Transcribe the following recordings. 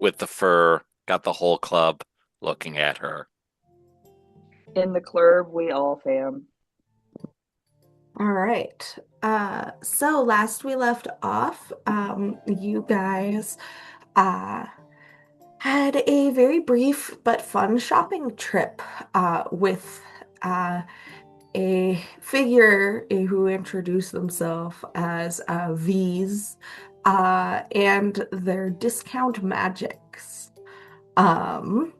with the fur, got the whole club looking at her. In the club, we all fam. All right. So last we left off, you guys uh had a very brief but fun shopping trip with uh a figure who introduced themselves as V's and their discount magics. Um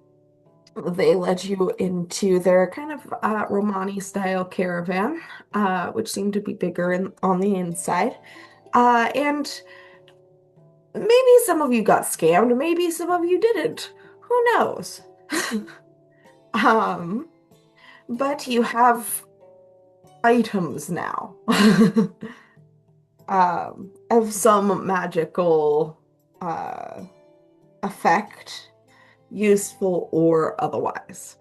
They led you into their kind of Romani style caravan, which seemed to be bigger on the inside. And maybe some of you got scammed, maybe some of you didn't. Who knows? Um, but you have items now of some magical uh, effect, useful or otherwise.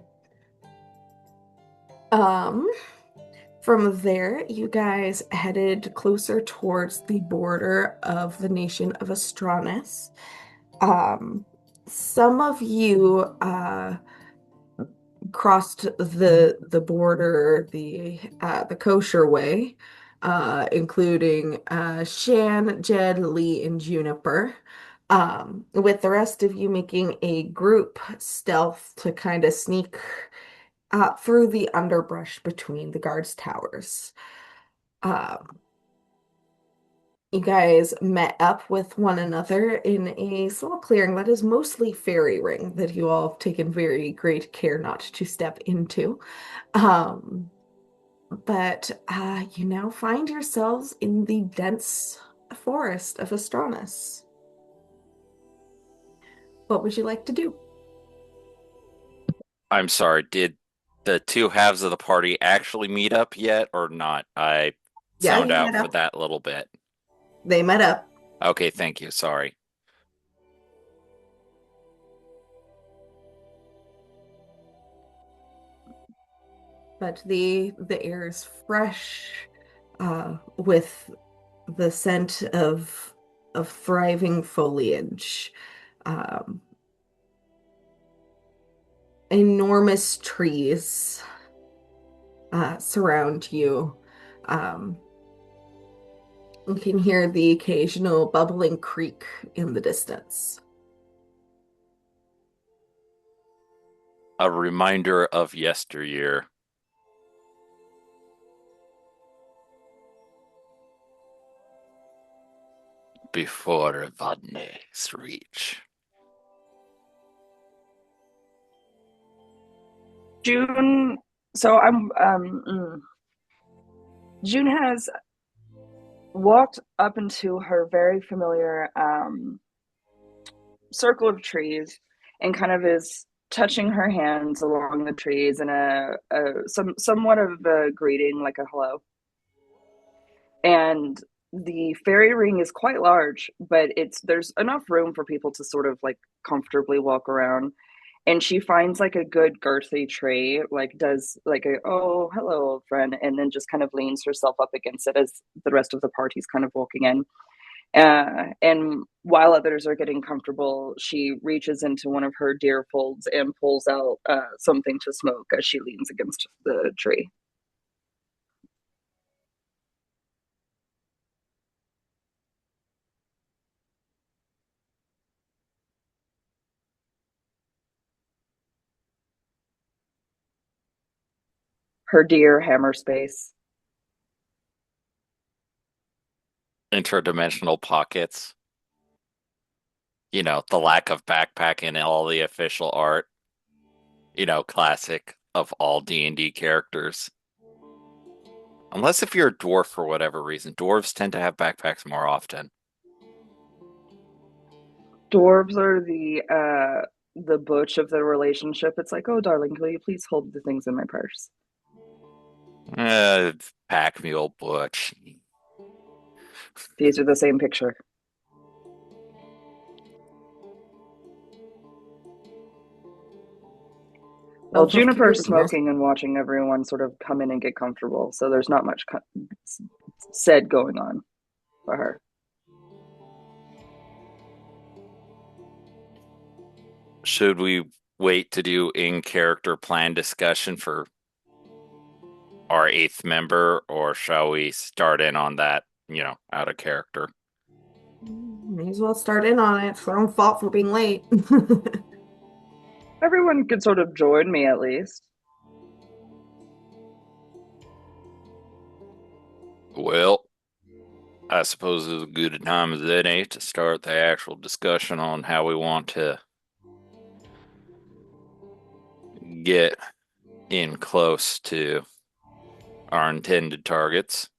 Um, From there, you guys headed closer towards the border of the nation of Astranis. Um, some of you crossed the border the kosher way, including Shan, Jed, Lee, and Juniper. With the rest of you making a group stealth to kind of sneak through the underbrush between the guards' towers. Um, you guys met up with one another in a small clearing that is mostly fairy ring that you all have taken very great care not to step into. Um, but you now find yourselves in the dense forest of Astronus. What would you like to do? I'm sorry, did the two halves of the party actually meet up yet or not? I Yeah, zoned you out met for up. that little bit. They met up, Okay, thank you. Sorry. but the air is fresh, with the scent of thriving foliage. Um, Enormous trees surround you. Um, you can hear the occasional bubbling creek in the distance. A reminder of yesteryear. Before Vadnais reach. June. So June has walked up into her very familiar circle of trees and kind of is touching her hands along the trees in somewhat of a greeting, like a hello. And the fairy ring is quite large, but there's enough room for people to sort of like comfortably walk around. And she finds like a good girthy tree, like does like a oh hello old friend, and then just kind of leans herself up against it as the rest of the party's kind of walking in. And while others are getting comfortable, she reaches into one of her deer folds and pulls out something to smoke as she leans against the tree. Her deer hammer space. Interdimensional pockets. The lack of backpack in all the official art. Classic of all D&D characters. Unless if you're a dwarf for whatever reason. Dwarves tend to have backpacks more often. Dwarves are the butch of the relationship. It's like, oh darling, will you please hold the things in my purse? Uh, Pack mule butch. These are the same picture. Well, Both of Juniper's Kier's. smoking and watching everyone sort of come in and get comfortable, so there's not much said going on for her. Should we wait to do in-character plan discussion for our eighth member, or shall we start in on that, out of character? May as well start in on it. It's their own fault for being late. Everyone could sort of join me at least. Well, I suppose it's as good a time as any to start the actual discussion on how we want to get in close to our intended targets.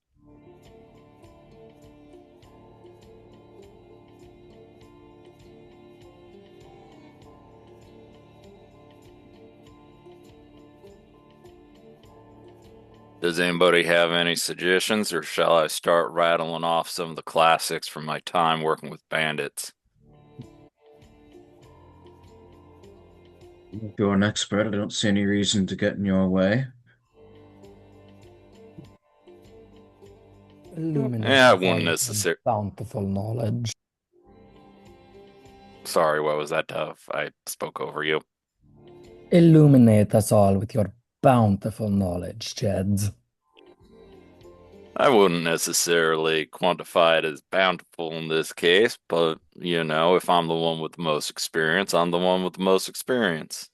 Does anybody have any suggestions, or shall I start rattling off some of the classics from my time working with bandits? You're an expert. I don't see any reason to get in your way. Illuminate Yeah, I us all wouldn't with your necessarily. bountiful knowledge. Sorry, what was that, Dove? I spoke over you. Illuminate us all with your bountiful knowledge, Jeds. I wouldn't necessarily quantify it as bountiful in this case, but if I'm the one with the most experience, I'm the one with the most experience.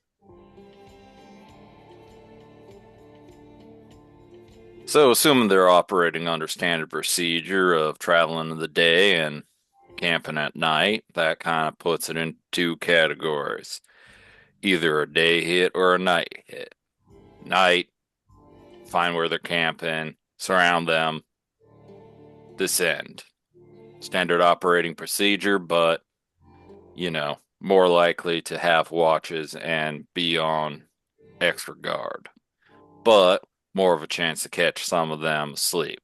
So, assuming they're operating under standard procedure of traveling in the day and camping at night, that kind of puts it in two categories. Either a day hit or a night hit. Night, find where they're camping, surround them, descend. Standard operating procedure, but, more likely to have watches and be on extra guard. But more of a chance to catch some of them asleep.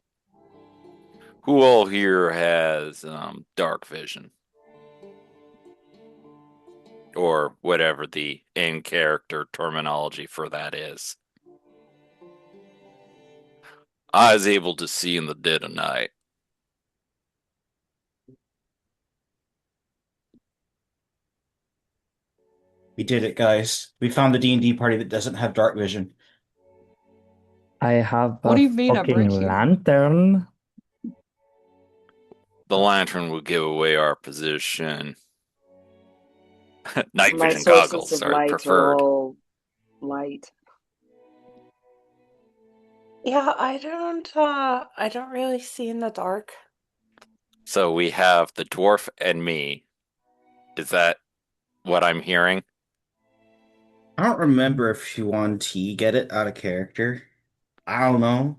Who all here has dark vision? Or whatever the in-character terminology for that is. I was able to see in the dead of night. We did it, guys. We found the D&D party that doesn't have dark vision. I have What a do you mean I'm fucking right here? lantern. The lantern will give away our position. Night My vision sources goggles of are light are preferred. all light. Yeah, I don't really see in the dark. So we have the dwarf and me. Is that what I'm hearing? I don't remember if Yuan T get it out of character. I don't know.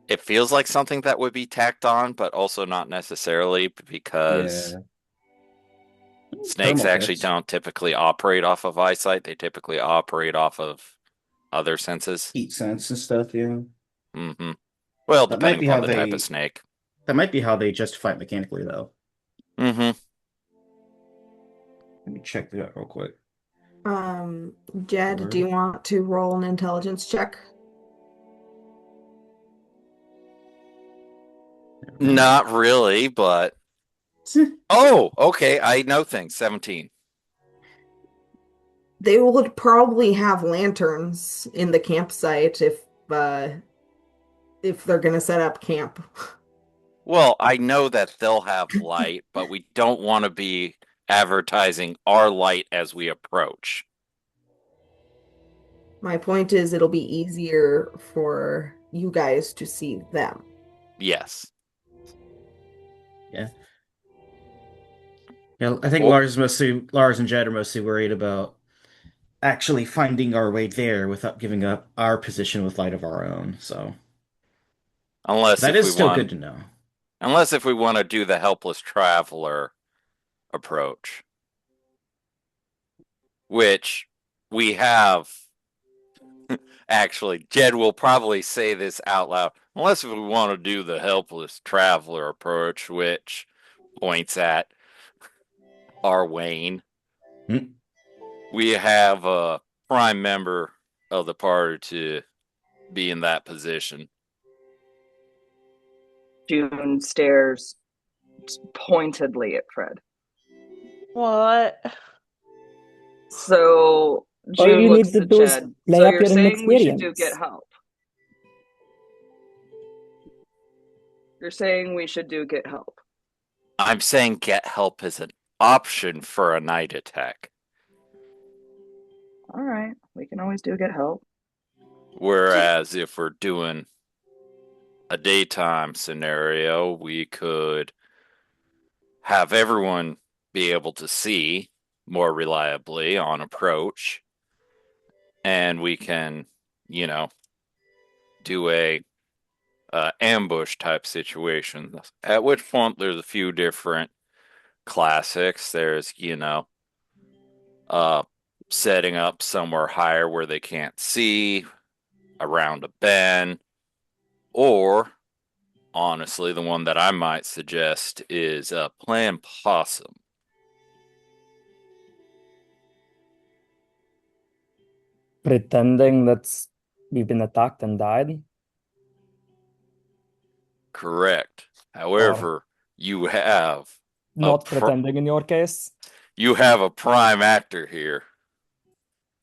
It feels like something that would be tacked on, but also not necessarily, because Yeah. snakes Thermal actually kits. don't typically operate off of eyesight. They typically operate off of other senses. Heat sense and stuff, yeah. Mm-hmm. Well, That might depending be upon how the type they of snake. that might be how they justify it mechanically though. Mm-hmm. Let me check that real quick. Jed, do you want to roll an intelligence check? Not really, but oh, okay. I know things. 17. They would probably have lanterns in the campsite if they're gonna set up camp. Well, I know that they'll have light, but we don't want to be advertising our light as we approach. My point is it'll be easier for you guys to see them. Yes. Yeah. Yeah, I think Well- Lars and Jed are mostly worried about actually finding our way there without giving up our position with light of our own. So Unless that if is we still want, good to know. unless if we want to do the helpless traveler approach, which we have. Actually, Jed will probably say this out loud. Unless if we want to do the helpless traveler approach, which points at our Wayne. Hmm. We have a prime member of the party to be in that position. June stares pointedly at Fred. What? So All June you looks need to to do is Jed. play So up you're your saying we should do get inexperience. help. You're saying we should do get help. I'm saying get help is an option for a night attack. All right, we can always do get help. Whereas if we're doing a daytime scenario, we could have everyone be able to see more reliably on approach, and we can, you know, do a ambush type situation. At which point, there's a few different classics. There's, uh, setting up somewhere higher where they can't see, around a bend, or honestly, the one that I might suggest is playing possum. Pretending that we've been attacked and died. Correct. Or However, you have not pretending in your case. you have a prime actor here.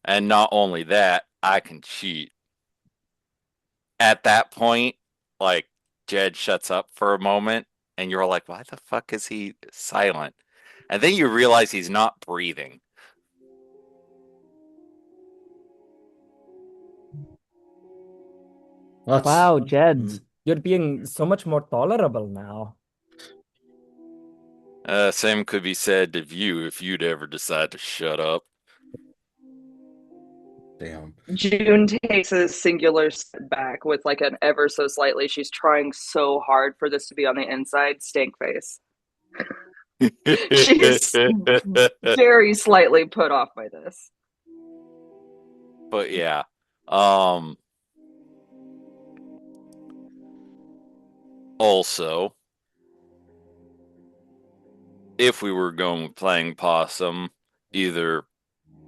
And not only that, I can cheat. At that point, like, Jed shuts up for a moment, and you're like, why the fuck is he silent? And then you realize he's not breathing. Wow, Jed, Mm. you're being so much more tolerable now. Same could be said of you if you'd ever decide to shut up. Damn. June takes a singular step back with like an ever so slightly. She's trying so hard for this to be on the inside. Stank face. She's very slightly put off by this. But yeah. Also, if we were going with playing possum, either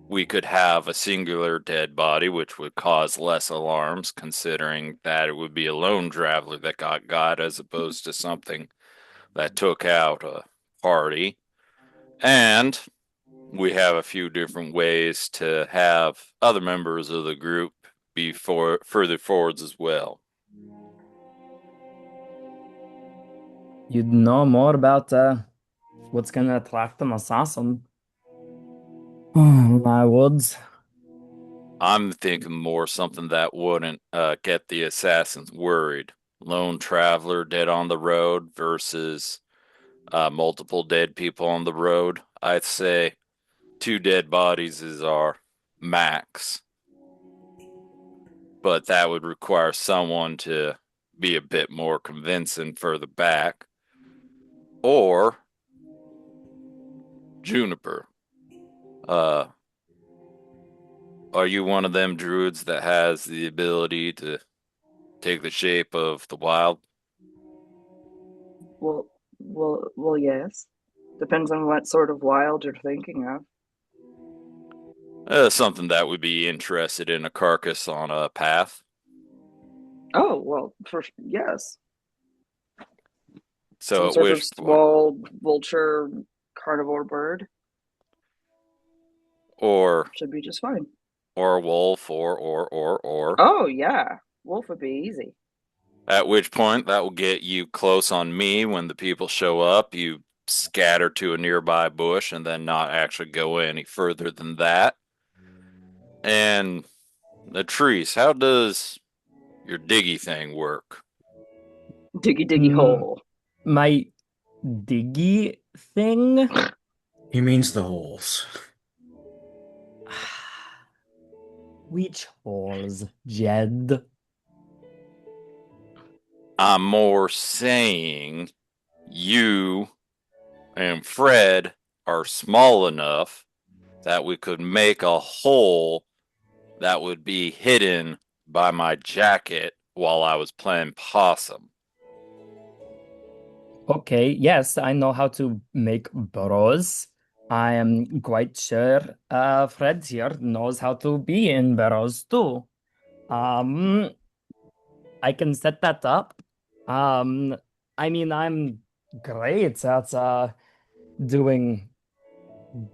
we could have a singular dead body, which would cause less alarms, considering that it would be a lone traveler that got as opposed to something that took out a party. And we have a few different ways to have other members of the group be further forwards as well. You'd know more about what's gonna attract an assassin. My woods. I'm thinking more something that wouldn't get the assassins worried. Lone traveler dead on the road versus multiple dead people on the road. I'd say 2 dead bodies is our max. But that would require someone to be a bit more convincing further back. Or Juniper. Are you one of them druids that has the ability to take the shape of the wild? Well, yes. Depends on what sort of wild you're thinking of. Something that would be interested in a carcass on a path. Oh, well, yes. So Some at sort of which point, small vulture carnivore bird or should be just fine. or wolf, or. Oh, yeah. Wolf would be easy. At which point, that will get you close on me when the people show up. You scatter to a nearby bush and then not actually go any further than that. And the trees, how does your diggy thing work? Diggy diggy hole. My diggy thing? He means the holes. Which holes, Jed? I'm more saying you and Fred are small enough that we could make a hole that would be hidden by my jacket while I was playing possum. Okay, yes, I know how to make burrows. I am quite sure Fred here knows how to be in burrows too. I can set that up. I mean, I'm great at doing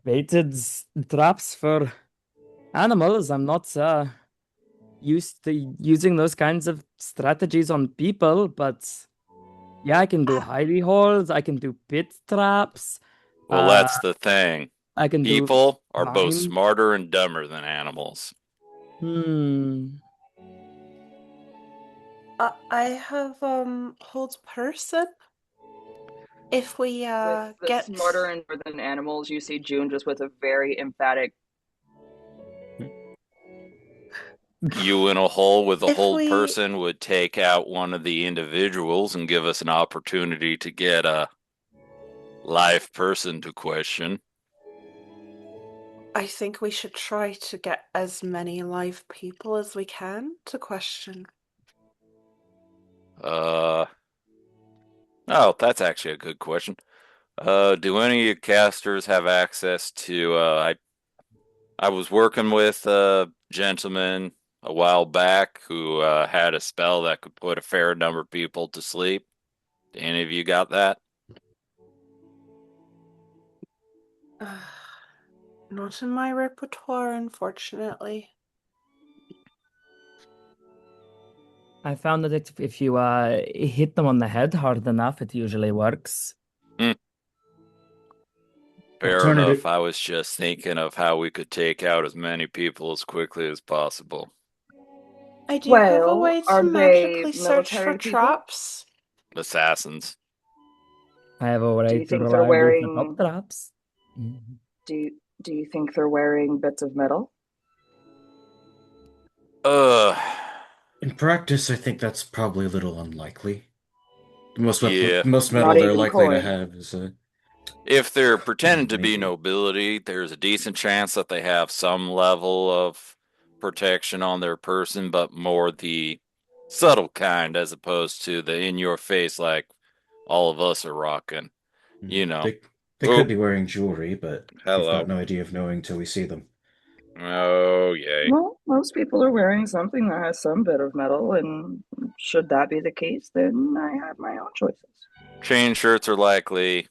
baited traps for animals. I'm not used to using those kinds of strategies on people, but yeah, I can do Ah, hidey holes. I can do pit traps. Well, Uh, that's the thing. I can do People are both mine. smarter and dumber than animals. Hmm. I have hold person. If we With the get smarter and more than animals, you see June just with a very emphatic. You in a hole with a if hold we person would take out one of the individuals and give us an opportunity to get a live person to question. I think we should try to get as many live people as we can to question. Oh, that's actually a good question. Do any of you casters have access to, I was working with a gentleman a while back who had a spell that could put a fair number of people to sleep. Any of you got that? Not in my repertoire, unfortunately. I found that if you hit them on the head hard enough, it usually works. Fair enough. I was just thinking of how we could take out as many people as quickly as possible. I do have a Well, way are to they magically search for military people? traps. Assassins. I have a Do way you to think they're reliably set up wearing? traps. Mhm. Do you think they're wearing bits of metal? Uh, In practice, I think that's probably a little unlikely. yeah. Most metal Not they're even likely to coin. have is If they're pretending to be maybe. nobility, there's a decent chance that they have some level of protection on their person, but more the subtle kind as opposed to the in your face like all of us are rocking. You know. They could Oh, be wearing jewelry, but we've got hello. no idea of knowing till we see them. Oh, yay. Well, most people are wearing something that has some bit of metal, and should that be the case, then I have my own choices. Chain shirts are likely.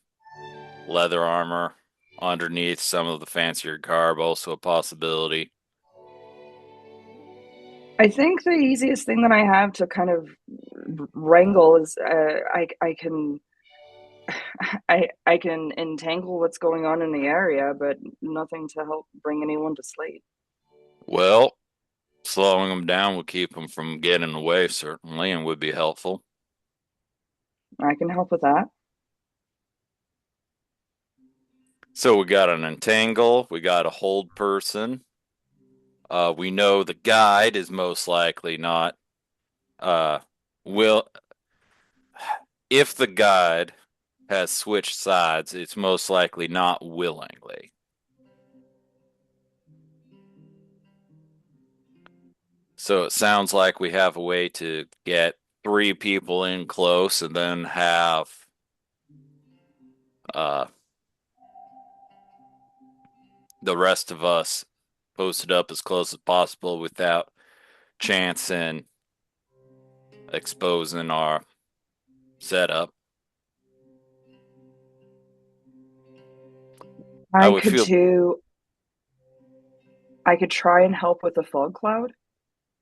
Leather armor underneath some of the fancier garb, also a possibility. I think the easiest thing that I have to kind of wrangle is I can I can entangle what's going on in the area, but nothing to help bring anyone to sleep. Well, slowing them down would keep them from getting away, certainly, and would be helpful. I can help with that. So we got an entangle, we got a hold person. We know the guide is most likely not will if the guide has switched sides, it's most likely not willingly. So it sounds like we have a way to get 3 people in close and then have uh the rest of us posted up as close as possible without chance in exposing our setup. I would Could feel do. I could try and help with the fog cloud.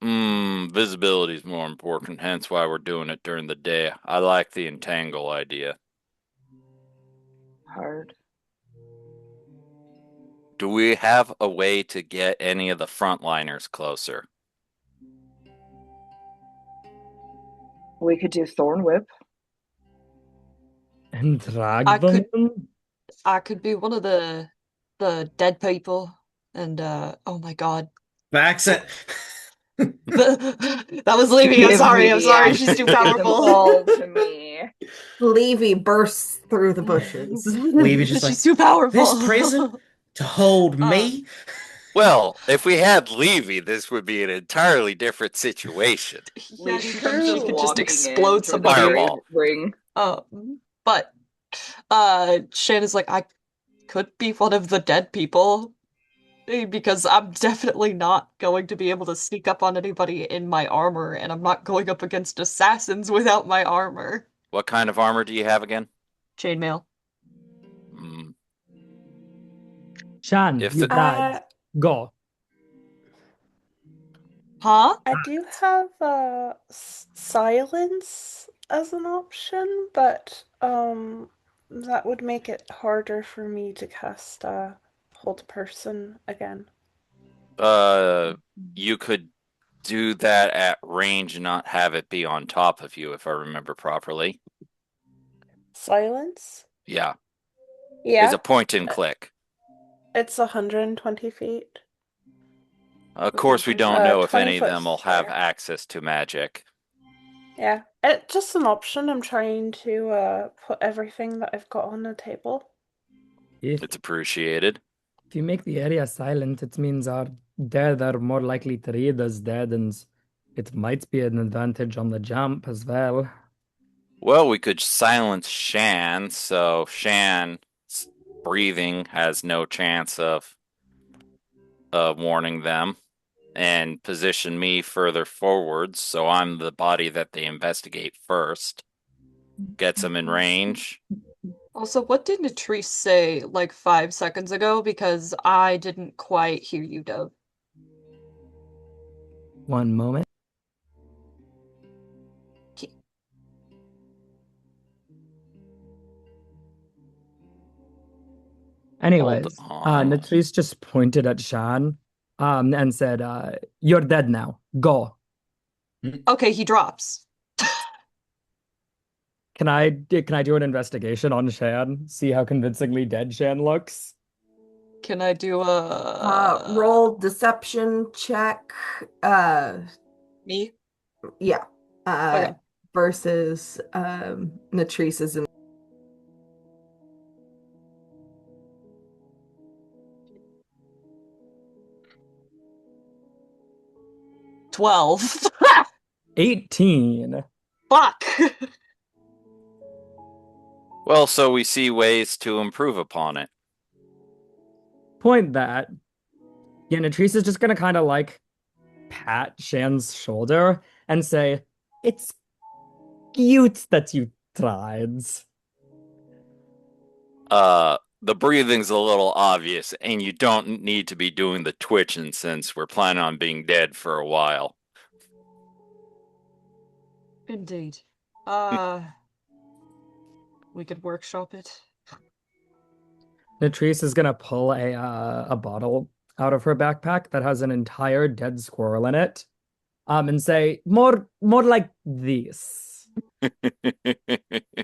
visibility is more important, hence why we're doing it during the day. I like the entangle idea. Hard. Do we have a way to get any of the frontliners closer? We could do thorn whip. And drag I them could in? I could be one of the dead people and oh my god. The accent. That was Levy. I'm Give me sorry. I'm the sorry. She's accent. too Give them powerful. all to me. Levy bursts through the bushes. Levy just She's like, too powerful. this prison to hold me? Well, if we had Levy, this would be an entirely different situation. Yeah, Levy true. comes She just could just walking explode in toward the somebody. Fireball. ring. But Shannon's like, I could be one of the dead people because I'm definitely not going to be able to sneak up on anybody in my armor, and I'm not going up against assassins without my armor. What kind of armor do you have again? Chainmail. Shan, If you the- died. Go. Huh? I do have silence as an option, but that would make it harder for me to cast hold person again. You could do that at range and not have it be on top of you, if I remember properly. Silence? Yeah, Yeah, it's a point and click. it's 120 feet. Of course, we don't know if 20 any of foot them will have square. access to magic. Yeah, it's just an option. I'm trying to put everything that I've got on the table. If It's appreciated. you make the area silent, it means our dead are more likely to read us dead, and it might be an advantage on the jump as well. Well, we could silence Shan, so Shan's breathing has no chance of warning them, and position me further forwards, so I'm the body that they investigate first. Gets them in range. Also, what did Natrice say like 5 seconds ago? Because I didn't quite hear you, Dove. One moment. Anyways, on. Natrice just pointed at Shan, and said, "You're dead now. Go." Okay, he drops. Can I do an investigation on Shan? See how convincingly dead Shan looks? Can I do a Roll deception check. me? Yeah. Okay. Versus Natrice's. 12. 18. Fuck. Well, so we see ways to improve upon it. Point that. Yeah, Natrice is just gonna kind of like pat Shan's shoulder and say, "It's cute that you tried." The breathing's a little obvious, and you don't need to be doing the twitching since we're planning on being dead for a while. Indeed. We could workshop it. Natrice is gonna pull a bottle out of her backpack that has an entire dead squirrel in it, and say, more like this."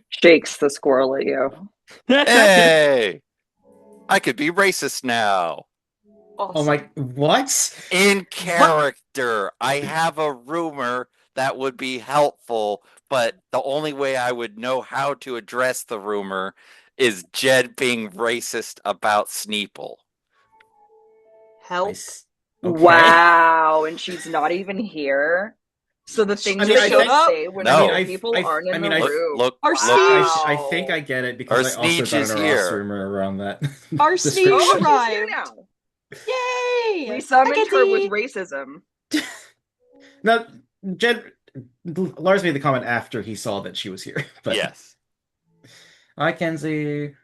Shakes the squirrel at you. Hey! I could be racist now. Awesome. Oh my, what? In character, I have a rumor that would be helpful, but the only way I would know how to address the rumor is Jed being racist about Sneeple. Help. Okay. Wow, and she's not even here. So the things I mean, that I she'll think- say when No. other people aren't in the I- room. Look, Our Wow. I think I get it because Our I also Sneech got is an here. Ross rumor around that. Our description. Sneech Oh, she's here arrived. now. Yay! We summoned her with Hecate! racism. No, Jed, Lars made the comment after he saw that she was here. But yes. Hi, Kenzie.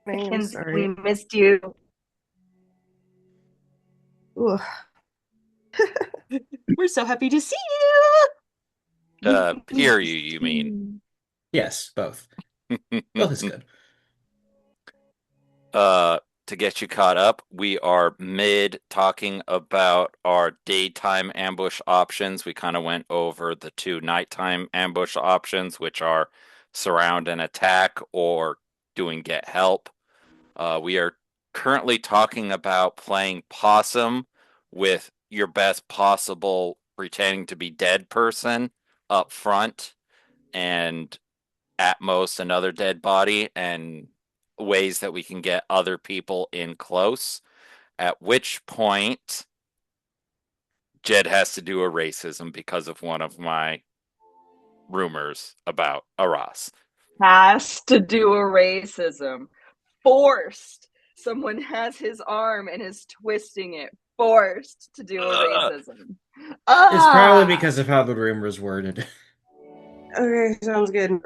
Mackenzie, we missed you. Ugh. We're so happy to see you! Hear you mean. Yes, both. Both is good. To get you caught up, we are mid talking about our daytime ambush options. We kind of went over the two nighttime ambush options, which are surround and attack or doing get help. We are currently talking about playing possum with your best possible pretending to be dead person up front and at most another dead body, and ways that we can get other people in close, at which point Jed has to do a racism because of one of my rumors about Aras. Has to do a racism. Forced. Someone has his arm and is twisting it. Forced to do a racism. It's probably because of how the rumor is worded. Okay, sounds good.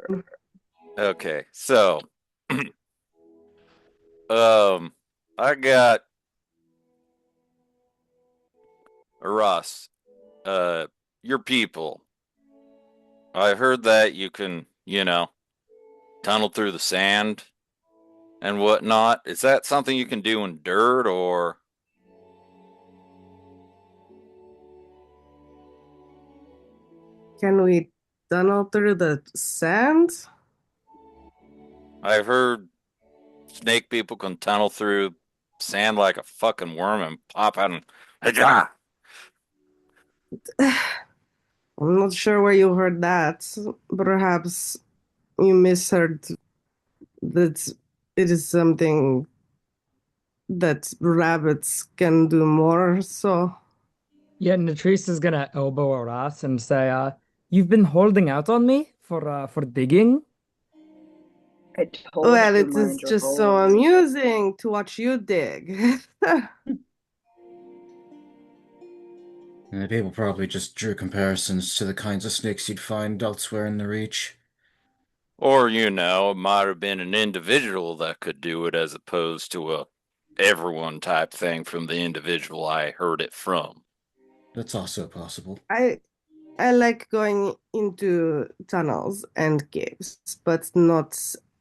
Okay, so I got Russ. Uh, your people. I heard that you can, tunnel through the sand and whatnot. Is that something you can do in dirt or? Can we tunnel through the sand? I've heard snake people can tunnel through sand like a fucking worm and pop out and. Ah! I'm not sure where you heard that. Perhaps you misheard that it is something that rabbits can do more, so. Yeah, Natrice is gonna elbow Aras and say, "You've been holding out on me for digging." I told Well, you it is mind your just so holes. amusing to watch you dig. People probably just drew comparisons to the kinds of snakes you'd find elsewhere in the Reach. Or, it might have been an individual that could do it as opposed to a everyone type thing from the individual I heard it from. That's also possible. I like going into tunnels and caves, but not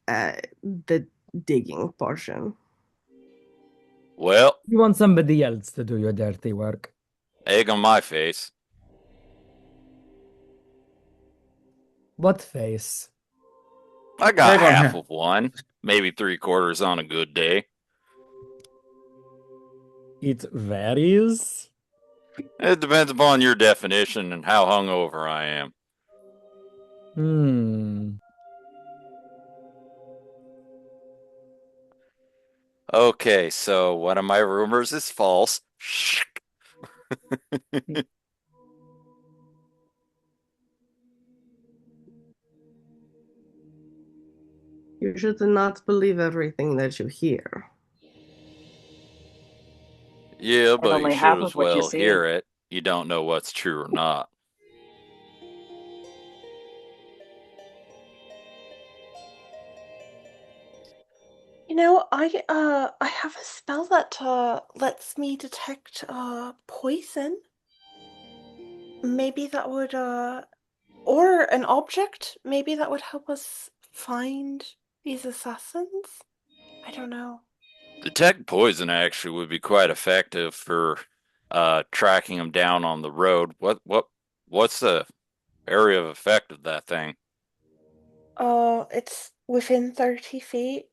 the digging portion. Well, You want somebody else to do your dirty work. egg on my face. What face? I got Egg on half him. of one, maybe 3/4 on a good day. It varies. It depends upon your definition and how hungover I am. Okay, so one of my rumors is false. You should not believe everything that you hear. Yeah, And but you only should half as of what you well see. hear it. You don't know what's true or not. I have a spell that lets me detect poison. Maybe that would or an object, maybe that would help us find these assassins. I don't know. Detect poison actually would be quite effective for tracking them down on the road. What's the area of effect of that thing? It's within 30 feet.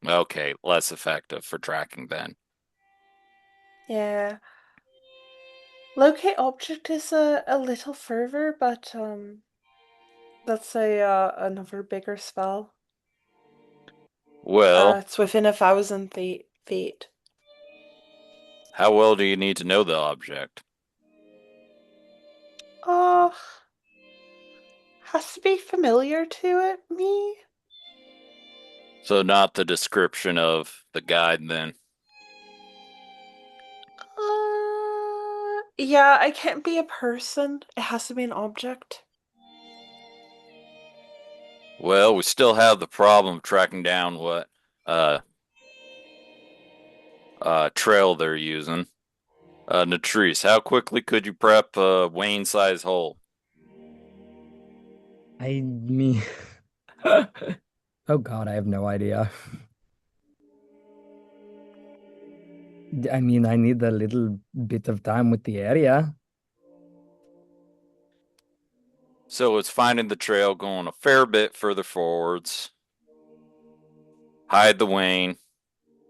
Okay, less effective for tracking then. Yeah. Locate object is a little further, but that's another bigger spell. Well, It's within 1,000 feet. how well do you need to know the object? Has to be familiar to me. So not the description of the guide then. Yeah, it can't be a person. It has to be an object. Well, we still have the problem of tracking down what trail they're using. Natrice, how quickly could you prep a Wayne size hole? I mean, oh God, I have no idea. I mean, I need a little bit of time with the area. So it's finding the trail going a fair bit further forwards. Hide the Wayne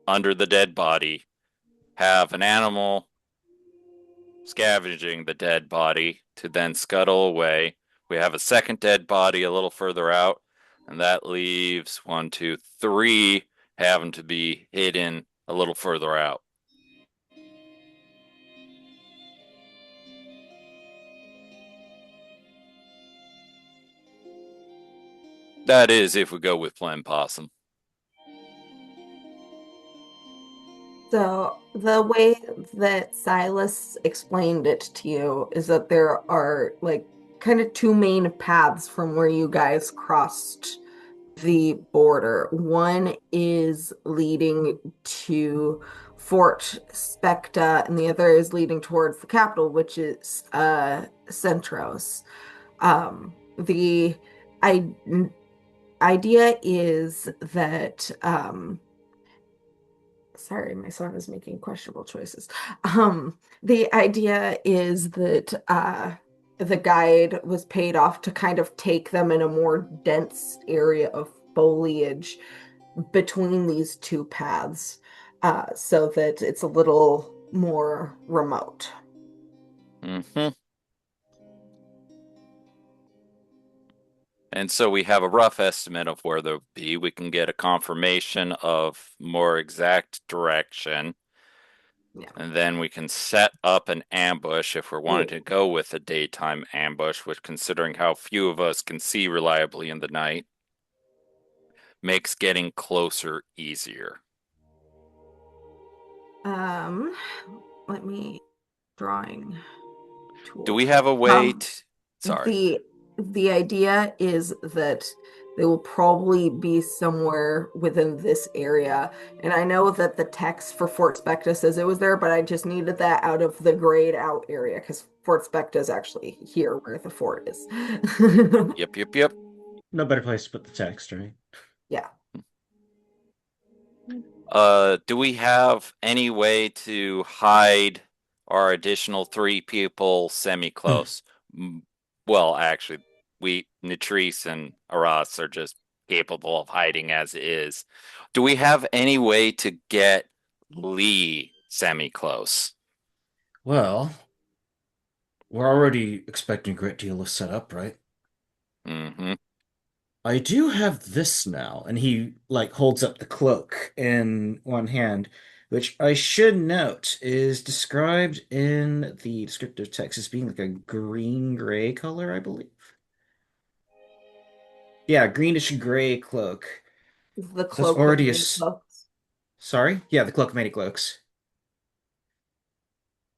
under the dead body. Have an animal scavenging the dead body to then scuttle away. We have a second dead body a little further out, and that leaves 1, 2, 3 having to be hidden a little further out. That is if we go with Plan Possum. So the way that Silas explained it to you is that there are like kind of two main paths from where you guys crossed the border. One is leading to Fort Specta, and the other is leading towards the capital, which is Centros. The I idea is that sorry, my son is making questionable choices. The idea is that the guide was paid off to kind of take them in a more dense area of foliage between these two paths, so that it's a little more remote. Mm-hmm. And so we have a rough estimate of where they'll be. We can get a confirmation of more exact direction. Yeah. And then we can set up an ambush if we're wanting to go with a daytime ambush, which, considering how few of us can see reliably in the night, makes getting closer easier. Let me drawing tool. Do we have a way to... Sorry. The idea is that they will probably be somewhere within this area. And I know that the text for Fort Specta says it was there, but I just needed that out of the grayed out area because Fort Specta is actually here where the fort is. Yep. No better place to put the text, right? Yeah. Do we have any way to hide our additional 3 people semi-close? Well, actually, Nitrice and Aras are just capable of hiding as is. Do we have any way to get Lee semi-close? Well, we're already expecting a great deal of setup, right? Mm-hmm. I do have this now, and he holds up the cloak in one hand, which I should note is described in the descriptive text as being like a green-gray color, I believe. Yeah, greenish gray cloak. The So it's cloak already a of cloaks. Sorry? Yeah, the cloak of many cloaks.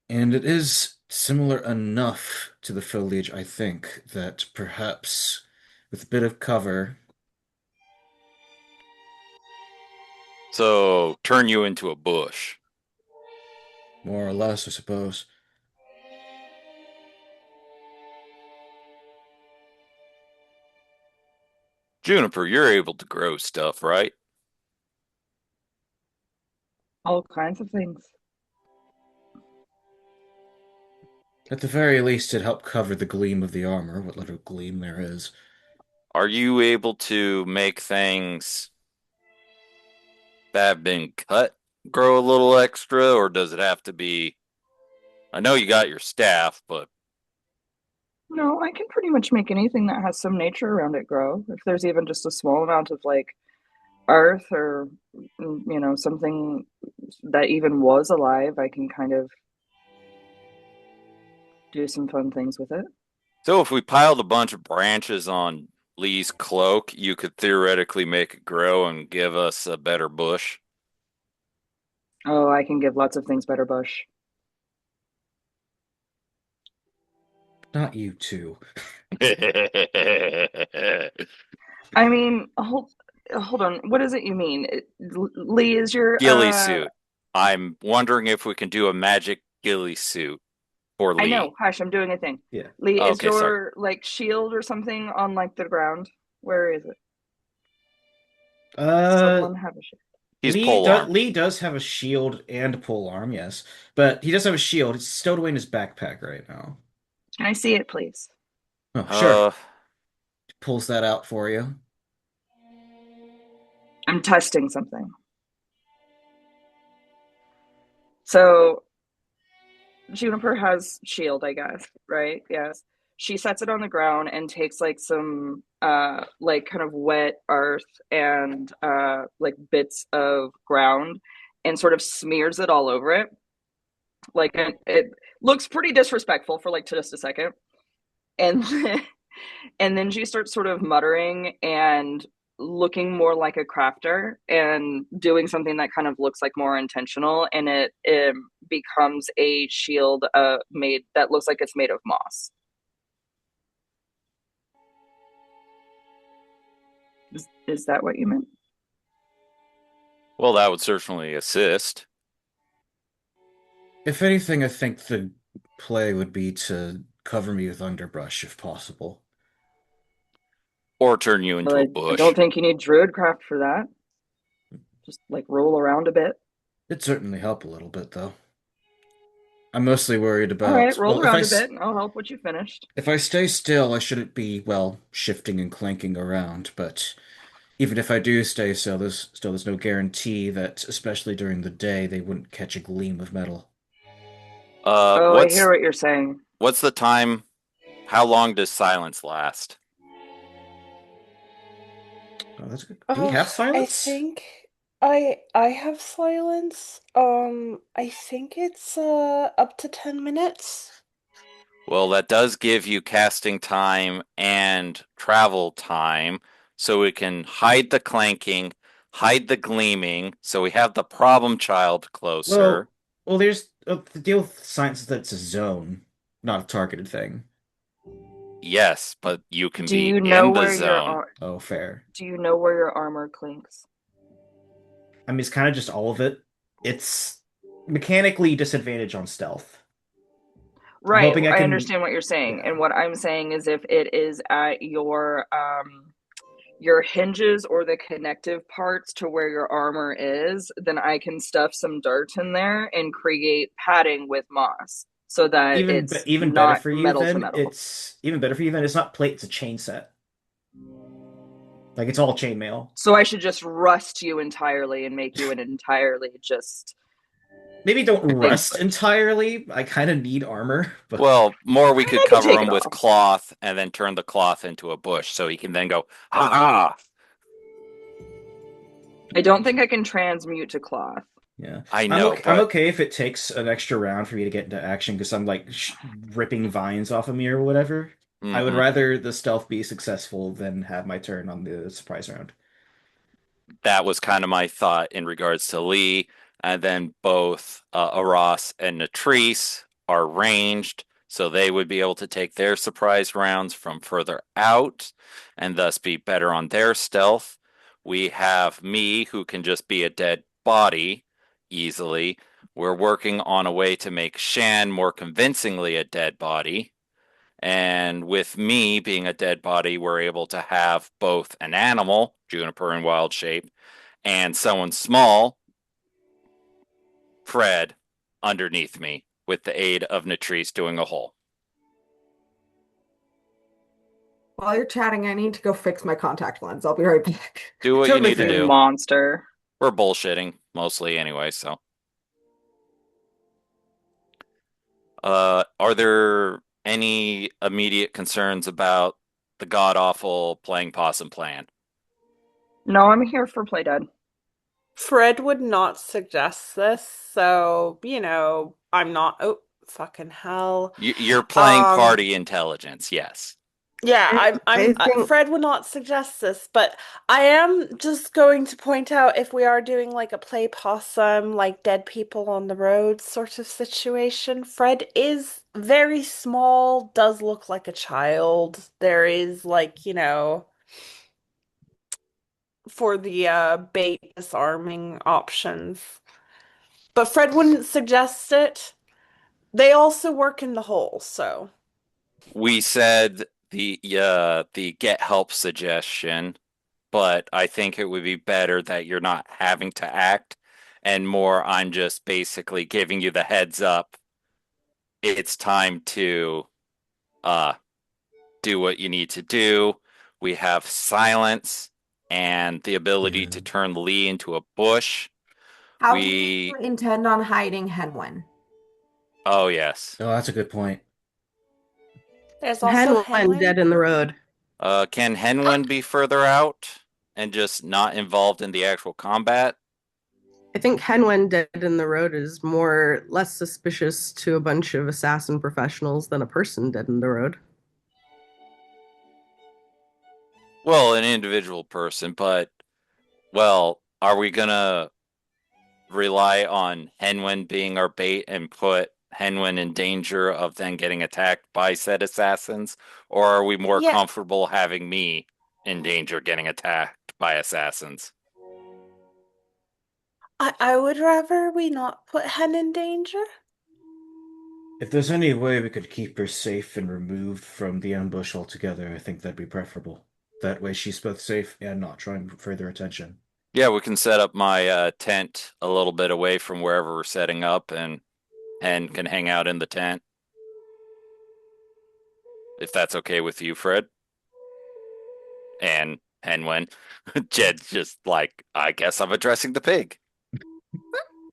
And it is similar enough to the foliage, I think, that perhaps with a bit of cover. So, turn you into a bush. More or less, I suppose. Juniper, you're able to grow stuff, right? All kinds of things. At the very least, it helped cover the gleam of the armor, what little gleam there is. Are you able to make things that have been cut grow a little extra, or does it have to be... I know you got your staff, but... No, I can pretty much make anything that has some nature around it grow. If there's even just a small amount of like earth or something that even was alive, I can kind of do some fun things with it. So if we piled a bunch of branches on Lee's cloak, you could theoretically make it grow and give us a better bush. Oh, I can give lots of things better bush. Not you two. I mean, hold on. What is it you mean? Lee, is your Ghillie suit. I'm wondering if we can do a magic ghillie suit for Lee. I know. Hush, I'm doing a thing. Yeah. Lee, Oh, is okay, your sorry. like shield or something on like the ground? Where is it? Someone have a shield. He's polearm. Lee does have a shield and a polearm, yes. But he does have a shield. It's stowed away in his backpack right now. Can I see it, please? Oh, sure. Pulls that out for you. I'm testing something. So Juniper has shield, I guess, right? Yes. She sets it on the ground and takes like some like kind of wet earth and like bits of ground and sort of smears it all over it. Like it looks pretty disrespectful for like just a second. And and then she starts sort of muttering and looking more like a crafter and doing something that kind of looks like more intentional, and it becomes a shield made that looks like it's made of moss. Is that what you meant? Well, that would certainly assist. If anything, I think the play would be to cover me with underbrush if possible. Or turn you Well, into a I don't bush. think you need Druidcraft for that. Just like roll around a bit. It'd certainly help a little bit, though. I'm mostly worried All right, about, roll well, around a bit, and I'll help what you finished. if I stay still, I shouldn't be, well, shifting and clanking around, but even if I do stay still, there's no guarantee that, especially during the day, they wouldn't catch a gleam of metal. Oh, I hear What's what you're saying. the time? How long does silence last? Oh, that's good. Do we have I silence? think I have silence. I think it's up to 10 minutes. Well, that does give you casting time and travel time, so we can hide the clanking, hide the gleaming, so we have the problem child closer. Well, there's the deal with science is that it's a zone, not a targeted thing. Yes, but you can Do be you know in the where zone. Oh, fair. do you know where your armor clinks? I mean, it's kind of just all of it. It's mechanically disadvantage on stealth. I'm Right, hoping I I can. understand what you're saying. Yeah. And what I'm saying is if it is at your hinges or the connective parts to where your armor is, then I can stuff some dirt in there and create padding with moss so that it's Even better not for you metal to then. metal. It's even better for you then. It's not plate. It's a chain set. Like it's all chainmail. So I should just rust you entirely and make you an entirely just Maybe don't rust Bigfoot. entirely. I kind of need armor, but Well, more we And could I can cover take him it with off. cloth and then turn the cloth into a bush so he can then go, ha ha. I don't think I can transmute to cloth. yeah. I know, I'm but okay if it takes an extra round for me to get into action because I'm like ripping vines off of me or whatever. I would mhm. rather the stealth be successful than have my turn on the surprise round. That was kind of my thought in regards to Lee. And then both Aras and Natrice are ranged, so they would be able to take their surprise rounds from further out and thus be better on their stealth. We have me, who can just be a dead body easily. We're working on a way to make Shan more convincingly a dead body. And with me being a dead body, we're able to have both an animal, Juniper in wild shape, and someone small, Fred, underneath me with the aid of Natrice doing a hole. While you're chatting, I need to go fix my contact lens. I'll be right back. Do what Totally you need to fair. You do. monster. We're bullshitting mostly anyway, so. Are there any immediate concerns about the god awful playing possum plan? No, I'm here for Play Dead. Fred would not suggest this, so I'm not. Oh, fucking hell. You're playing Um, party intelligence, yes. Yeah, I think Fred would not suggest this, but I am just going to point out if we are doing like a play possum, like dead people on the road sort of situation, Fred is very small, does look like a child. There is like, for the bait disarming options. But Fred wouldn't suggest it. They also work in the hole, so. We said the get help suggestion, but I think it would be better that you're not having to act and more I'm just basically giving you the heads up. It's time to uh do what you need to do. We have silence and the ability Yeah. to turn Lee into a bush. How do We you intend on hiding Henwin? oh yes. Oh, that's a good point. There's also Henwen dead in the road. Can Henwin be further out and just not involved in the actual combat? I think Henwen dead in the road is less suspicious to a bunch of assassin professionals than a person dead in the road. Well, an individual person, but well, are we gonna rely on Henwin being our bait and put Henwin in danger of then getting attacked by said assassins? Or are we more Yeah. comfortable having me in danger getting attacked by assassins? I would rather we not put Hen in danger. If there's any way we could keep her safe and removed from the ambush altogether, I think that'd be preferable. That way she's both safe and not drawing further attention. Yeah, we can set up my tent a little bit away from wherever we're setting up and can hang out in the tent. If that's okay with you, Fred. And Henwen. Jed's just like, I guess I'm addressing the pig.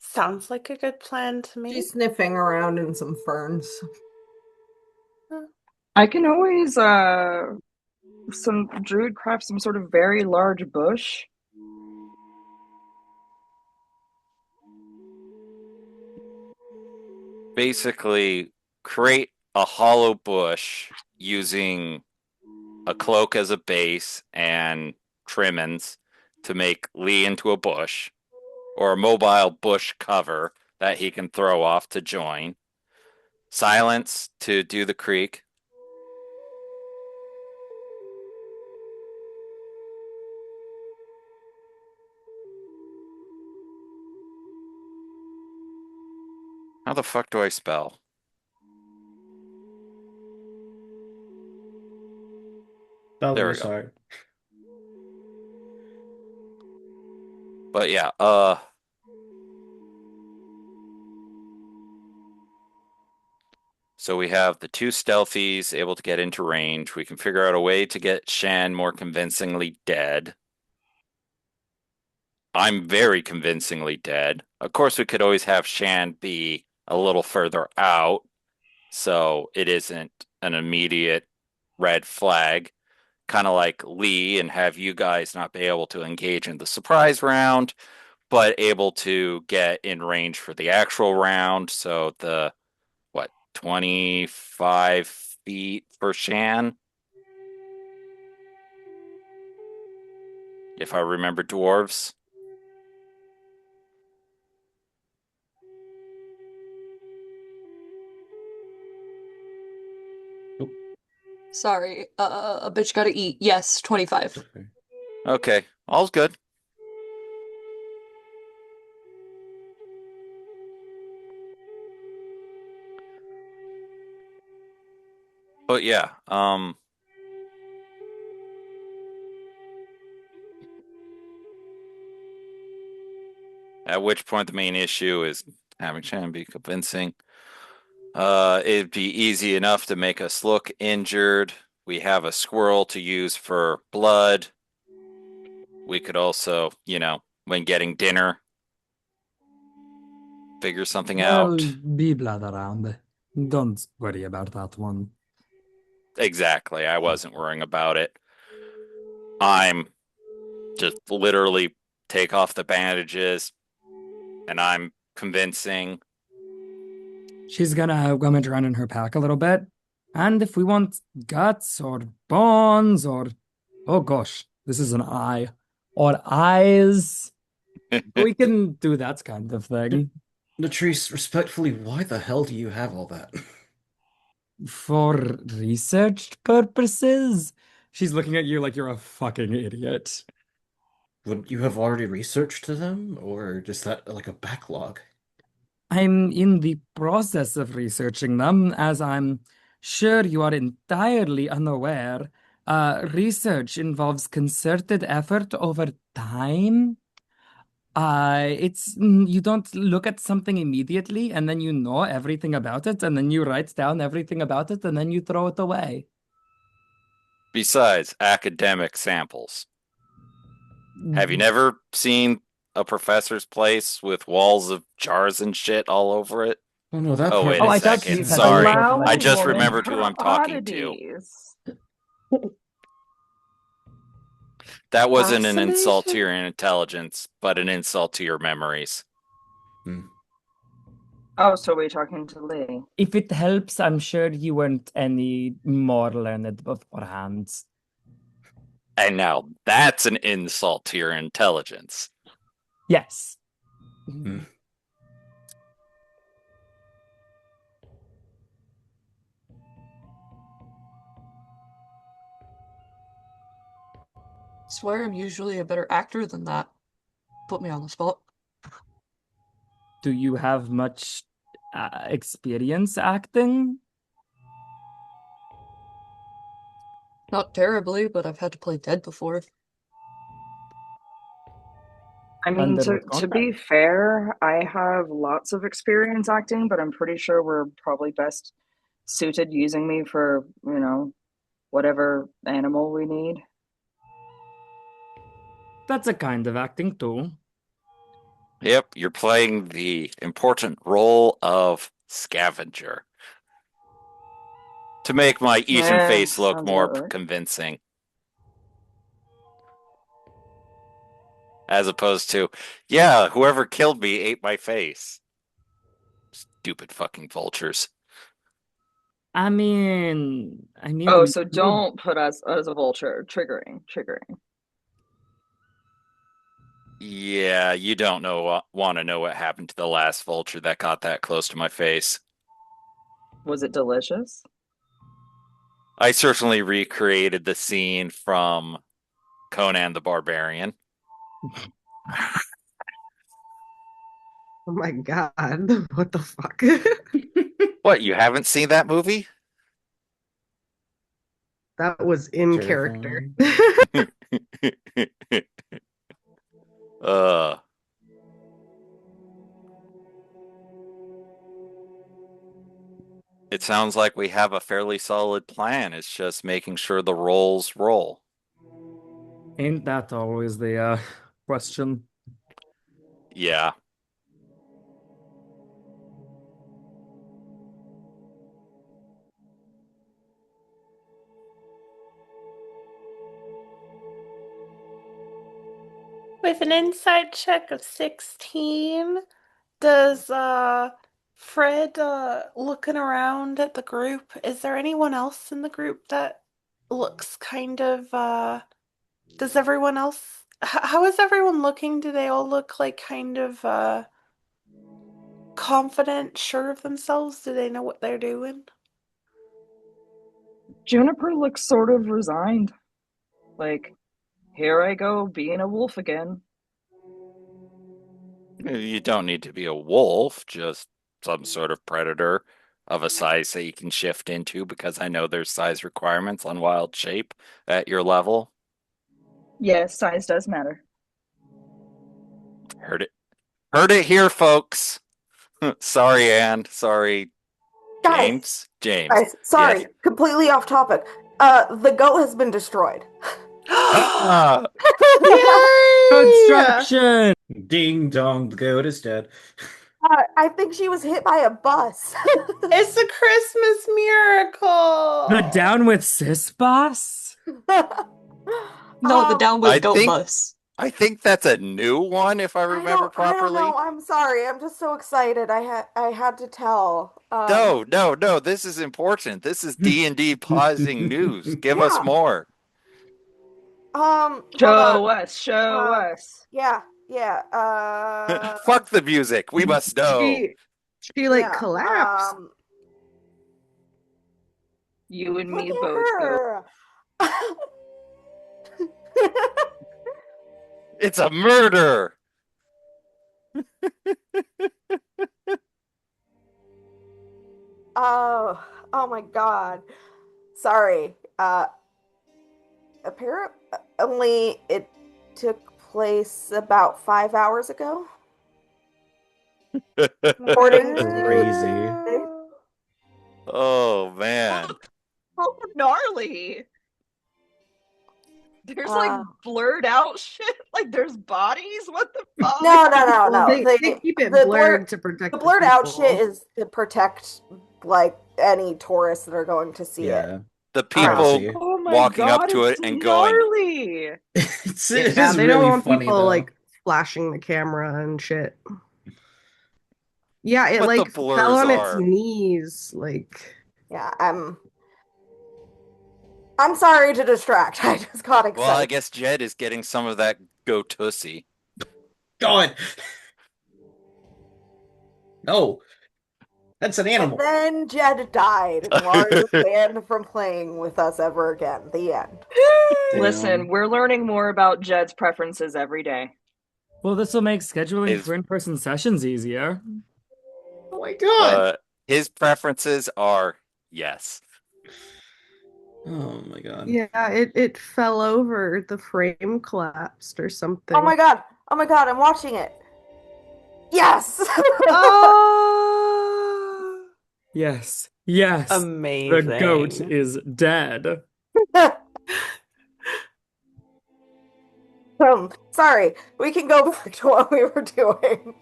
Sounds like a good plan to me. She's sniffing around in some ferns. I can always some druid craft some sort of very large bush. Basically, create a hollow bush using a cloak as a base and trimmings to make Lee into a bush, or a mobile bush cover that he can throw off to join. Silence to do the creek. How the fuck do I spell? There we go. Sorry. But yeah, so we have the two stealthies able to get into range. We can figure out a way to get Shan more convincingly dead. I'm very convincingly dead. Of course, we could always have Shan be a little further out, so it isn't an immediate red flag. Kind of like Lee, and have you guys not be able to engage in the surprise round, but able to get in range for the actual round. So the, 25 feet for Shan? If I remember dwarves. Sorry, a bitch gotta eat. Yes, 25. Okay, all's good. But yeah, at which point the main issue is having Shan be convincing. It'd be easy enough to make us look injured. We have a squirrel to use for blood. We could also, when getting dinner, figure something out. There'll be blood around. Don't worry about that one. Exactly. I wasn't worrying about it. I'm just literally take off the bandages, and I'm convincing. She's gonna rummage around in her pack a little bit. And if we want guts or bones or, oh gosh, this is an eye, or eyes, we can do that kind of thing. Latrice, respectfully, why the hell do you have all that? For research purposes? She's looking at you like you're a fucking idiot. Would you have already researched them, or is that like a backlog? I'm in the process of researching them, as I'm sure you are entirely unaware. Research involves concerted effort over time. You don't look at something immediately and then you know everything about it, and then you write down everything about it, and then you throw it away. Besides academic samples, have you never seen a professor's place with walls of jars and shit all over it? Oh no, that Oh, part. wait Oh, a I thought second. you had Sorry. allow I just woman remembered who her I'm talking to. oddities. That wasn't an Fascinating. insult to your intelligence, but an insult to your memories. Oh, so we're talking to Lee. If it helps, I'm sure you weren't any more learned beforehand. And now that's an insult to your intelligence. Yes. Swear I'm usually a better actor than that. Put me on the spot. Do you have much experience acting? Not terribly, but I've had to play dead before. I mean, Under to what to be contract? fair, I have lots of experience acting, but I'm pretty sure we're probably best suited using me for, whatever animal we need. That's a kind of acting too. Yep, you're playing the important role of scavenger to make my eaten face look Sounds more about right. convincing. As opposed to, yeah, whoever killed me ate my face. Stupid fucking vultures. I mean, Oh, we so do. don't put us as a vulture. Triggering. Yeah, you don't want to know what happened to the last vulture that got that close to my face. Was it delicious? I certainly recreated the scene from Conan the Barbarian. Oh my god, what the fuck? What, you haven't seen that movie? That was in character. uh It sounds like we have a fairly solid plan. It's just making sure the rolls roll. Ain't that always the question? Yeah. With an inside check of 16, does Fred looking around at the group, is there anyone else in the group that looks kind of does everyone else how is everyone looking? Do they all look like kind of confident, sure of themselves? Do they know what they're doing? Juniper looks sort of resigned. Like, here I go, being a wolf again. You don't need to be a wolf, just some sort of predator of a size that you can shift into, because I know there's size requirements on wild shape at your level. Yes, size does matter. Heard it here, folks. Sorry, Anne. Sorry, Guys, James. guys, sorry, Yes. completely off topic. The goat has been destroyed. Ah, Construction! Ding dong, the goat is dead. I think she was hit by a bus. It's a Christmas miracle. The Down with Sis bus? No, the down with I goat think- bus. I think that's a new one, if I remember I don't properly. know. I'm sorry. I'm just so excited. I had to tell. No. This is important. This is D&D pausing news. Give us Yeah. more. Hold Show on. us. Yeah. Fuck the music. We must know. She like yeah, collapsed. You and me Look at both go. her. It's a murder. Oh my God. Sorry. Apparently it took place about 5 hours ago. According to Crazy. Oh, man. Oh, gnarly. There's like Uh, blurred out shit. Like there's bodies. What the fuck? No. Well, they keep it the blurred to protect The blurred out people. shit is to protect like any tourists that are going to see it. Yeah. The Privacy. people Oh my walking God, up to it's it and going, gnarly. It Yeah, is they really don't want funny people though. like flashing the camera and shit. Yeah, it But the like blurs fell on its are- knees, like Yeah, I'm sorry to distract. I just got excited. well, I guess Jed is getting some of that go tussy. God. No. That's an And animal. then Jed died, and Laurie was banned from playing with us ever again. The end. Listen, we're learning more about Jed's preferences every day. Well, this will make scheduling Is- for in-person sessions easier. Oh my god. His preferences are yes. Oh my god. Yeah, it fell over. The frame collapsed or something. Oh my god! Oh my god! I'm watching it. Yes. Oh, Yes. Yes. The goat amazing. is dead. Sorry. We can go back to what we were doing.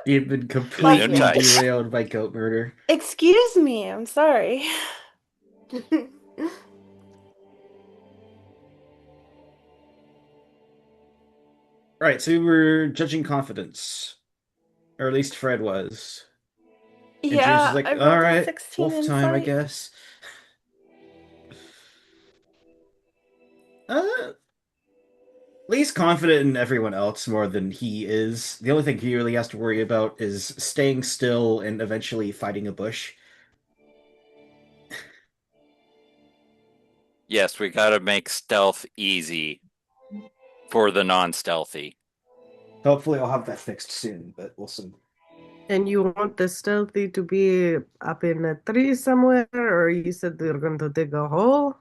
You've been completely Nice. derailed by goat murder. Excuse me, I'm sorry. Alright, so we were judging confidence. Or at least Fred was. And James Yeah, was like, I rolled a alright, 16 wolf time, I insight. guess. Lee's confident in everyone else more than he is. The only thing he really has to worry about is staying still and eventually fighting a bush. Yes, we gotta make stealth easy for the non-stealthy. Hopefully I'll have that fixed soon, but we'll see. And you want the stealthy to be up in a tree somewhere, or you said they're going to dig a hole?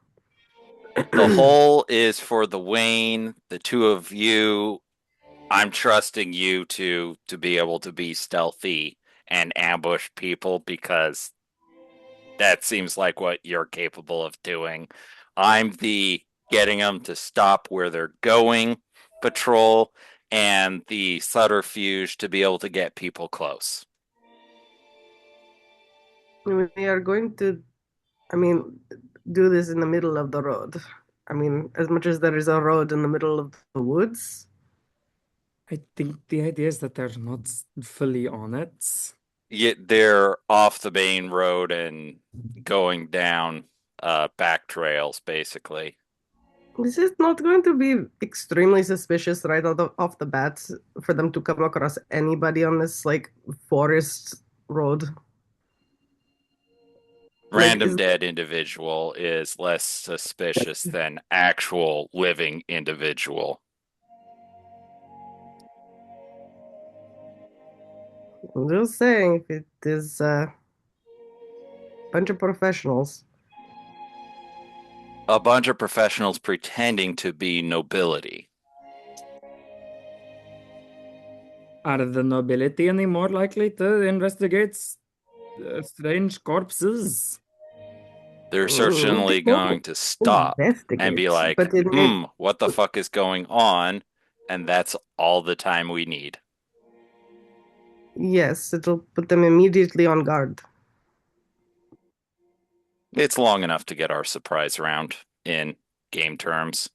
The hole is for the Wayne, the two of you. I'm trusting you to be able to be stealthy and ambush people because that seems like what you're capable of doing. I'm the getting them to stop where they're going patrol and the subterfuge to be able to get people close. We are going to, I mean, do this in the middle of the road. I mean, as much as there is a road in the middle of the woods. I think the idea is that they're not fully on it. Yet they're off the main road and going down back trails basically. This is not going to be extremely suspicious right off the bat for them to come across anybody on this, like, forest road. Random dead individual is less suspicious than actual living individual. I'm just saying, if it is a bunch of professionals. A bunch of professionals pretending to be nobility. Are the nobility any more likely to investigate strange corpses? They're certainly going to stop and be like, what the fuck is going on? And that's all the time we need. Yes, it'll put them immediately on guard. It's long enough to get our surprise round in game terms.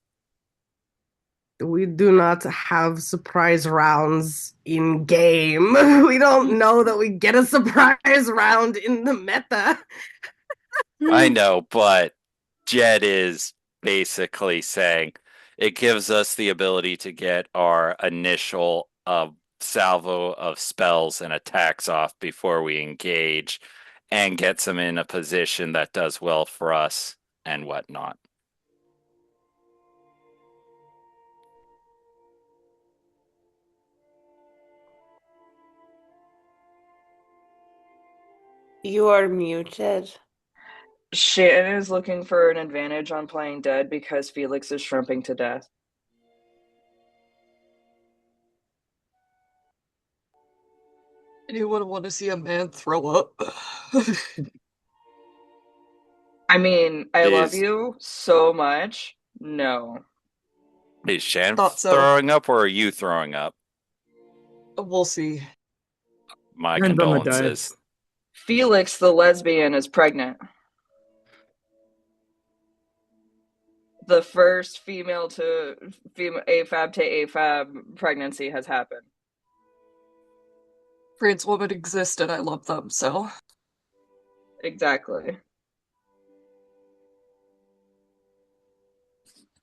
We do not have surprise rounds in game. We don't know that we get a surprise round in the meta. I know, but Jed is basically saying it gives us the ability to get our initial salvo of spells and attacks off before we engage and gets them in a position that does well for us and whatnot. You are muted. Shannon is looking for an advantage on playing dead because Felix is shrimping to death. Anyone want to see a man throw up? I mean, I love you so much. No. Is Shan Thought so. throwing up or are you throwing up? We'll see. My And on the condolences. Felix, the lesbian, is pregnant. The first female AFAB to AFAB pregnancy has happened. Trans women exist and I love them, so. Exactly.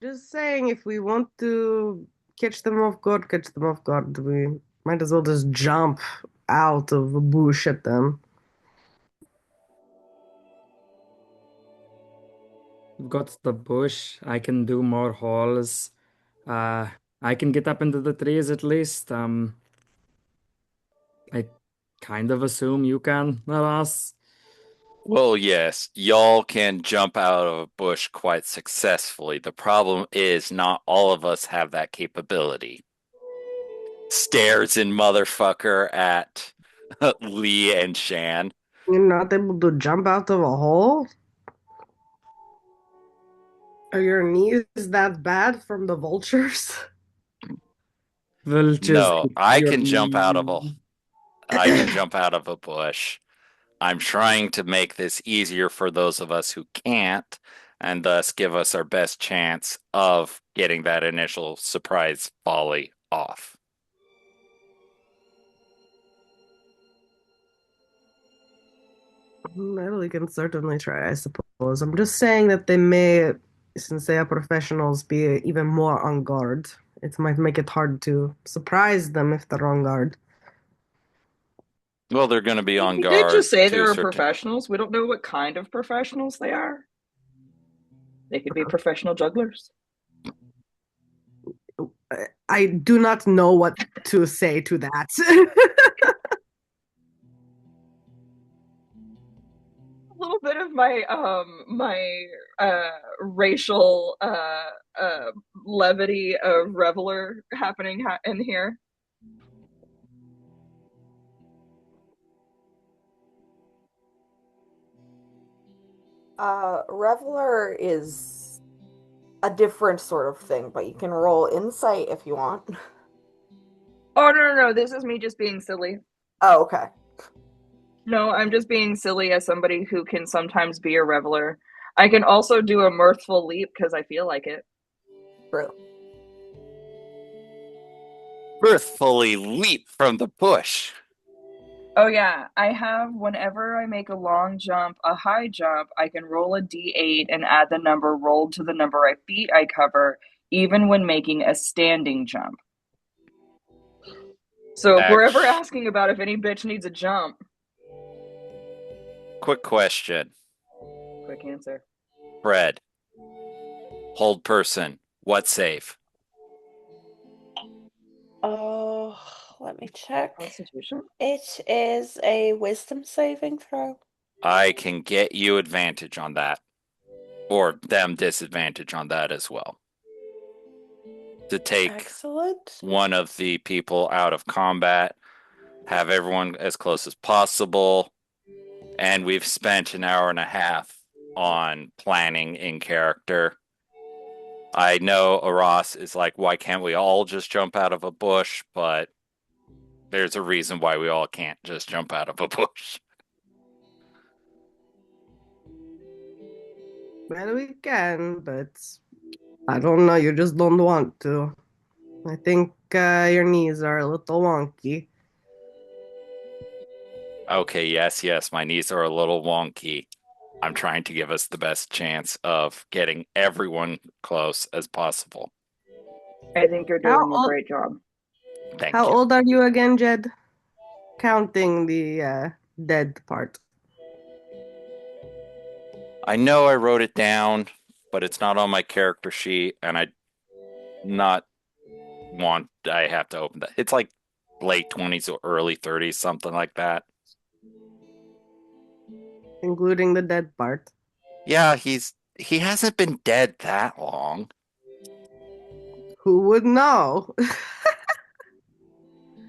Just saying, if we want to catch them off guard, we might as well just jump out of a bush at them. We've got the bush. I can do more holes. I can get up into the trees at least. I kind of assume you can, Aras. Well, yes, y'all can jump out of a bush quite successfully. The problem is not all of us have that capability. Stares in motherfucker at Lee and Shan. You're not able to jump out of a hole? Are your knees that bad from the vultures? We'll just No, I your can jump out of a bush. I'm trying to make this easier for those of us who can't, and thus give us our best chance of getting that initial surprise volley off. Well, we can certainly try, I suppose. I'm just saying that they may, since they are professionals, be even more on guard. It might make it hard to surprise them if they're on guard. Well, they're going to be on We did guard just say to they a were certain. professionals. We don't know what kind of professionals they are. They could be professional jugglers. I do not know what to say to that. A little bit of my racial levity of reveler happening in here. Reveler is a different sort of thing, but you can roll insight if you want. Oh, no, this is me just being silly. Oh, okay. No, I'm just being silly as somebody who can sometimes be a reveler. I can also do a mirthful leap because I feel like it. True. Mirthfully leap from the bush. Oh yeah, I have, whenever I make a long jump, a high jump, I can roll a d8 and add the number rolled to the number of feet I cover, even when making a standing jump. So if we're ever asking about if any bitch needs a jump, Quick question. quick answer. Fred. Hold person. What save? Oh, let me check. Constitution? It is a wisdom saving throw. I can get you advantage on that. Or them disadvantage on that as well. To take Excellent. one of the people out of combat, have everyone as close as possible, and we've spent an hour and a half on planning in character. I know Aras is like, why can't we all just jump out of a bush? But there's a reason why we all can't just jump out of a bush. Well, we can, but I don't know. You just don't want to. I think your knees are a little wonky. Okay, yes, my knees are a little wonky. I'm trying to give us the best chance of getting everyone close as possible. I think you're doing a great job. Thank How you. old are you again, Jed? Counting the dead part. I know I wrote it down, but it's not on my character sheet, and I have to open that. It's like late 20s or early 30s, something like that. Including the dead part. Yeah, he hasn't been dead that long. Who would know?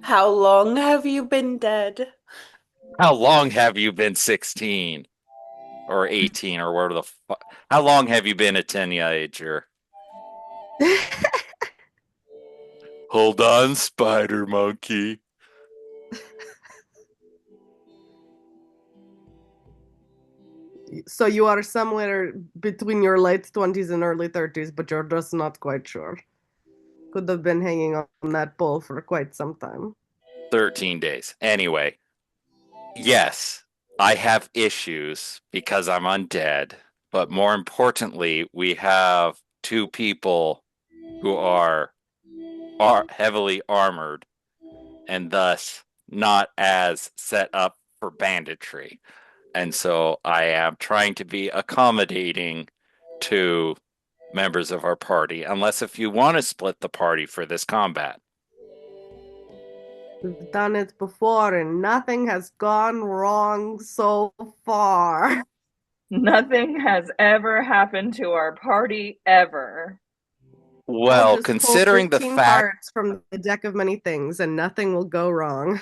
How long have you been dead? How long have you been 16 or 18 or where the fuck? How long have you been a teenager? Hold on, spider monkey. So you are somewhere between your late 20s and early 30s, but you're just not quite sure. Could have been hanging on that pole for quite some time. 13 days. Anyway, yes, I have issues because I'm undead, but more importantly, we have two people who are heavily armored and thus not as set up for banditry. And so I am trying to be accommodating to members of our party, unless if you want to split the party for this combat. We've done it before and nothing has gone wrong so far. Nothing has ever happened to our party ever. We'll Well, just pull considering the 15 fact cards from the deck of many things and nothing will go wrong.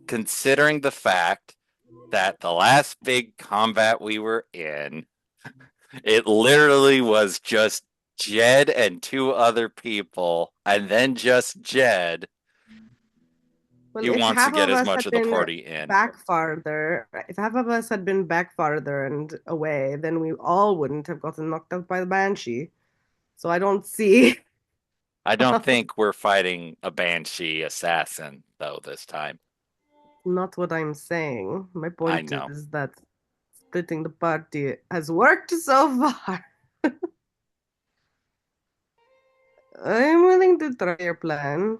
considering the fact that the last big combat we were in, it literally was just Jed and two other people, and then just Jed. Well, He if wants to half get of as us much had of the been party in. back farther, if half of us had been back farther and away, then we all wouldn't have gotten knocked out by the Banshee. So I don't see. I don't think we're fighting a Banshee assassin, though, this time. Not what I'm saying. My I point know. is that splitting the party has worked so far. I'm willing to try your plan,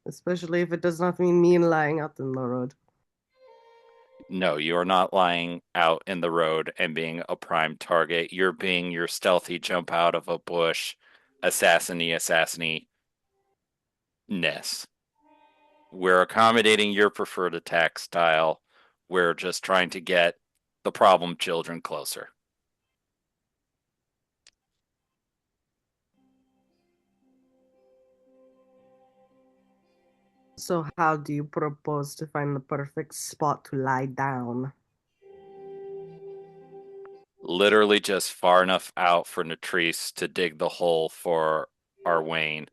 especially if it does not mean me lying out in the road. No, you are not lying out in the road and being a prime target. You're being your stealthy jump out of a bush, assassiny ness. We're accommodating your preferred attack style. We're just trying to get the problem children closer. So how do you propose to find the perfect spot to lie down? Literally just far enough out for Natrice to dig the hole for our Wayne.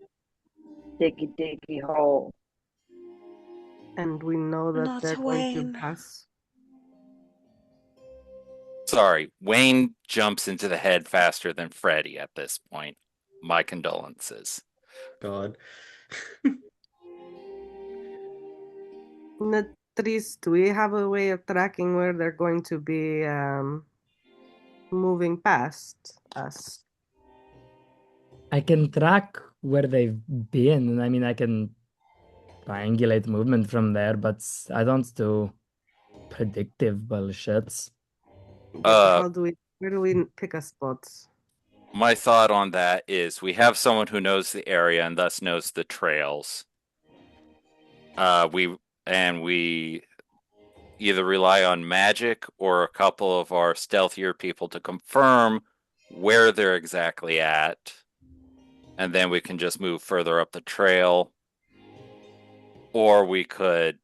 Diggy diggy hole. And we know that Not they're going to Wayne. pass. Sorry, Wayne jumps into the head faster than Freddy at this point. My condolences. God. Natrice, do we have a way of tracking where they're going to be moving past us? I can track where they've been, and I mean, I can triangulate movement from there, but I don't do predictive bullshits. But where do we pick a spot? My thought on that is we have someone who knows the area and thus knows the trails. We either rely on magic or a couple of our stealthier people to confirm where they're exactly at, and then we can just move further up the trail. Or we could,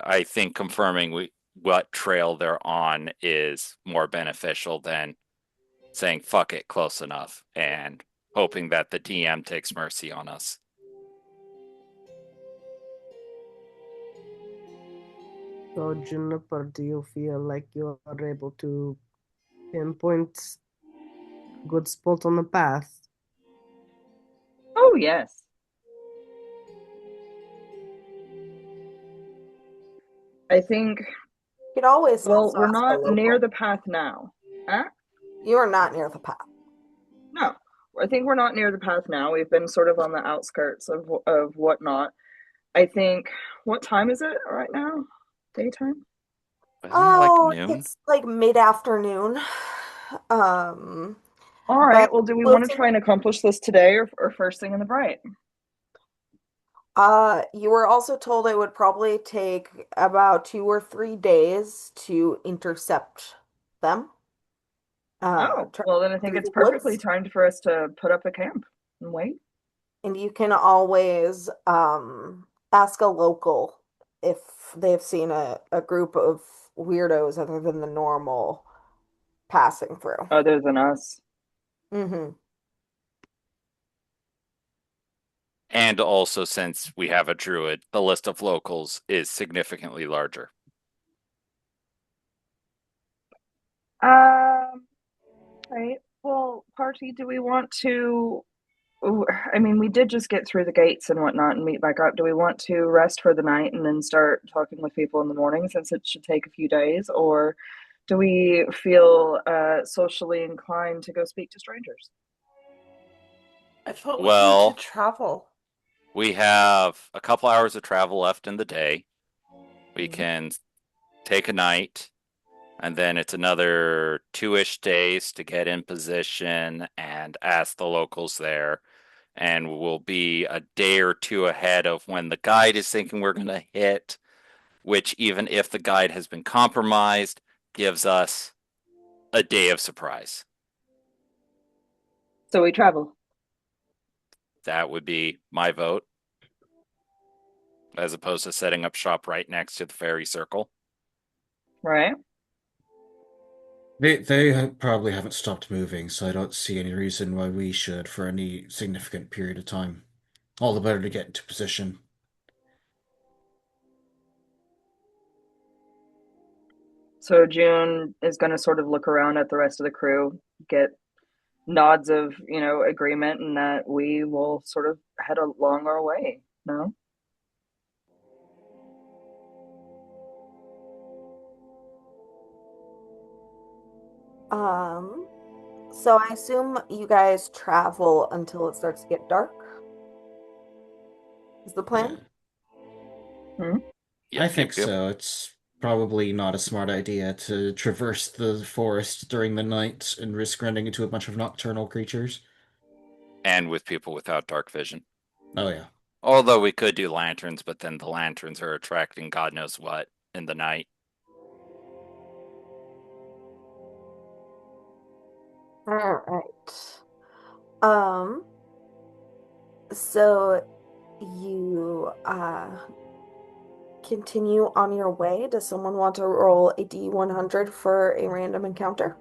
I think, confirming what trail they're on is more beneficial than saying fuck it, close enough, and hoping that the DM takes mercy on us. So, Juniper, do you feel like you are able to pinpoint good spot on the path? Oh, yes. I think, You could always well, also we're ask a not near local. the path now. Huh? You are not near the path. No, I think we're not near the path now. We've been sort of on the outskirts of whatnot. I think, what time is it right now? Daytime? Isn't it Oh, like noon? it's like mid-afternoon. All right, But well, do we want to listen- try and accomplish this today or first thing in the bright? You were also told it would probably take about 2 or 3 days to intercept them. Oh, well, then I think through it's the perfectly woods. timed for us to put up a camp and wait. And you can always ask a local if they've seen a group of weirdos other than the normal passing through. Other than us. Mm-hmm. And also, since we have a druid, the list of locals is significantly larger. Right. Well, party, do we want to? I mean, we did just get through the gates and whatnot and meet back up. Do we want to rest for the night and then start talking with people in the morning since it should take a few days? Or do we feel socially inclined to go speak to strangers? I thought we Well- had to travel. We have a couple hours of travel left in the day. We can take a night, and then it's another 2-ish days to get in position and ask the locals there. and we'll be a day or two ahead of when the guide is thinking we're going to hit, which, even if the guide has been compromised, gives us a day of surprise. So we travel. That would be my vote, as opposed to setting up shop right next to the fairy circle. Right? They probably haven't stopped moving, so I don't see any reason why we should for any significant period of time. All the better to get into position. So June is going to sort of look around at the rest of the crew, get nods of, agreement, and that we will sort of head along our way. No? So I assume you guys travel until it starts to get dark. Is the plan? I think so. It's probably not a smart idea to traverse the forest during the night and risk running into a bunch of nocturnal creatures. And with people without dark vision. Oh, yeah. Although we could do lanterns, but then the lanterns are attracting God knows what in the night. All right. So you continue on your way. Does someone want to roll a D100 for a random encounter?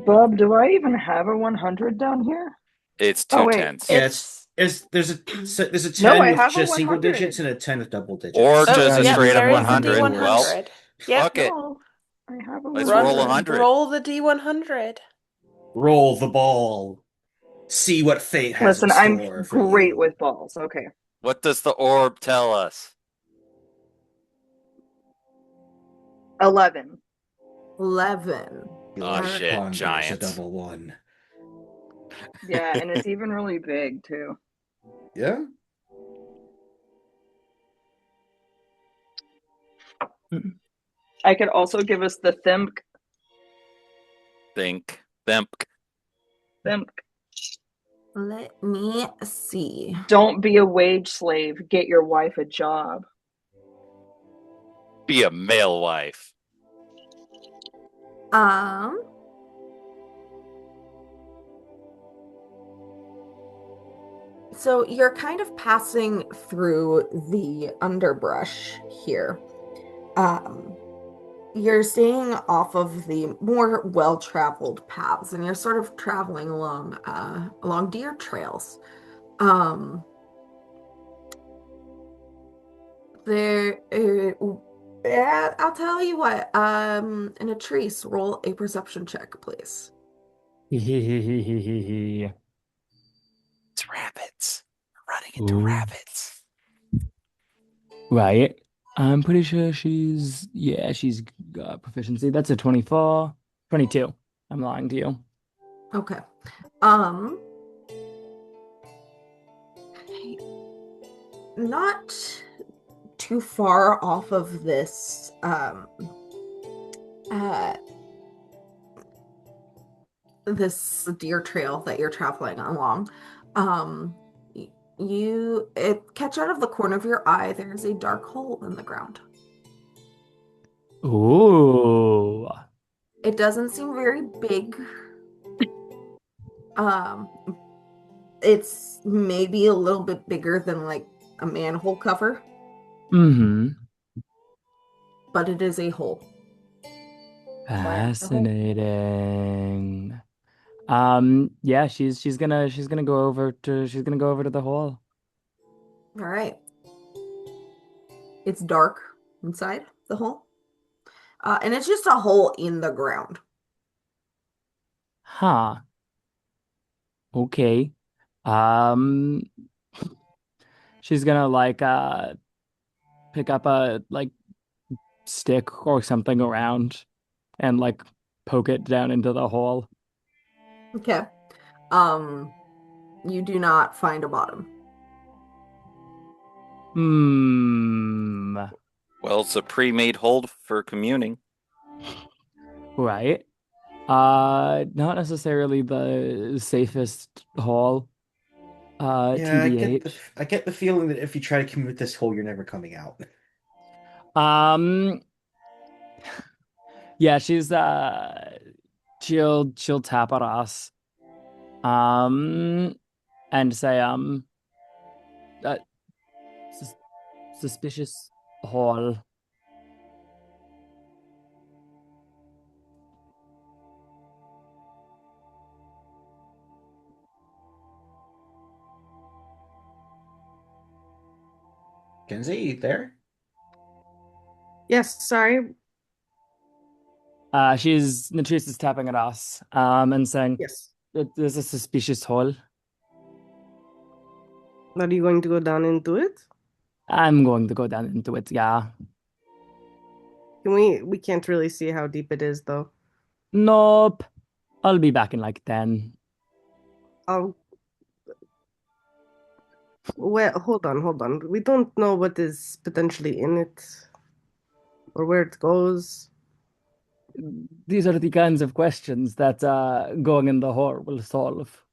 Bub, do I even have a 100 down here? It's Oh, two wait. tens. Yeah, there's a 10 No, I with have a just single 100. digits and a 10 with double digits. Or Oh, just a yeah, straight up there is a 100. D100. Well, Yep. fuck it. No, I have a Let's 100. roll 100. Roll the D100. Roll the ball. See what fate has Listen, in I'm store for great you. with balls. Okay. What does the orb tell us? 11. 11. Oh, shit, Ponder is a giants. double one. Yeah, and it's even really big, too. Yeah? I could also give us the Thimk. Thimp. Thimk. Let me see. Don't be a wage slave. Get your wife a job. Be a male wife. So you're kind of passing through the underbrush here. You're staying off of the more well-traveled paths, and you're sort of traveling along deer trails. I'll tell you what. In a trace, roll a perception check, please. Hehehehehe. It's rabbits. We're running into Ooh. rabbits. Right. I'm pretty sure she's got proficiency. That's a 24. 22. I'm lying to you. Okay. Not too far off of this this deer trail that you're traveling along. It catch out of the corner of your eye, there's a dark hole in the ground. Ooh. It doesn't seem very big. It's maybe a little bit bigger than like a manhole cover, Mm-hmm. but it is a hole. Fascinating. Yeah, she's gonna go over to the hall. All right. It's dark inside the hole. And it's just a hole in the ground. Huh. Okay. She's gonna like pick up a like stick or something around and like poke it down into the hole. Okay. You do not find a bottom. Well, it's a pre-made hole for communing. Right. Not necessarily the safest hall. Yeah, TBH. I get the feeling that if you try to commute this hole, you're never coming out. Um, yeah, she'll tap at us. Um, and say, uh, sus suspicious hall. Kenzie, you there? Yes, sorry. Natrice is tapping at us, and saying Yes. that there's a suspicious hall. Are you going to go down into it? I'm going to go down into it, yeah. We can't really see how deep it is though. Nope. I'll be back in like 10. Oh, well, hold on. We don't know what is potentially in it or where it goes. These are the kinds of questions that going in the hall will solve.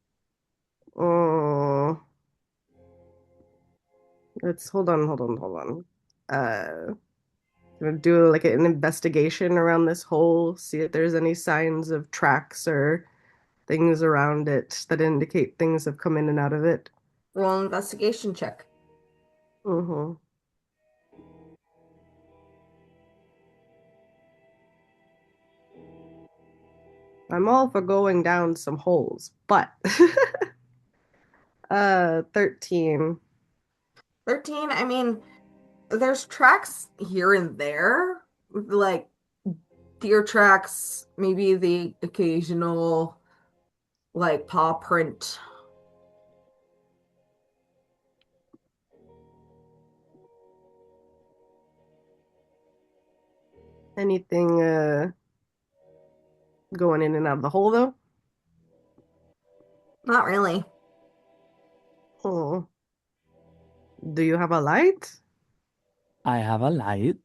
Oh, let's hold on. Gonna do like an investigation around this hole, see if there's any signs of tracks or things around it that indicate things have come in and out of it. Roll an investigation check. Mm-hmm. I'm all for going down some holes, but 13. 13, I mean, there's tracks here and there, like deer tracks, maybe the occasional like paw print. Anything going in and out of the hole though? Not really. Oh. Do you have a light? I have a light.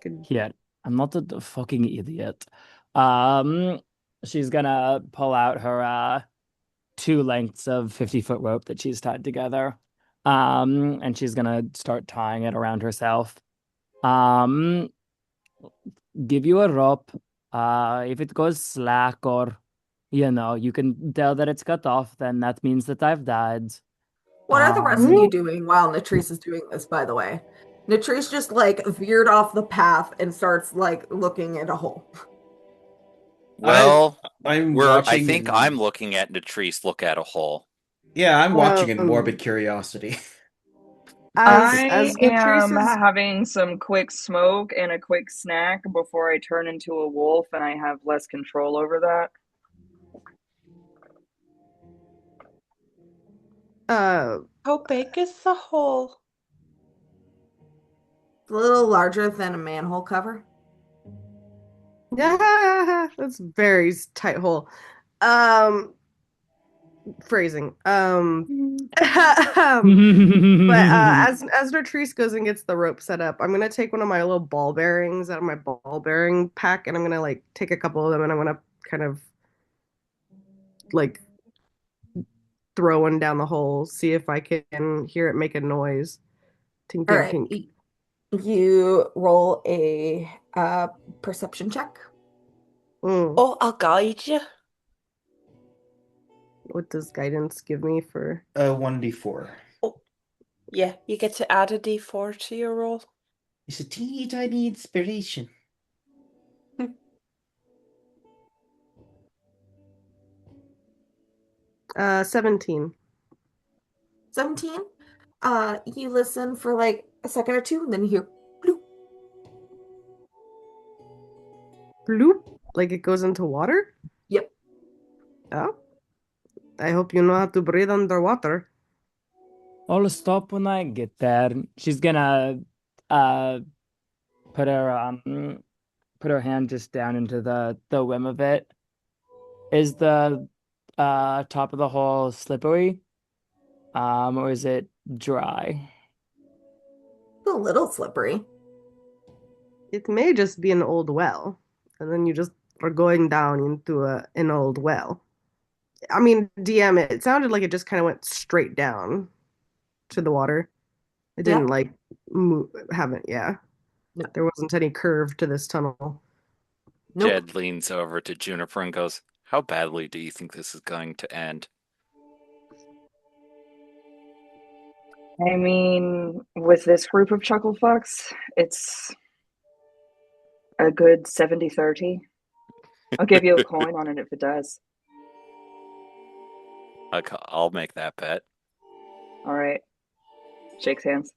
Could Here, I'm not a fucking idiot. She's gonna pull out her 2 lengths of 50-foot rope that she's tied together. And she's gonna start tying it around herself. Um, give you a rope. If it goes slack or you can tell that it's cut off, then that means that I've died. What are the rest of you Um, doing while Natrice is doing this, by the way? Natrice just like veered off the path and starts like looking at a hole. Well, I'm I watching think in- I'm looking at Natrice look at a hole. Yeah, I'm watching in Um, morbid curiosity. I As am Natrice is having some quick smoke and a quick snack before I turn into a wolf and I have less control over that. How big is the hole? It's a little larger than a manhole cover. yeah, that's very tight hole. Phrasing. But as Latrice goes and gets the rope set up, I'm gonna take one of my little ball bearings out of my ball bearing pack, and I'm gonna like take a couple of them, and I'm gonna kind of like throw one down the hole, see if I can hear it make a noise. Tink, All tink, right. tink. You roll a perception check. Oh, I'll guide you. What does guidance give me for? 1d4. Yeah, you get to add a d4 to your roll. It's a teeny tiny inspiration. 17. 17. You listen for like a second or two, and then you hear bloop. Bloop, like it goes into water? Yep. Oh. I hope you know how to breathe underwater. I'll stop when I get there. She's gonna put her hand just down into the rim of it. Is the top of the hole slippery? Or is it dry? It's a little slippery. It may just be an old well, and then you just or going down into an old well. I mean, DM, it sounded like it just kind of went straight down to the water. It didn't like move, haven't, yeah. No. There wasn't any curve to this tunnel. Nope. Jed leans over to Juniper and goes, "How badly do you think this is going to end?" I mean, with this group of chuckle fucks, it's a good 70-30. I'll give you a coin on it if it does. I'll make that bet. All right. Shakes hands.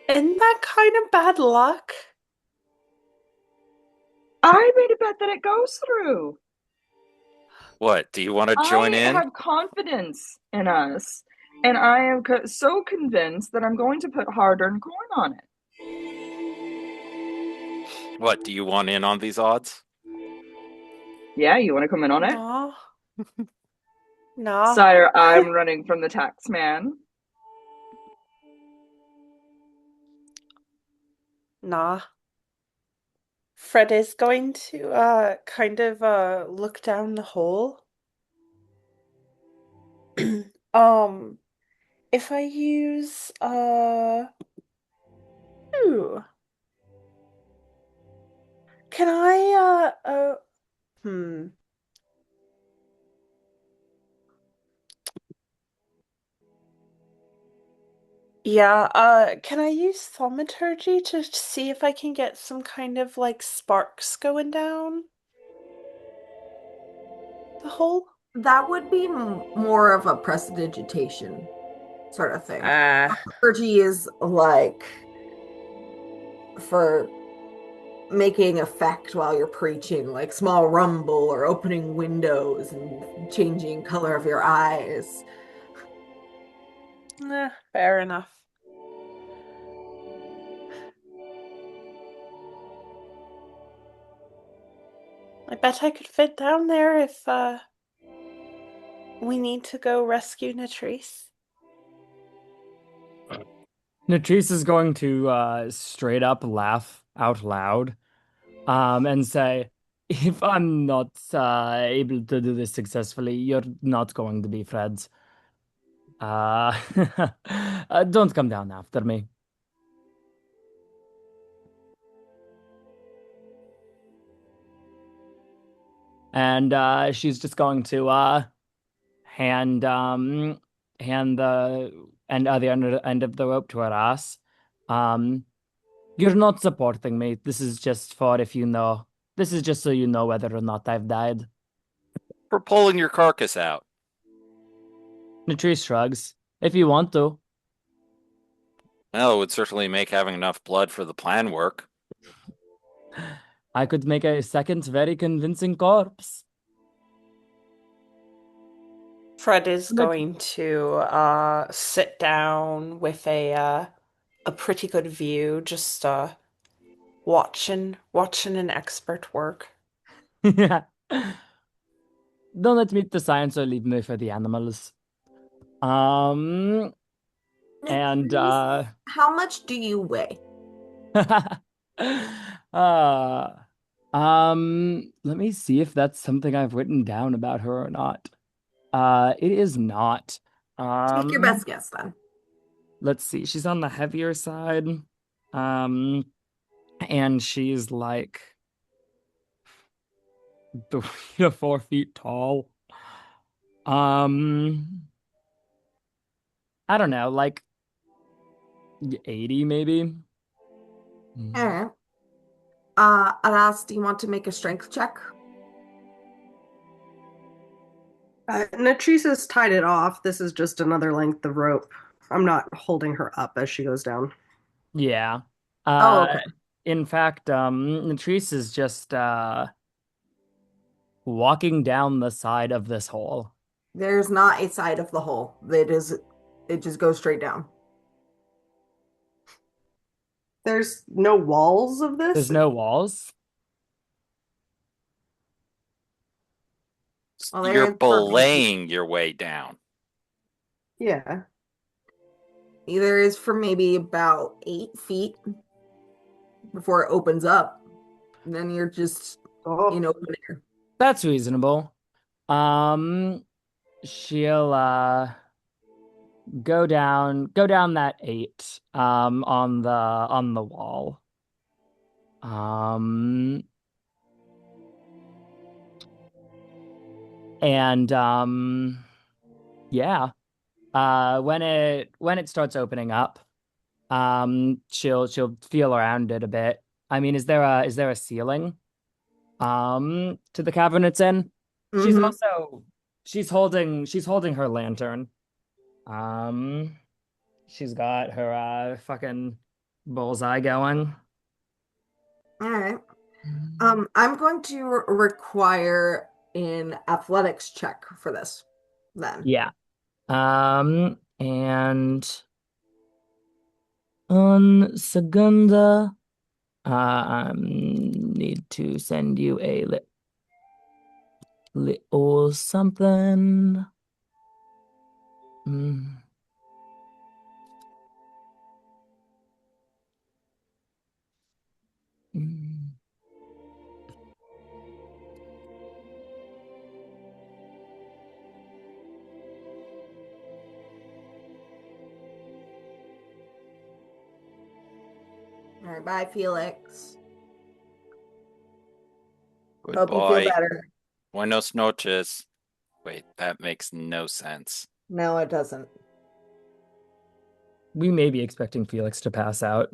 Isn't that kind of bad luck? I made a bet that it goes through. What, do you want to join I in? have confidence in us, and I am so convinced that I'm going to put hard-earned coin on it. What, do you want in on these odds? Yeah, you want to come in on it? No. No. Sire, I'm running from the tax man. Nah. Fred is going to kind of look down the hole. If I use ooh. Can I Yeah, can I use thaumaturgy to see if I can get some kind of like sparks going down the hole? That would be more of a prestidigitation sort of thing. Ah. Liturgy is like for making effect while you're preaching, like small rumble or opening windows and changing color of your eyes. Fair enough. I bet I could fit down there if we need to go rescue Natrice. Natrice is going to straight up laugh out loud and say, if I'm not able to do this successfully, you're not going to be friends. Don't come down after me. And she's just going to hand the other end of the rope to her ass. You're not supporting me. This is just for if you know. This is just so you know whether or not I've died. For pulling your carcass out. Natrice shrugs. If you want to. Well, it would certainly make having enough blood for the plan work. I could make a second very convincing corpse. Fred is going to sit down with a pretty good view, just watching an expert work. Yeah. Don't let me the science or leave me for the animals. And how much do you weigh? Let me see if that's something I've written down about her or not. It is not. Take your best guess then. Let's see. She's on the heavier side. And she's like 3 to 4 feet tall. I don't know, like 80 maybe. All right. Aras, do you want to make a strength check? Natrice has tied it off. This is just another length of rope. I'm not holding her up as she goes down. Yeah. Okay. In fact, Natrice is just walking down the side of this hole. There's not a side of the hole. It just goes straight down. There's no walls of this? There's no walls. Well, You're belaying your way down. Yeah. There is for maybe about 8 feet before it opens up. And then you're just in open air. That's reasonable. She'll go down that 8 on the wall. And yeah. When it starts opening up, she'll feel around it a bit. I mean, is there a ceiling to the cavern it's in? She's holding her lantern. She's got her fucking bullseye going. All right. I'm going to require an athletics check for this then. Yeah. And on Segunda, need to send you a little something. All right, bye, Felix. Hope you feel Goodbye. better. Buenos noches. Wait, that makes no sense. No, it doesn't. We may be expecting Felix to pass out.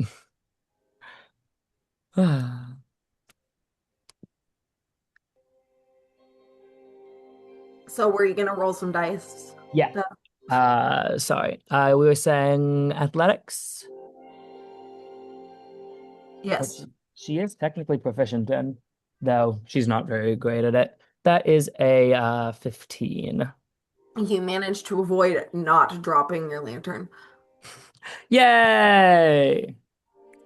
So were you gonna roll some dice? Yeah. Sorry. We were saying athletics. Yes. Which she is technically proficient in, though she's not very great at it. That is a 15. You managed to avoid not dropping your lantern. Yay!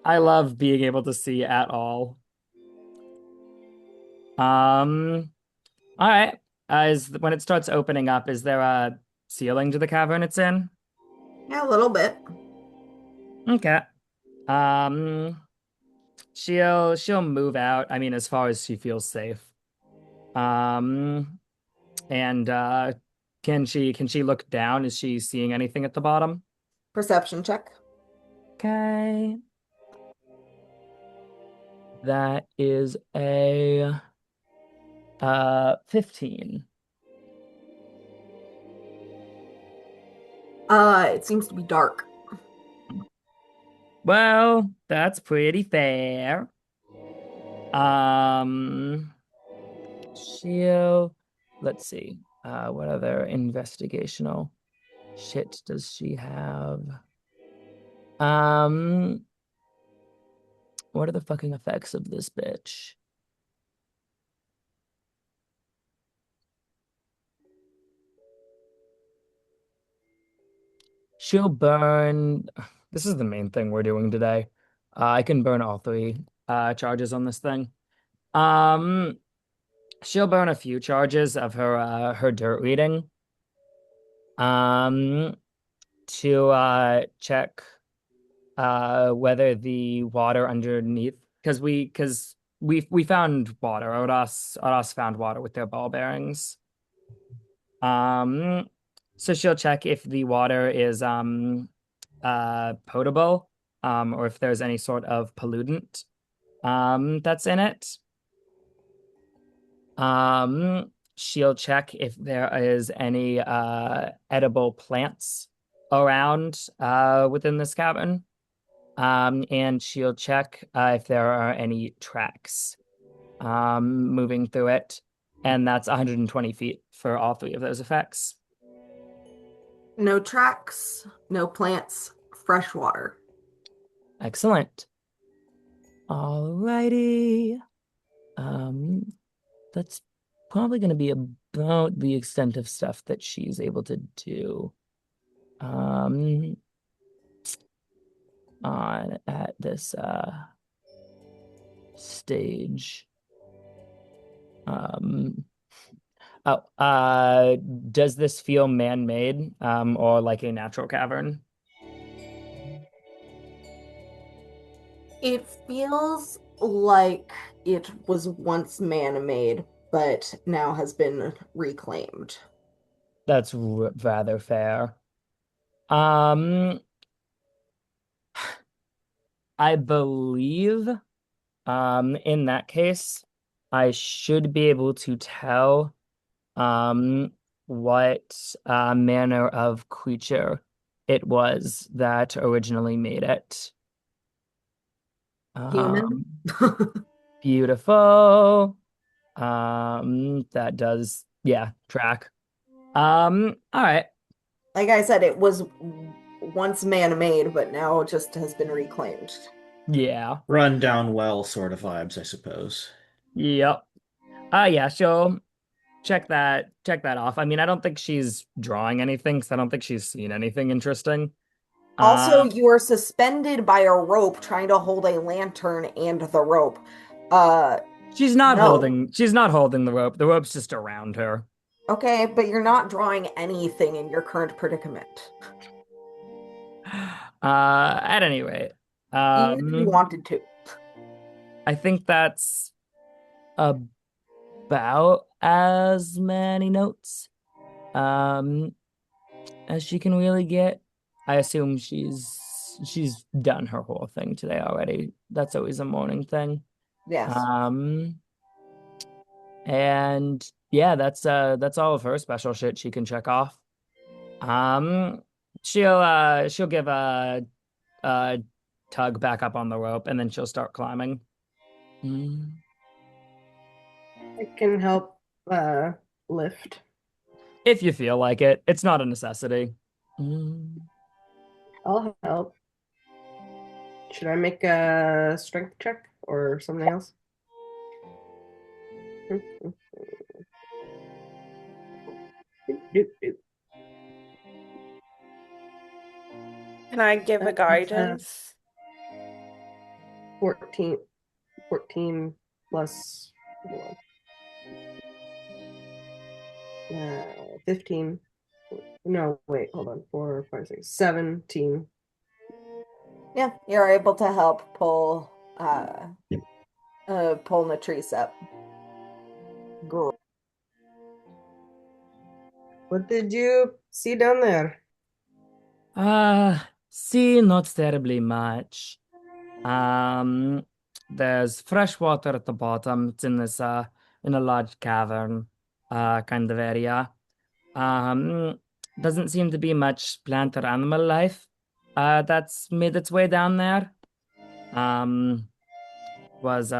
I love being able to see at all. All right. When it starts opening up, is there a ceiling to the cavern it's in? Yeah, a little bit. Okay. She'll move out. I mean, as far as she feels safe. And can she look down? Is she seeing anything at the bottom? Perception check. Okay. That is a 15. It seems to be dark. Well, that's pretty fair. Let's see. What other investigational shit does she have? What are the fucking effects of this bitch? She'll burn. This is the main thing we're doing today. I can burn all 3 charges on this thing. She'll burn a few charges of her dirt reading. To check whether the water underneath, because we found water. Odas found water with their ball bearings. So she'll check if the water is potable, or if there's any sort of pollutant that's in it. She'll check if there is any edible plants around within this cavern. And she'll check if there are any tracks moving through it. And that's 120 feet for all 3 of those effects. No tracks, no plants, fresh water. Excellent. Alrighty. That's probably going to be about the extent of stuff that she's able to do. At this stage. Does this feel man-made, or like a natural cavern? It feels like it was once man-made, but now has been reclaimed. That's rather fair. Um, I believe, in that case, I should be able to tell, what manner of creature it was that originally made it. Human? Beautiful. That does, yeah, track. All right. Like I said, it was once man-made, but now just has been reclaimed. Yeah. Run down well sort of vibes, I suppose. Yep. Yeah, she'll check that off. I mean, I don't think she's drawing anything because I don't think she's seen anything interesting. Also, Um, you are suspended by a rope trying to hold a lantern and the rope. Uh, she's not no. holding the rope. The rope's just around her. Okay, but you're not drawing anything in your current predicament. At any rate, Even if you wanted to. I think that's about as many notes as she can really get. I assume she's done her whole thing today already. That's always a morning thing. Yes. And yeah, that's all of her special shit she can check off. She'll give a tug back up on the rope and then she'll start climbing. I can help lift. If you feel like it. It's not a necessity. I'll help. Should I make a strength check or something else? Can I give a guidance? 14 plus 15. No, wait, hold on. 4, 5, 6, 17. Yeah, you're able to help pull Natrice up. Good. What did you see down there? See, not terribly much. There's fresh water at the bottom. It's in this in a large cavern kind of area. Doesn't seem to be much plant or animal life that's made its way down there. Was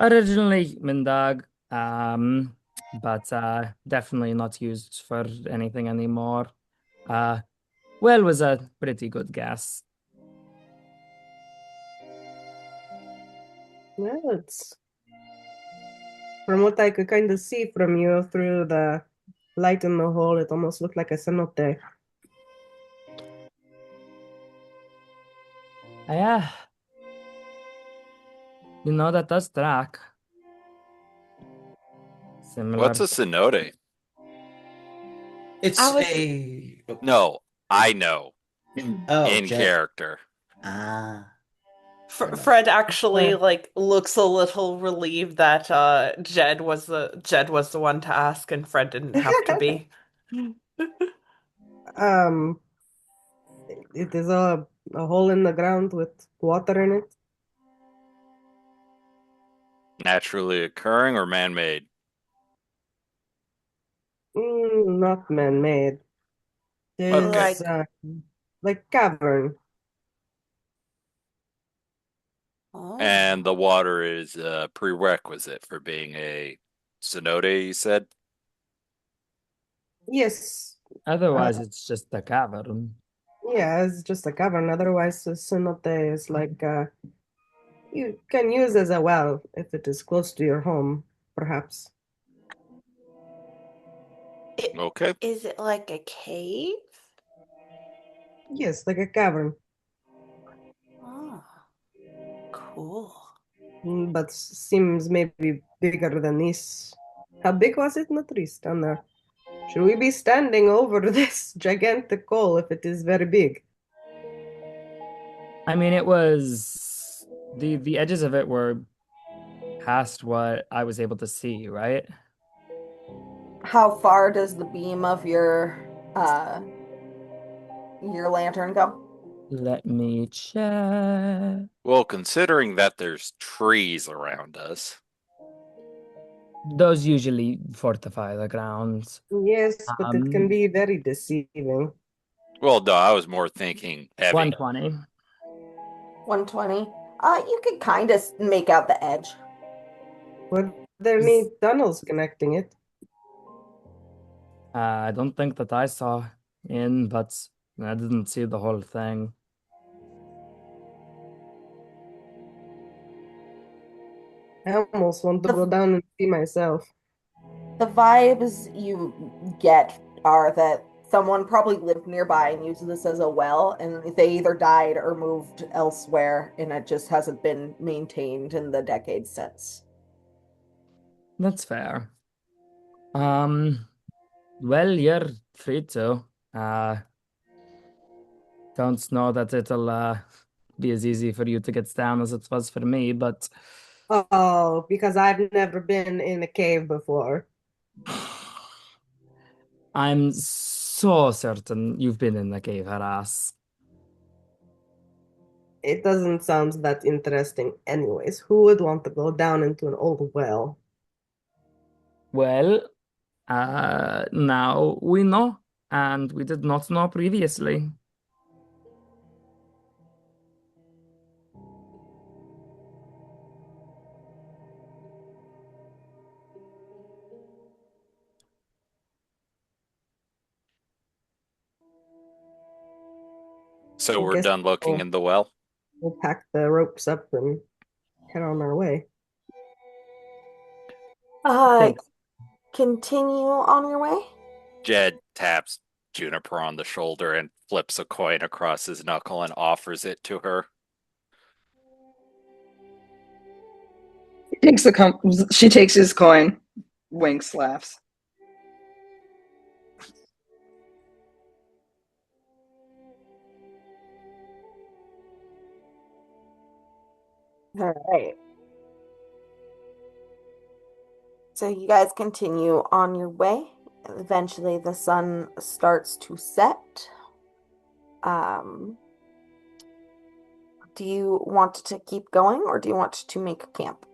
originally human dog, but definitely not used for anything anymore. Well was a pretty good guess. Well, it's from what I could kind of see from you through the light in the hole, it almost looked like a cenote. Yeah. You know, that does track. Similar. What's a cenote? It's I was- a No, I know. oh, In Jed. character. Ah. Fred actually looks a little relieved that Jed was the one to ask and Fred didn't have to be. It is a hole in the ground with water in it. Naturally occurring or man-made? Not man-made. Okay. It's like cavern. Oh. And the water is a prerequisite for being a cenote, you said? Yes. Otherwise, it's just a cavern. Yeah, it's just a cavern. Otherwise, a cenote is like you can use as a well if it is close to your home, perhaps. Okay. Is it like a cave? Yes, like a cavern. Oh, cool. But seems maybe bigger than this. How big was it, Natrice, down there? Should we be standing over this gigantic hole if it is very big? I mean, it was The edges of it were past what I was able to see, right? How far does the beam of your lantern go? Let me check. Well, considering that there's trees around us, Those usually fortify the grounds. Yes, but it can Um, be very deceiving. well, no, I was more thinking heavy. 120. 120. You could kind of make out the edge. Were there any tunnels connecting it? I don't think that I saw in, but I didn't see the whole thing. I almost want to go down and see myself. The vibes you get are that someone probably lived nearby and used this as a well, and they either died or moved elsewhere, and it just hasn't been maintained in the decades since. That's fair. Well, you're free to. Don't know that it'll be as easy for you to get down as it was for me, but Oh, because I've never been in a cave before. I'm so certain you've been in the cave, Haras. It doesn't sound that interesting anyways. Who would want to go down into an old well? Well, now we know, and we did not know previously. So I we're guess done looking in the well. we'll pack the ropes up and head on our way. Thanks. Continue on your way. Jed taps Juniper on the shoulder and flips a coin across his knuckle and offers it to her. She takes his coin, winks, laughs. All right. So you guys continue on your way. Eventually, the sun starts to set. Do you want to keep going, or do you want to make a camp?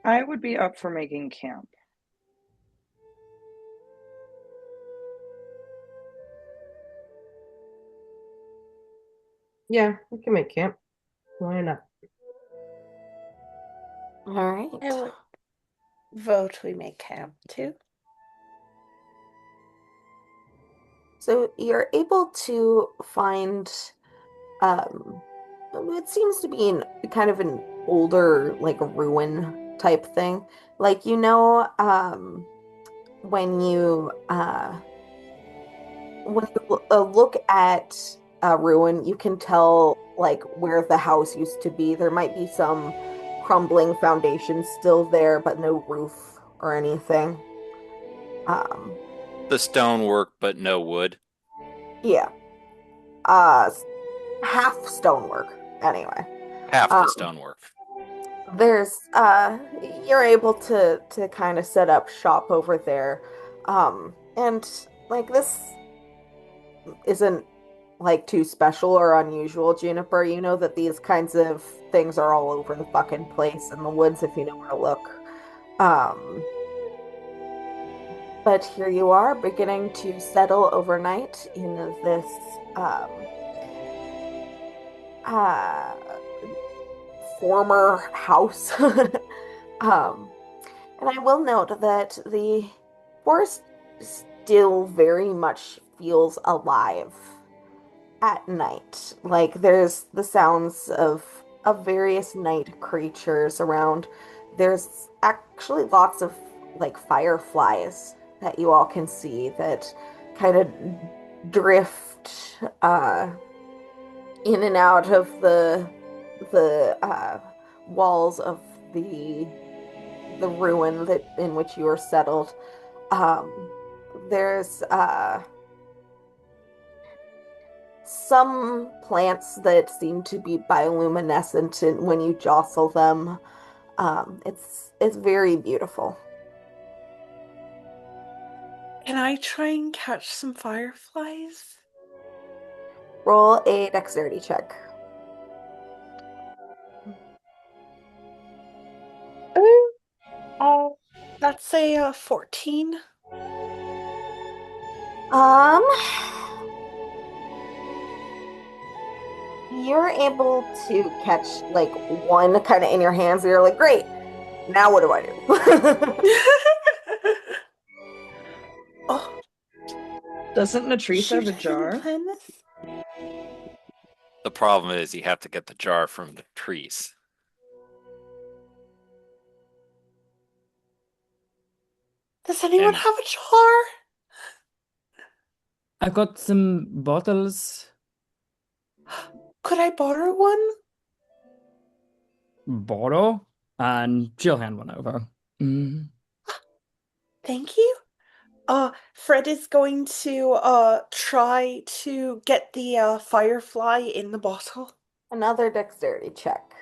I would be up for making camp. Yeah, we can make camp. Why not? All right. I would vote we make camp too. So you're able to find, it seems to be kind of an older, like ruin type thing. Like, when you look at a ruin, you can tell like where the house used to be. There might be some crumbling foundations still there, but no roof or anything. The stonework, but no wood. Yeah. Half stonework, anyway. Half the stonework. There's you're able to kind of set up shop over there. And like this isn't like too special or unusual, Juniper. You know that these kinds of things are all over the fucking place in the woods if you know where to look. But here you are, beginning to settle overnight in this former house. And I will note that the forest still very much feels alive at night. Like there's the sounds of various night creatures around. There's actually lots of like fireflies that you all can see that kind of drift in and out of the walls of the ruin that in which you are settled. There's some plants that seem to be bioluminescent and when you jostle them. It's very beautiful. Can I try and catch some fireflies? Roll a dexterity check. That's a 14. You're able to catch like one kind of in your hands. And you're like, great. Now what do I do? Oh, Doesn't Latrice have shoot, a I didn't jar? plan this. The problem is you have to get the jar from the trees. Does anyone And- have a jar? I got some bottles. Could I borrow one? Borrow, and she'll hand one over. Thank you. Fred is going to try to get the firefly in the bottle. Another dexterity check.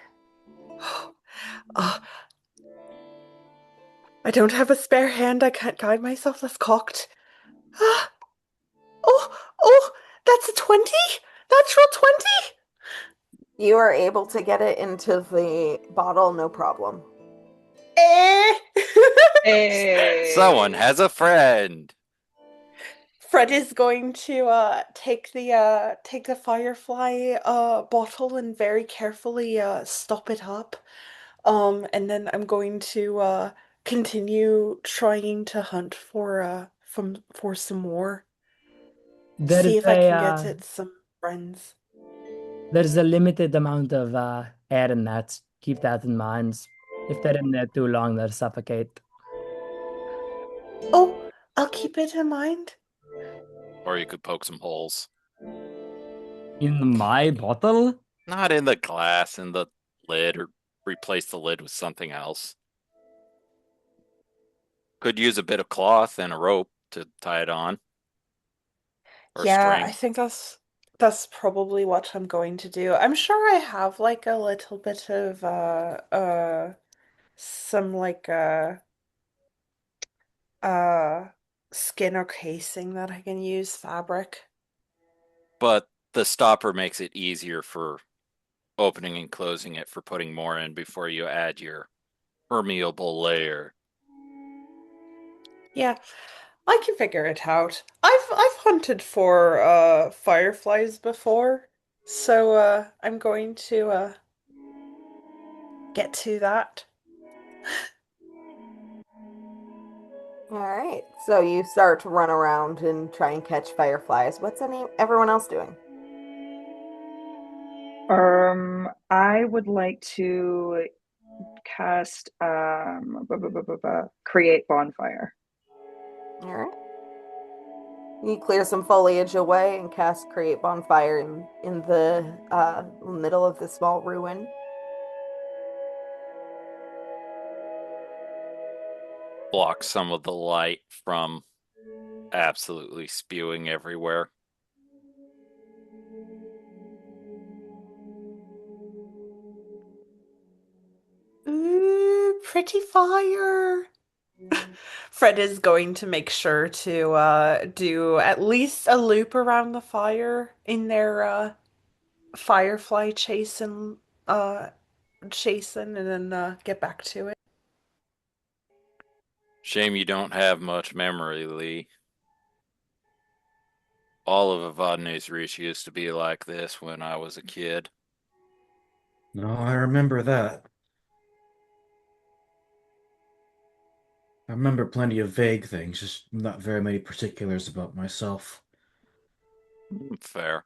I don't have a spare hand. I can't guide myself. That's cocked. Oh, that's a 20? Natural 20? You are able to get it into the bottle, no problem. Hey. Someone has a friend. Fred is going to take the firefly bottle and very carefully stop it up. And then I'm going to continue trying to hunt for some more. See if I can get it some friends. There's a limited amount of air in that. Keep that in mind. If they're in there too long, they'll suffocate. Oh, I'll keep it in mind. Or you could poke some holes. In my bottle? Not in the glass, in the lid, or replace the lid with something else. Could use a bit of cloth and a rope to tie it on. Or Yeah, string. I think that's probably what I'm going to do. I'm sure I have like a little bit of some like skin or casing that I can use, fabric. But the stopper makes it easier for opening and closing it for putting more in before you add your permeable layer. Yeah, I can figure it out. I've hunted for fireflies before, so I'm going to get to that. All right. So you start to run around and try and catch fireflies. What's everyone else doing? I would like to cast create bonfire. All right. You clear some foliage away and cast create bonfire in the middle of the small ruin. Block some of the light from absolutely spewing everywhere. Ooh, pretty fire. Fred is going to make sure to do at least a loop around the fire in their firefly chasing and then get back to it. Shame you don't have much memory, Lee. All of Avadne's Reach used to be like this when I was a kid. No, I remember that. I remember plenty of vague things, just not very many particulars about myself. Fair.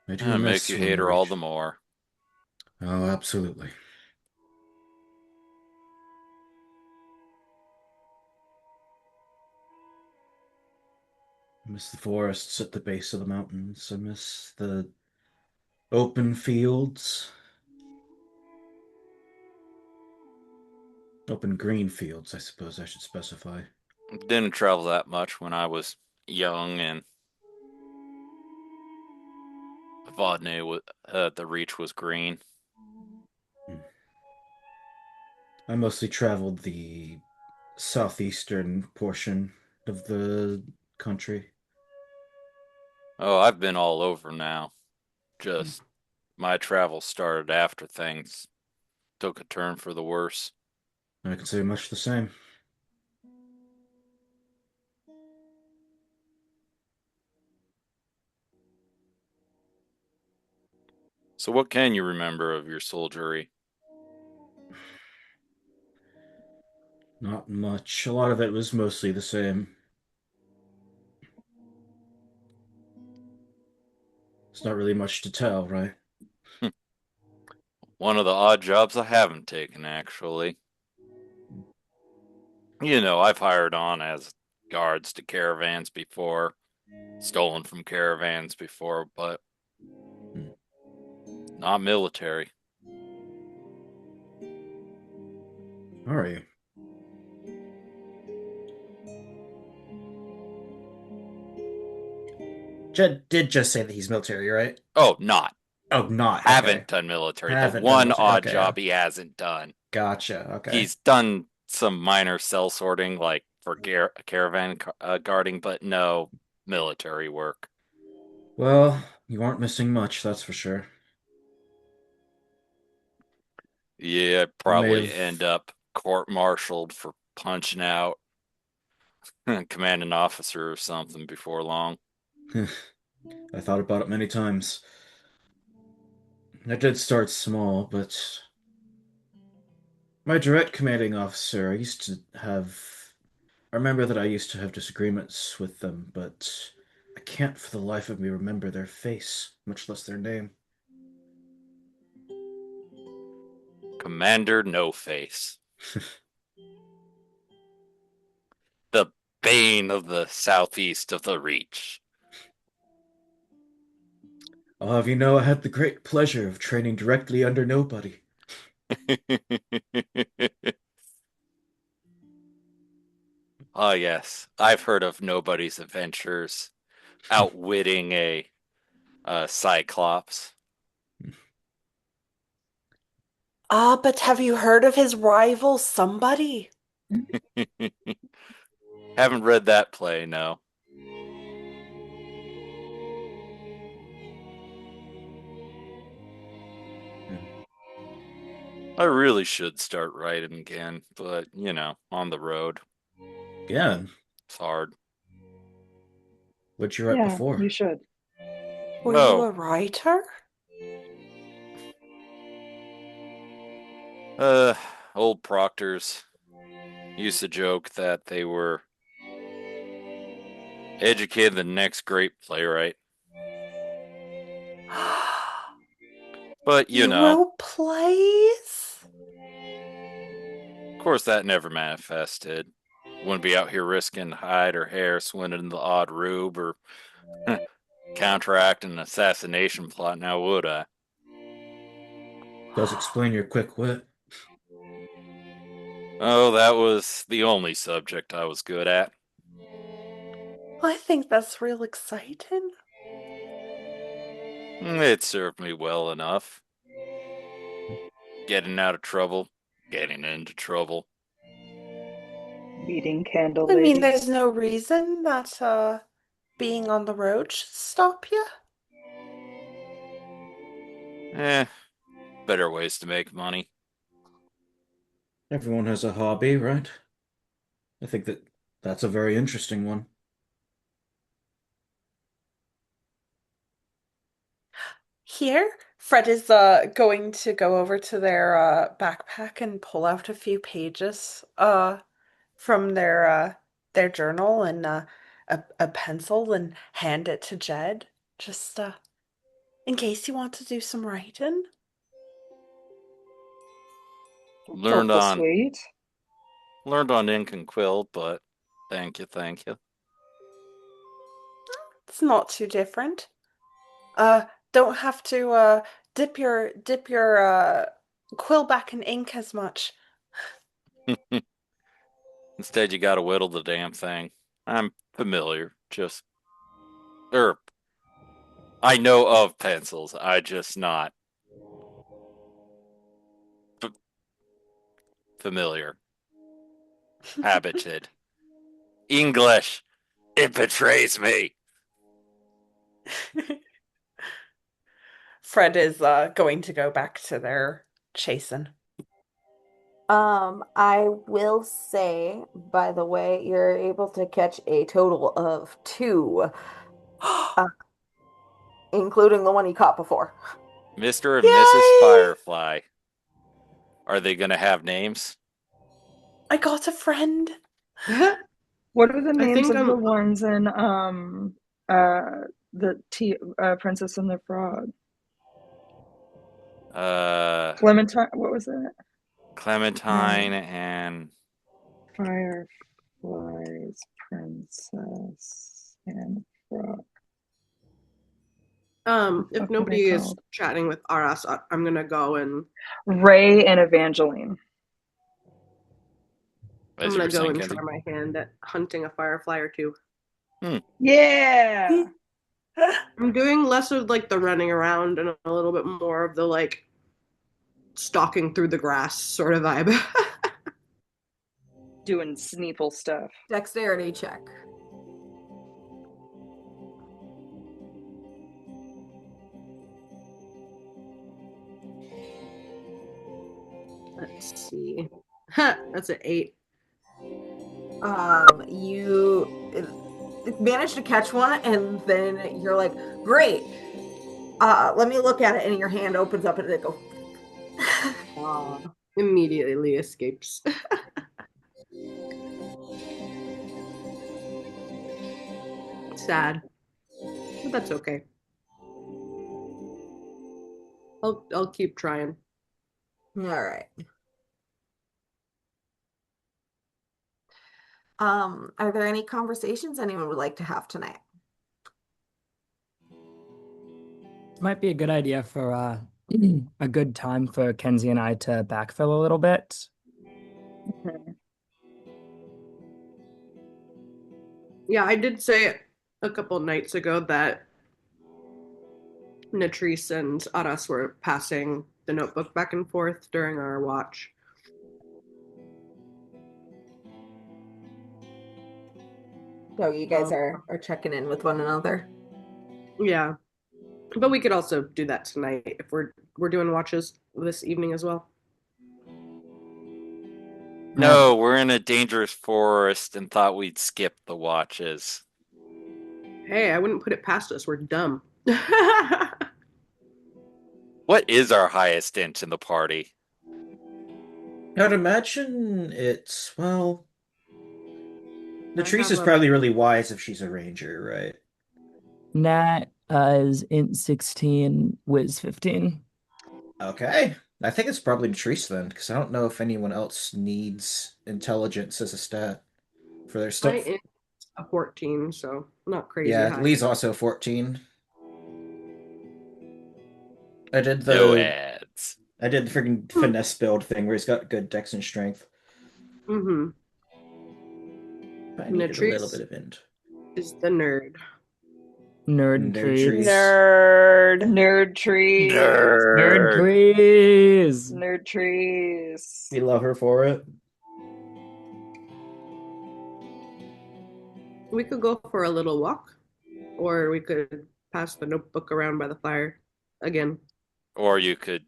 I do It miss makes you hate her all the more. Oh, absolutely. I miss the forests at the base of the mountains. I miss the open fields. Open green fields, I suppose I should specify. Didn't travel that much when I was young and Vodney, the Reach was green. I mostly traveled the southeastern portion of the country. Oh, I've been all over now. Just my travel started after things took a turn for the worse. I can say much the same. So what can you remember of your soldiery? Not much. A lot of it was mostly the same. It's not really much to tell, right? One of the odd jobs I haven't taken, actually. You know, I've hired on as guards to caravans before, stolen from caravans before, but not military. How are you? Jed did just say that he's military, right? Oh, not. Oh, not. Haven't Okay. done military. Haven't The done one military. odd Okay. job he hasn't done. Gotcha. Okay. He's done some minor cell sorting, like for caravan guarding, but no military work. Well, you aren't missing much, that's for sure. Yeah, I'd You may probably have- end up court-martialed for punching out a commanding officer or something before long. I thought about it many times. I did start small, but my direct commanding officer, I used to have. I remember that I used to have disagreements with them, but I can't for the life of me remember their face, much less their name. Commander No Face. The bane of the southeast of the Reach. I'll have you know I had the great pleasure of training directly under nobody. Ah, yes. I've heard of Nobody's adventures outwitting a Cyclops. But have you heard of his rival, Somebody? Haven't read that play, no. I really should start writing again, but you know, on the road, Yeah, it's hard. what'd you write Yeah, before? you should. Were you a writer? Old proctors used to joke that they were educated the next great playwright. But you know, wrote plays? of course that never manifested. Wouldn't be out here risking hide or hair swindling the odd rube or counteract an assassination plot now, would I? Does explain your quick wit. Oh, that was the only subject I was good at. I think that's real exciting. It served me well enough. Getting out of trouble, getting into trouble. Beating candle I mean, ladies. there's no reason that being on the road should stop you. Better ways to make money. Everyone has a hobby, right? I think that's a very interesting one. Here, Fred is going to go over to their backpack and pull out a few pages from their journal and a pencil and hand it to Jed, just in case you want to do some writing. Learned Awful on sweet. ink and quill, but thank you. It's not too different. Don't have to dip your quill back in ink as much. Instead, you gotta whittle the damn thing. I'm familiar. I know of pencils. I just not familiar. Habited. English. It betrays me. Fred is going to go back to their chasing. I will say, by the way, you're able to catch a total of 2, including the one you caught before. Mr. and Yay! Mrs. Firefly. Are they going to have names? I got a friend. What are the I names think of the I'm ones in Princess and the Frog? Clementine. What was it? Clementine and Fireflies, Princess and Frog. if What are nobody they is called? chatting with Aras, I'm gonna go and Ray and Evangeline. I'm as you gonna were go saying, and Kenzie. try my hand at hunting a firefly or two. Yeah. I'm doing less of like the running around and a little bit more of the like stalking through the grass sort of vibe. Doing Sneeple stuff. Dexterity check. Let's see. That's an 8. You manage to catch one, and then you're like, great. Let me look at it, and your hand opens up, and it goes. Immediately escapes. Sad. But that's okay. I'll keep trying. All right. Are there any conversations anyone would like to have tonight? Might be a good idea for a good time for Kenzie and I to backfill a little bit. Yeah, I did say a couple nights ago that Natrice and Aras were passing the notebook back and forth during our watch. So you guys are checking in with one another. Yeah. But we could also do that tonight if we're doing watches this evening as well. No, we're in a dangerous forest and thought we'd skip the watches. Hey, I wouldn't put it past us. We're dumb. What is our highest int in the party? I'd imagine it's, well, Latrice is have a- probably really wise if she's a ranger, right? Nat is int 16, Wiz 15. Okay. I think it's probably Latrice then, because I don't know if anyone else needs intelligence as a stat for their My stuff. int's a 14, so not crazy Yeah, high. Lee's also 14. I did No the ads. freaking finesse build thing where he's got good dex and strength. Mm-hmm. But I needed a little Latrice bit of int. is the nerd. Nerd Nerd trees. trees. Nerd trees. Nerd trees. Nerd trees. We love her for it. We could go for a little walk, or we could pass the notebook around by the fire again. Or you could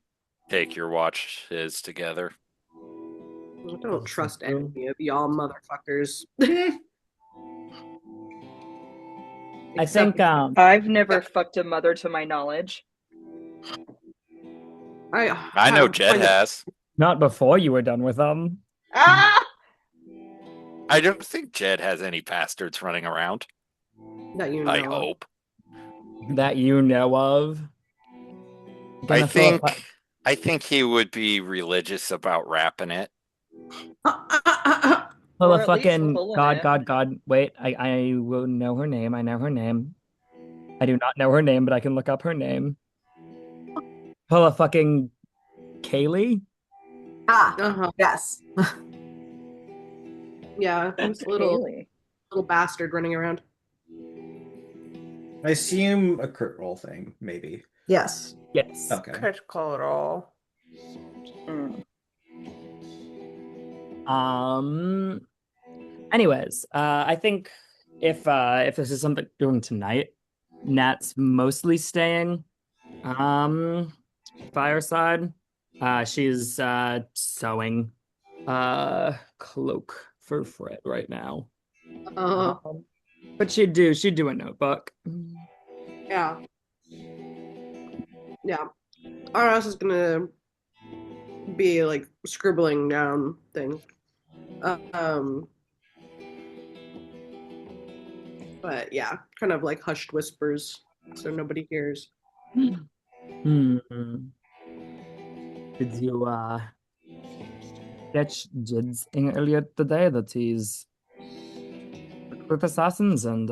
take your watches together. I don't trust any of y'all motherfuckers. I think I've never fucked a mother to my knowledge. I know Jed has. not before you were done with them. Ah! I don't think Jed has any bastards running around. That you know. I of. hope. That you know of. I think he would be religious about wrapping it. Well, Or a at least fucking pulling God, it. Wait, I will know her name. I know her name. I do not know her name, but I can look up her name. Pull a fucking Kaylee? Uh-huh. Yes. Yeah, this little bastard running around. I assume a crit roll thing, maybe. Yes. Yes. Okay. Critical roll. Mm. Anyways, I think if this is something we're doing tonight, Nat's mostly staying fireside. She's sewing cloak for Fred right now. Uh, But she'd do a notebook. yeah. Yeah. Aras is gonna be like scribbling down things. But yeah, kind of like hushed whispers so nobody hears. Hmm. Did you catch Jid's in earlier today that he's with assassins and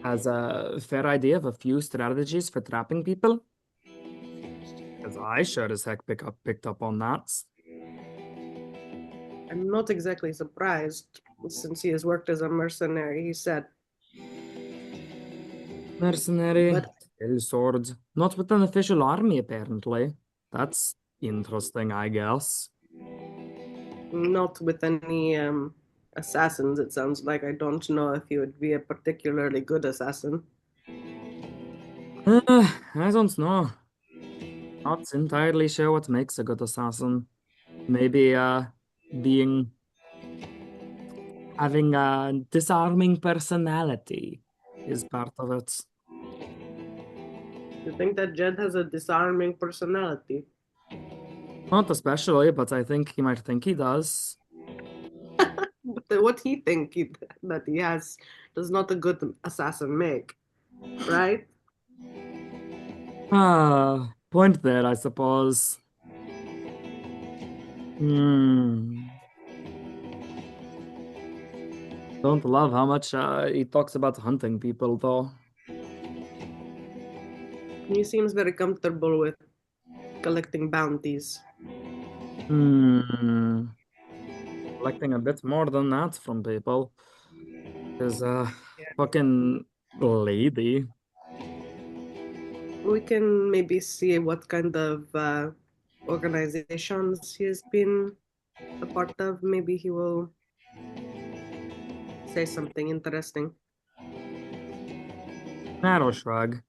has a fair idea of a few strategies for trapping people? Because I sure as heck picked up on that. I'm not exactly surprised since he has worked as a mercenary, he said. Mercenary, But still swords. Not with an official army, apparently. That's interesting, I guess. not with any assassins, it sounds like. I don't know if he would be a particularly good assassin. I don't know. Not entirely sure what makes a good assassin. Maybe having a disarming personality is part of it. You think that Jed has a disarming personality? Not especially, but I think he might think he does. But what he think that he has does not a good assassin make, right? Point there, I suppose. Don't love how much he talks about hunting people, though. He seems very comfortable with collecting bounties. Collecting a bit more than that from people. There's a fucking lady. We can maybe see what kind of organizations he has been a part of. Maybe he will say something interesting. Narrow shrug.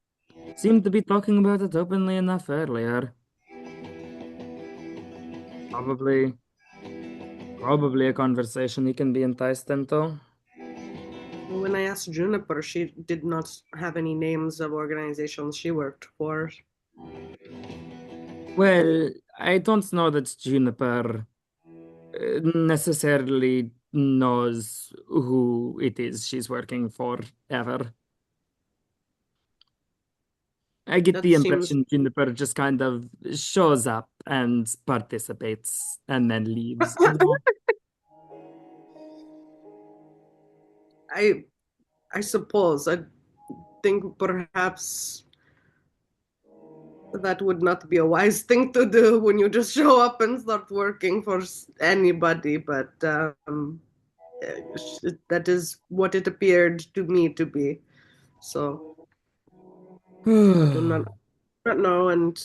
Seemed to be talking about it openly enough earlier. Probably a conversation he can be enticed into. When I asked Juniper, she did not have any names of organizations she worked for. Well, I don't know that Juniper necessarily knows who it is she's working for ever. I get That the seems. impression Juniper just kind of shows up and participates and then leaves. I suppose. I think perhaps that would not be a wise thing to do when you just show up and start working for anybody, but that is what it appeared to me to be. So I do not know, and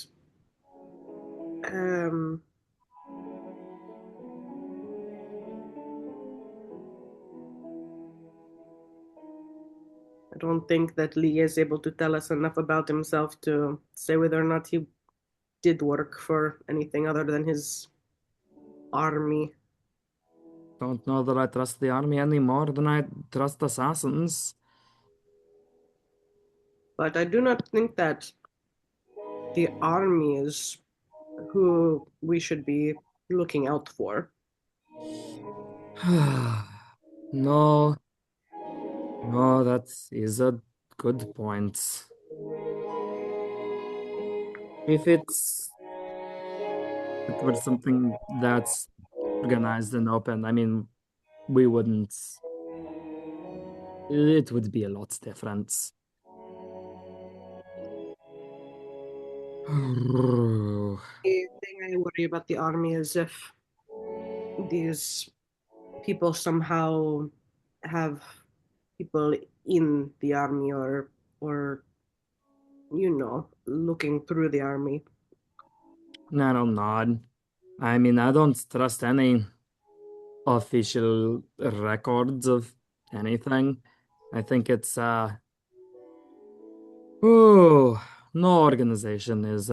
I don't think that Lee is able to tell us enough about himself to say whether or not he did work for anything other than his army. Don't know that I trust the army any more than I trust assassins. But I do not think that the army is who we should be looking out for. No, that is a good point. If it was something that's organized and open, I mean, we wouldn't. It would be a lot different. The thing I worry about the army is if these people somehow have people in the army or looking through the army. I'll nod. I mean, I don't trust any official records of anything. I think it's no organization is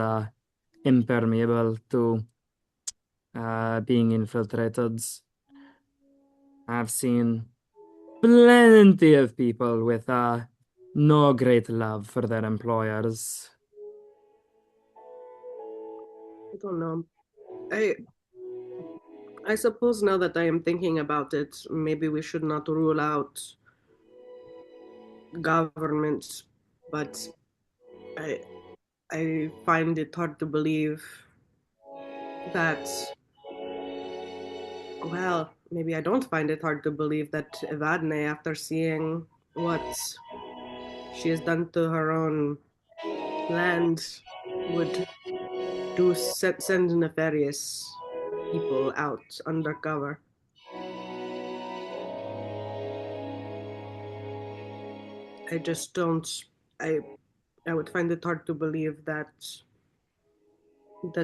impermeable to being infiltrated. I've seen plenty of people with no great love for their employers. I don't know. I suppose now that I am thinking about it, maybe we should not rule out government, but I find it hard to believe that, well, maybe I don't find it hard to believe that Evadne, after seeing what she has done to her own land, would send nefarious people out undercover. I just don't. I would find it hard to believe that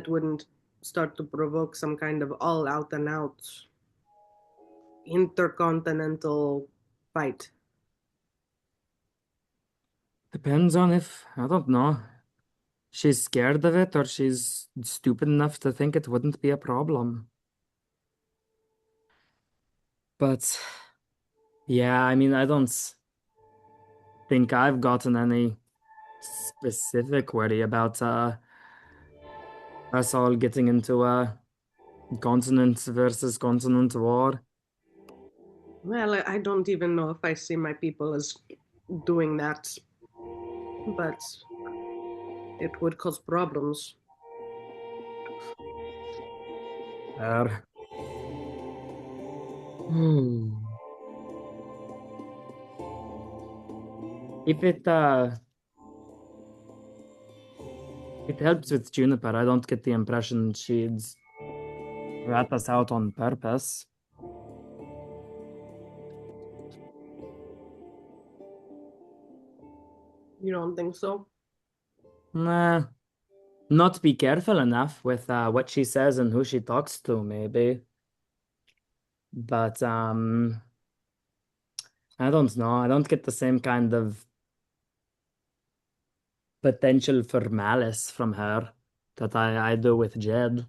wouldn't start to provoke some kind of all out and out intercontinental fight. Depends on if, I don't know, she's scared of it or she's stupid enough to think it wouldn't be a problem. But yeah, I mean, I don't think I've gotten any specific worry about us all getting into a continent versus continent war. Well, I don't even know if I see my people as doing that, but it would cause problems. If it helps with Juniper, I don't get the impression she'd rat us out on purpose. You don't think so? Nah, not be careful enough with what she says and who she talks to, maybe. But I don't know. I don't get the same kind of potential for malice from her that I do with Jed.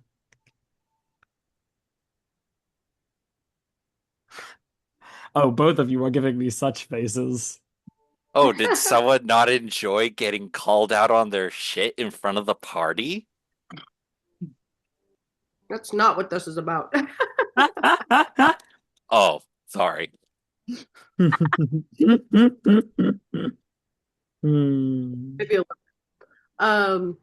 Oh, both of you are giving me such faces. Oh, did someone not enjoy getting called out on their shit in front of the party? That's not what this is about. Oh, sorry. Maybe a little. I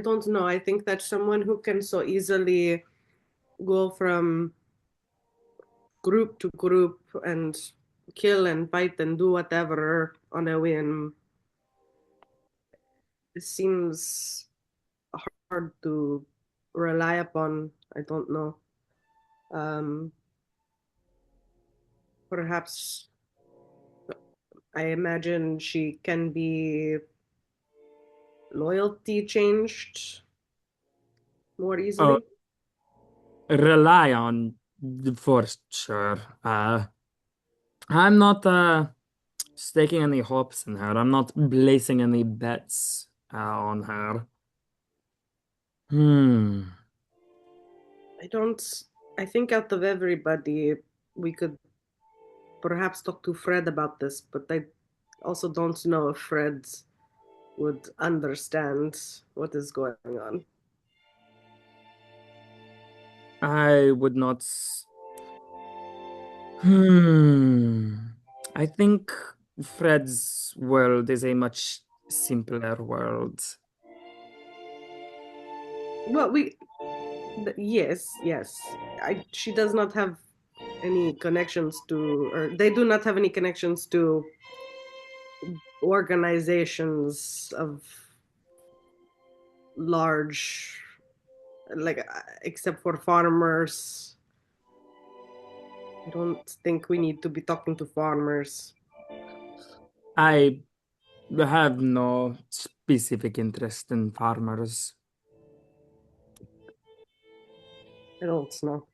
don't know. I think that someone who can so easily go from group to group and kill and fight and do whatever on a whim, it seems hard to rely upon. I don't know. Perhaps I imagine she can be loyalty changed more easily. Rely on for sure. I'm not staking any hopes in her. I'm not placing any bets on her. I think out of everybody, we could perhaps talk to Fred about this, but I also don't know if Fred would understand what is going on. I would not. I think Fred's world is a much simpler world. Well, yes. She does not have any connections to, or they do not have any connections to organizations of large, like, except for farmers. I don't think we need to be talking to farmers. I have no specific interest in farmers. I don't know.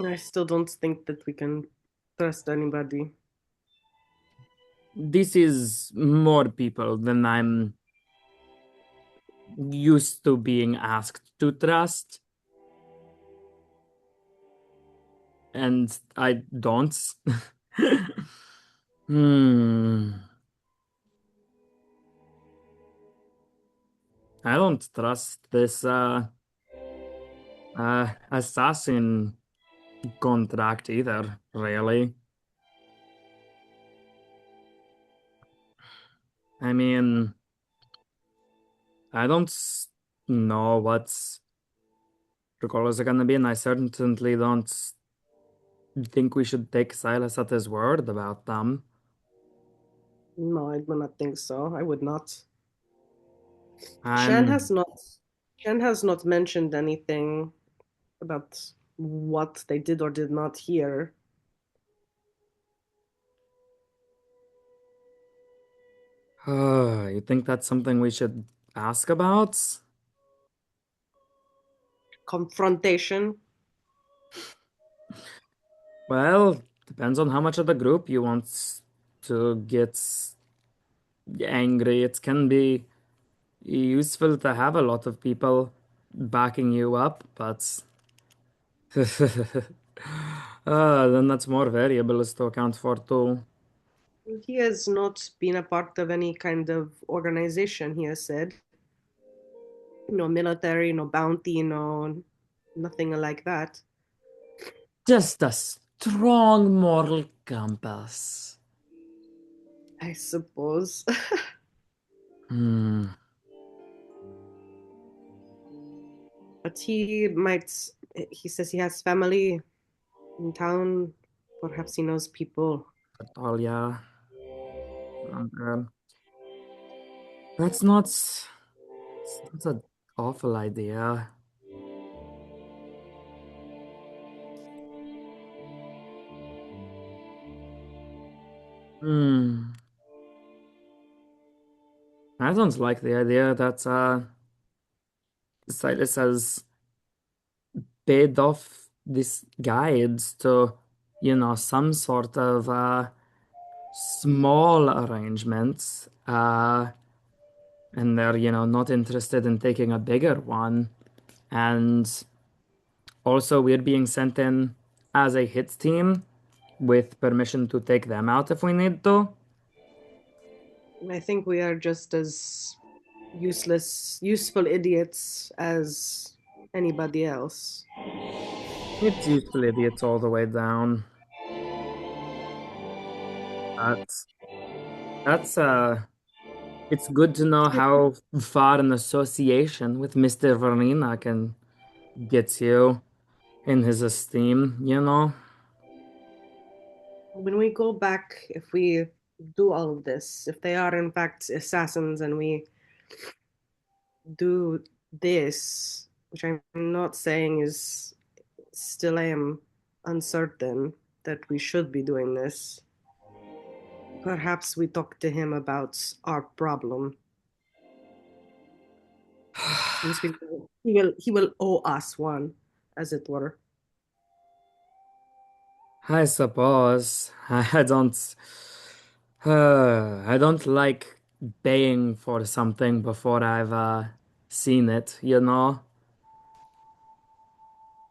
I still don't think that we can trust anybody. This is more people than I'm used to being asked to trust. And I don't. Hmm. I don't trust this assassin contract either, really. I mean, I don't know what's the colors are gonna be, and I certainly don't think we should take Silas at his word about them. No, I do not think so. I would not. And Shen has not mentioned anything about what they did or did not hear. you think that's something we should ask about? Confrontation. Well, depends on how much of the group you want to get angry. It can be useful to have a lot of people backing you up, but then that's more variables to account for too. He has not been a part of any kind of organization, he has said. No military, no bounty, no nothing like that. Just a strong moral compass. I suppose. Hmm. But he says he has family in town. Perhaps he knows people. Talia. That's not. That's an awful idea. Hmm. I don't like the idea that Silas has paid off these guides to, some sort of small arrangements. And they're, not interested in taking a bigger one. And also, we're being sent in as a hit team with permission to take them out if we need to. I think we are just as useful idiots as anybody else. It's usually idiots all the way down. That's it's good to know how far an association with Mr. Verena can get you in his esteem, When we go back, if we do all of this, if they are in fact assassins and we do this, which I'm not saying is, still I am uncertain that we should be doing this. Perhaps we talk to him about our problem. Since he will owe us one, as it were. I suppose I don't like paying for something before I've seen it,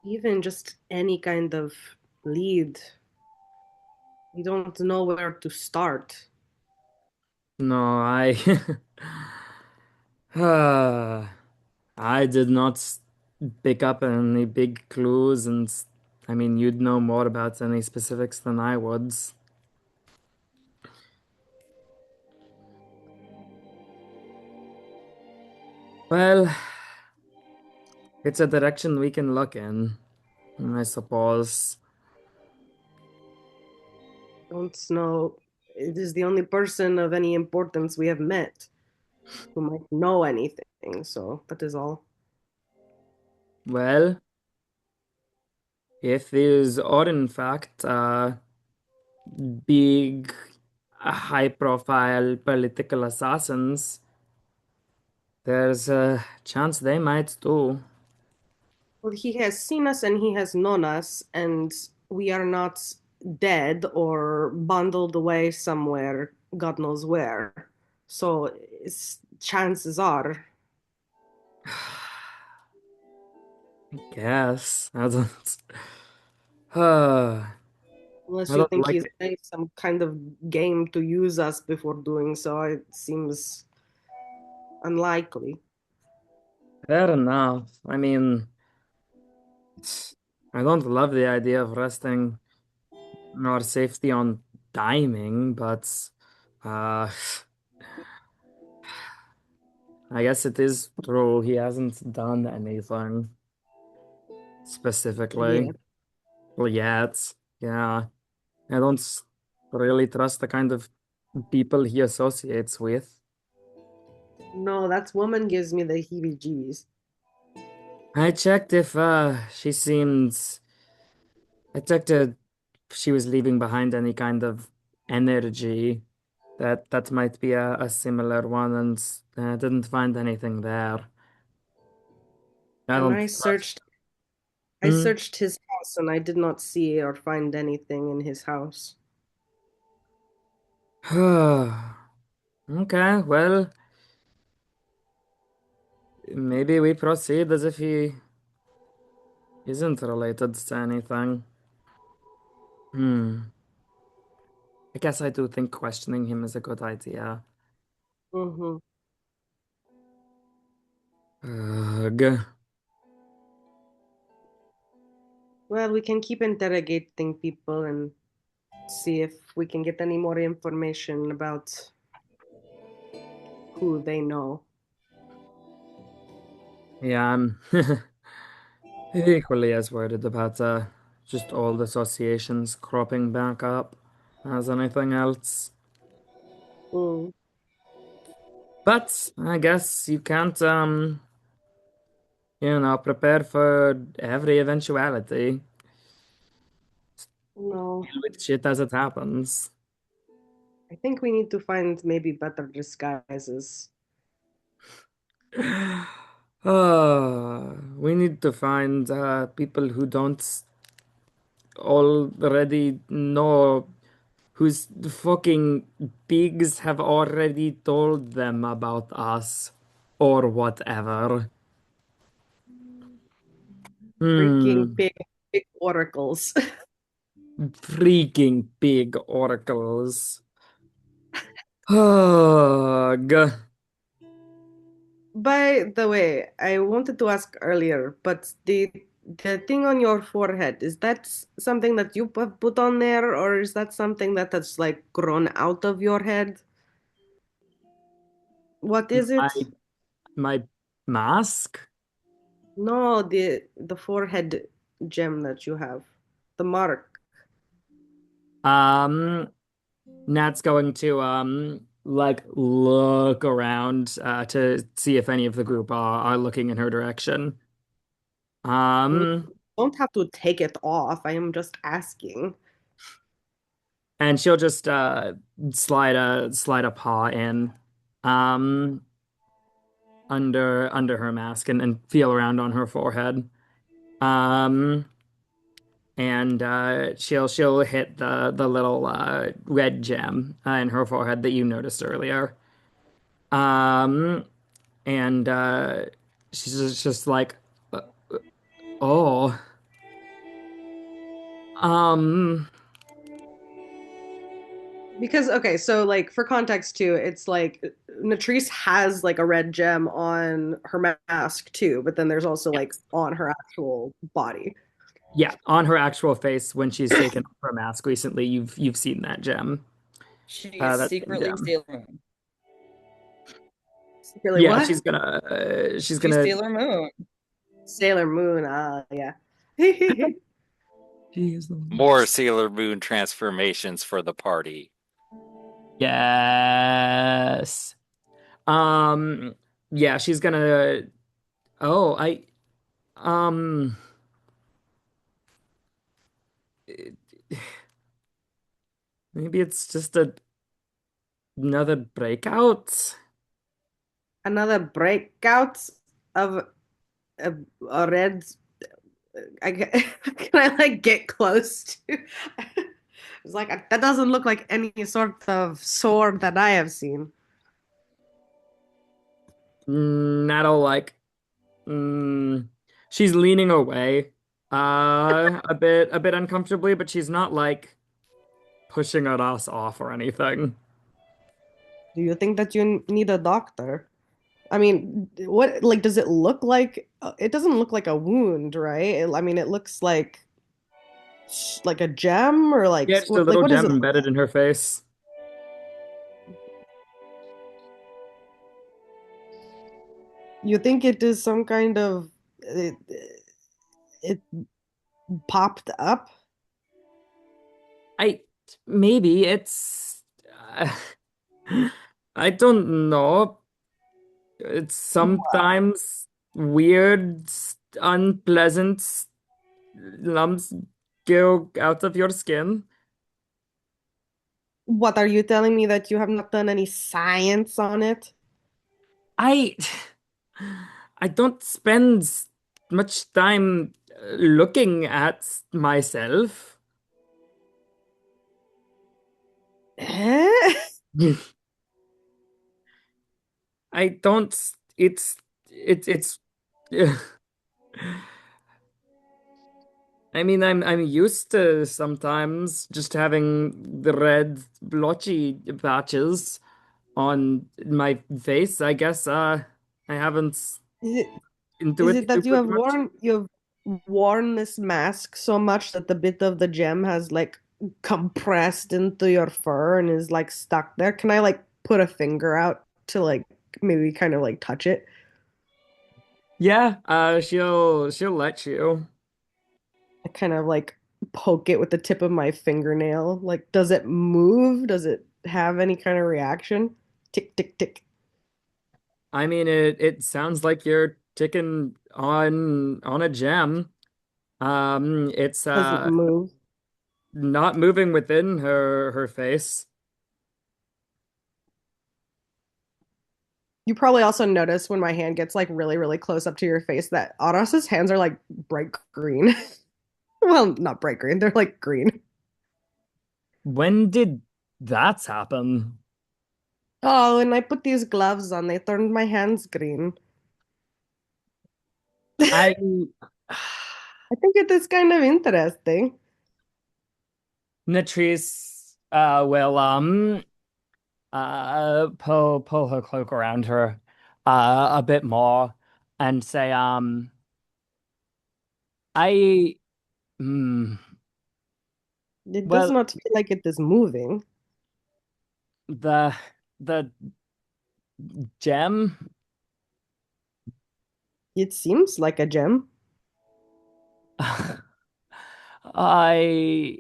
Even just any kind of lead, we don't know where to start. No, I did not pick up any big clues, and I mean, you'd know more about any specifics than I would. Well, it's a direction we can look in, I suppose. Don't know. It is the only person of any importance we have met who might know anything, so that is all. Well, if these are in fact big, high-profile political assassins, there's a chance they might too. Well, he has seen us and he has known us, and we are not dead or bundled away somewhere, God knows where. So chances are. I guess. Uh, Unless I you don't think like he's playing some kind of game to use us before doing so, it seems unlikely. Fair enough. I mean, I don't love the idea of resting our safety on timing, but uh, I guess it is true. He hasn't done anything specifically. Yeah. Well, yet. Yeah. I don't really trust the kind of people he associates with. No, that woman gives me the heebie-jeebies. I checked if I checked if she was leaving behind any kind of energy that might be a similar one, and I didn't find anything there. I And don't I trust. Hmm. searched his house and I did not see or find anything in his house. Okay, well, maybe we proceed as if he isn't related to anything. Hmm. I guess I do think questioning him is a good idea. Mm-hmm. Ugh. Well, we can keep interrogating people and see if we can get any more information about who they know. Yeah, I'm equally as worried about just old associations cropping back up as anything else. Mm. But I guess you can't, prepare for every eventuality. No, Deal with shit as it happens. I think we need to find maybe better disguises. We need to find people who don't already know whose fucking pigs have already told them about us or whatever. Freaking Hmm. big oracles. Freaking pig oracles. Ugh. By the way, I wanted to ask earlier, but the thing on your forehead, is that something that you have put on there, or is that something that has like grown out of your head? What is My it? my mask? No, the forehead gem that you have. The mark. Um, Nat's going to like look around to see if any of the group are looking in her direction. You Um, don't have to take it off. I am just asking. and she'll just slide a paw in um under her mask and feel around on her forehead. Um, and she'll hit the little red gem in her forehead that you noticed earlier. Um, and she's just like, uh, oh, um, Because okay, so like for context too, it's like Natrice has like a red gem on her mask too, but then there's also like yes, on her actual body. yeah, on her actual face when she's taken off her mask recently, you've seen that gem, She is that same secretly gem. Sailor Moon. Really, Yeah, what? she's She's gonna. Sailor Moon. Sailor Moon, ah, yeah. She is the one. More Sailor Moon transformations for the party. Yes. Um, yeah, she's gonna. Oh, I. um, it- maybe it's just another breakout. Another breakout of a red. Can I like get close to? It's like that doesn't look like any sort of sword that I have seen. Naddle like, mm, she's leaning away, a bit uncomfortably, but she's not like pushing at us off or anything. Do you think that you need a doctor? I mean, what like does it look like? It doesn't look like a wound, right? I mean, it looks like a gem or Yeah, just a like little what does gem it look embedded in her face. You think it is some kind of it popped up? I maybe it's I don't know. It's sometimes weird, unpleasant lumps go out of your skin. What are you telling me that you have not done any science on it? I I don't spend much time looking at myself. Eh? I don't. It's. I mean, I'm used to sometimes just having the red blotchy patches on my face. I guess I haven't Is it into is it it that super much. you have worn this mask so much that the bit of the gem has like compressed into your fur and is like stuck there? Can I like put a finger out to like maybe kind of like touch it? Yeah, she'll let you. I kind of like poke it with the tip of my fingernail. Like, does it move? Does it have any kind of reaction? Tick, tick, tick. I mean, it sounds like you're ticking on a gem. It's Does it move? not moving within her face. You probably also notice when my hand gets like really, really close up to your face that Aras's hands are like bright green. Well, not bright green, they're like green. When did that happen? Oh, and I put these gloves on, they turned my hands green. I I think it is kind of interesting. Natrice will pull her cloak around her a bit more and say I mm, It does well not feel like it is moving. the gem. It seems like a gem. I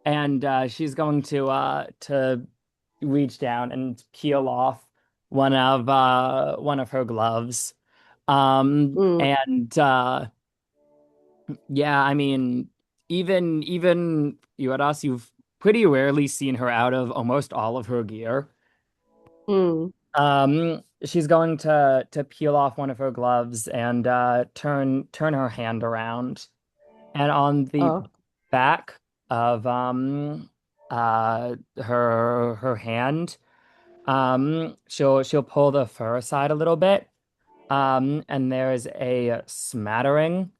and she's going to reach down and peel off one of her gloves. Mm, And yeah, I mean, even Yoras, you've pretty rarely seen her out of almost all of her gear. mm. She's going to peel off one of her gloves and turn her hand around. And on the Oh, back of her hand, she'll pull the fur aside a little bit. And there's a smattering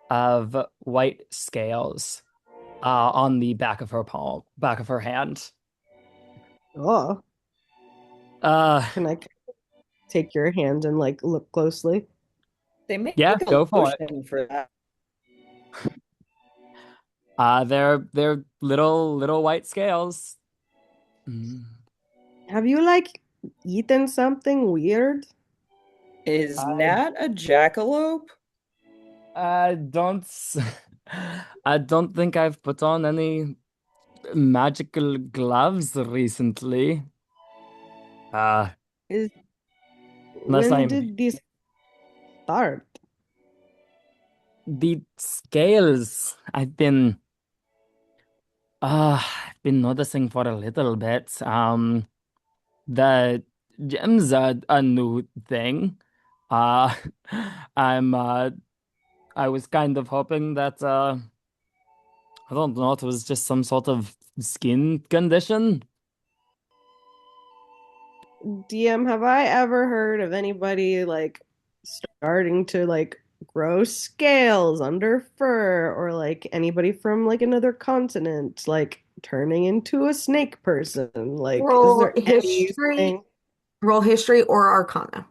of white scales on the back of her hand. oh. Uh, Can I take your hand and like look closely? They make yeah, a go for it. lotion for that. They're little white scales. Mm. Have you like eaten something weird? Is I Nat a jackalope? I don't I don't think I've put on any magical gloves recently. Uh, Is unless when I'm did this start? the scales I've been noticing for a little bit. The gems are a new thing. Uh, I'm I was kind of hoping that I don't know, it was just some sort of skin condition. DM, have I ever heard of anybody like starting to like grow scales under fur, or like anybody from like another continent like turning into a snake person? Like, is Roll there history, anything? roll history or arcana.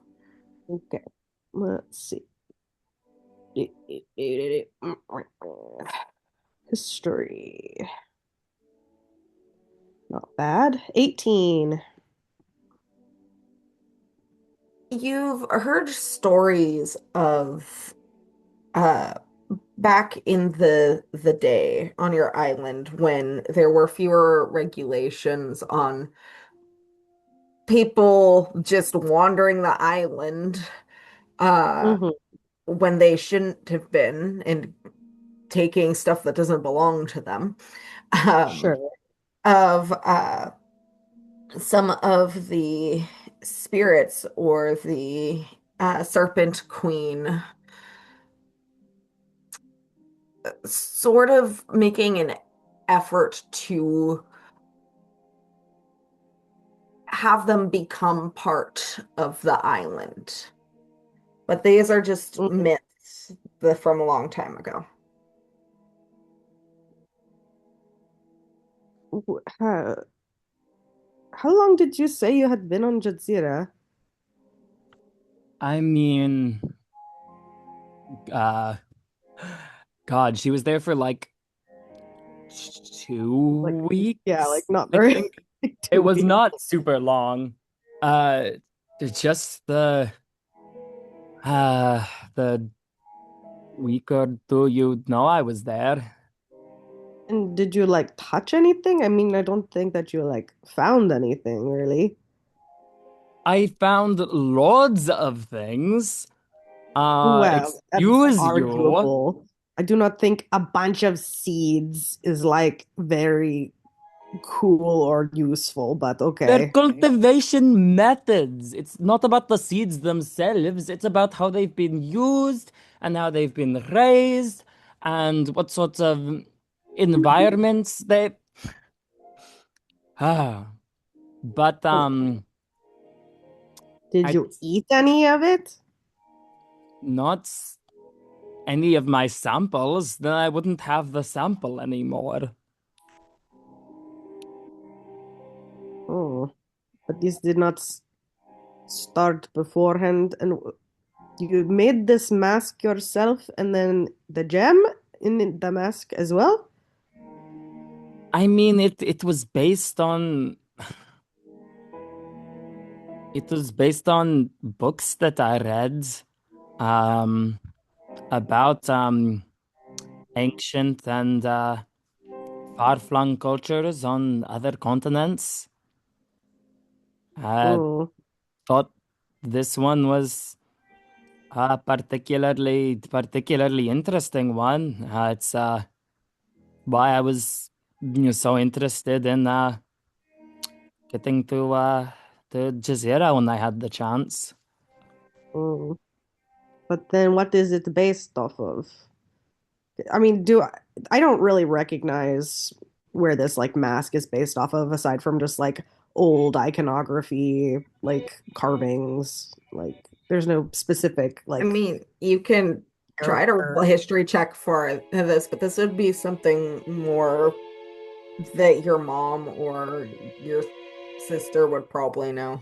Okay, let's see. History. Not bad. 18. You've heard stories of uh back in the day on your island when there were fewer regulations on people just wandering the island Mm-hmm. when they shouldn't have been and taking stuff that doesn't belong to them. Um, Sure. of some of the spirits or the Serpent Queen sort of making an effort to have them become part of the island. But these are just Mm. myths from a long time ago. How long did you say you had been on Jazeera? I mean, uh, God, she was there for like Like, 2 weeks, yeah, like not I very think. like It 2 was weeks. not super long. Uh, just uh the week or two you know I was there. And did you like touch anything? I mean, I don't think that you like found anything really. I found loads of things. Well, that's Excuse you. arguable. I do not think a bunch of seeds is like very cool or useful, but They're okay. cultivation methods. It's not about the seeds themselves. It's about how they've been used and how they've been raised and what sorts of environments they. Ah, but Did I you eat any of it? not any of my samples. Then I wouldn't have the sample anymore. Oh, but this did not start beforehand. And you made this mask yourself and then the gem in the mask as well? I mean, it was based on books that I read um about ancient and far-flung cultures on other continents. I Oh, thought this one was a particularly interesting one. It's why I was so interested in getting to Jazeera when I had the chance. oh. But then what is it based off of? I mean, I don't really recognize where this like mask is based off of aside from just like old iconography, like carvings. Like there's no specific I like mean, you can try to roll a character. history check for this, but this would be something more that your mom or your sister would probably know.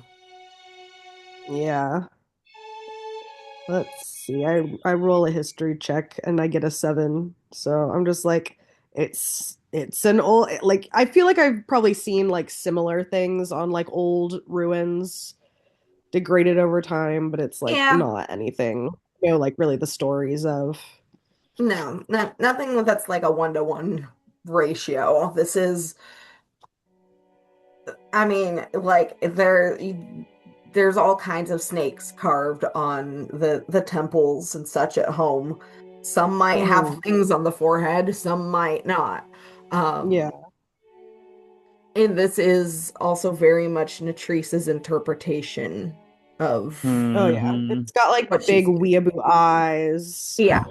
Yeah. Let's see. I roll a history check and I get a 7. So I'm just like it's an old like I feel like I've probably seen like similar things on like old ruins degraded over time, but it's like Yeah, not anything, like really the stories of. no, nothing that's like a 1-to-1 ratio. This is, I mean, like there's all kinds of snakes carved on the temples and such at home. Some might have Mm, things on the forehead, some might not. yeah. And this is also very much Natrice's interpretation of Oh yeah. Hmm. It's got like what she big sees. weeaboo eyes. Yeah,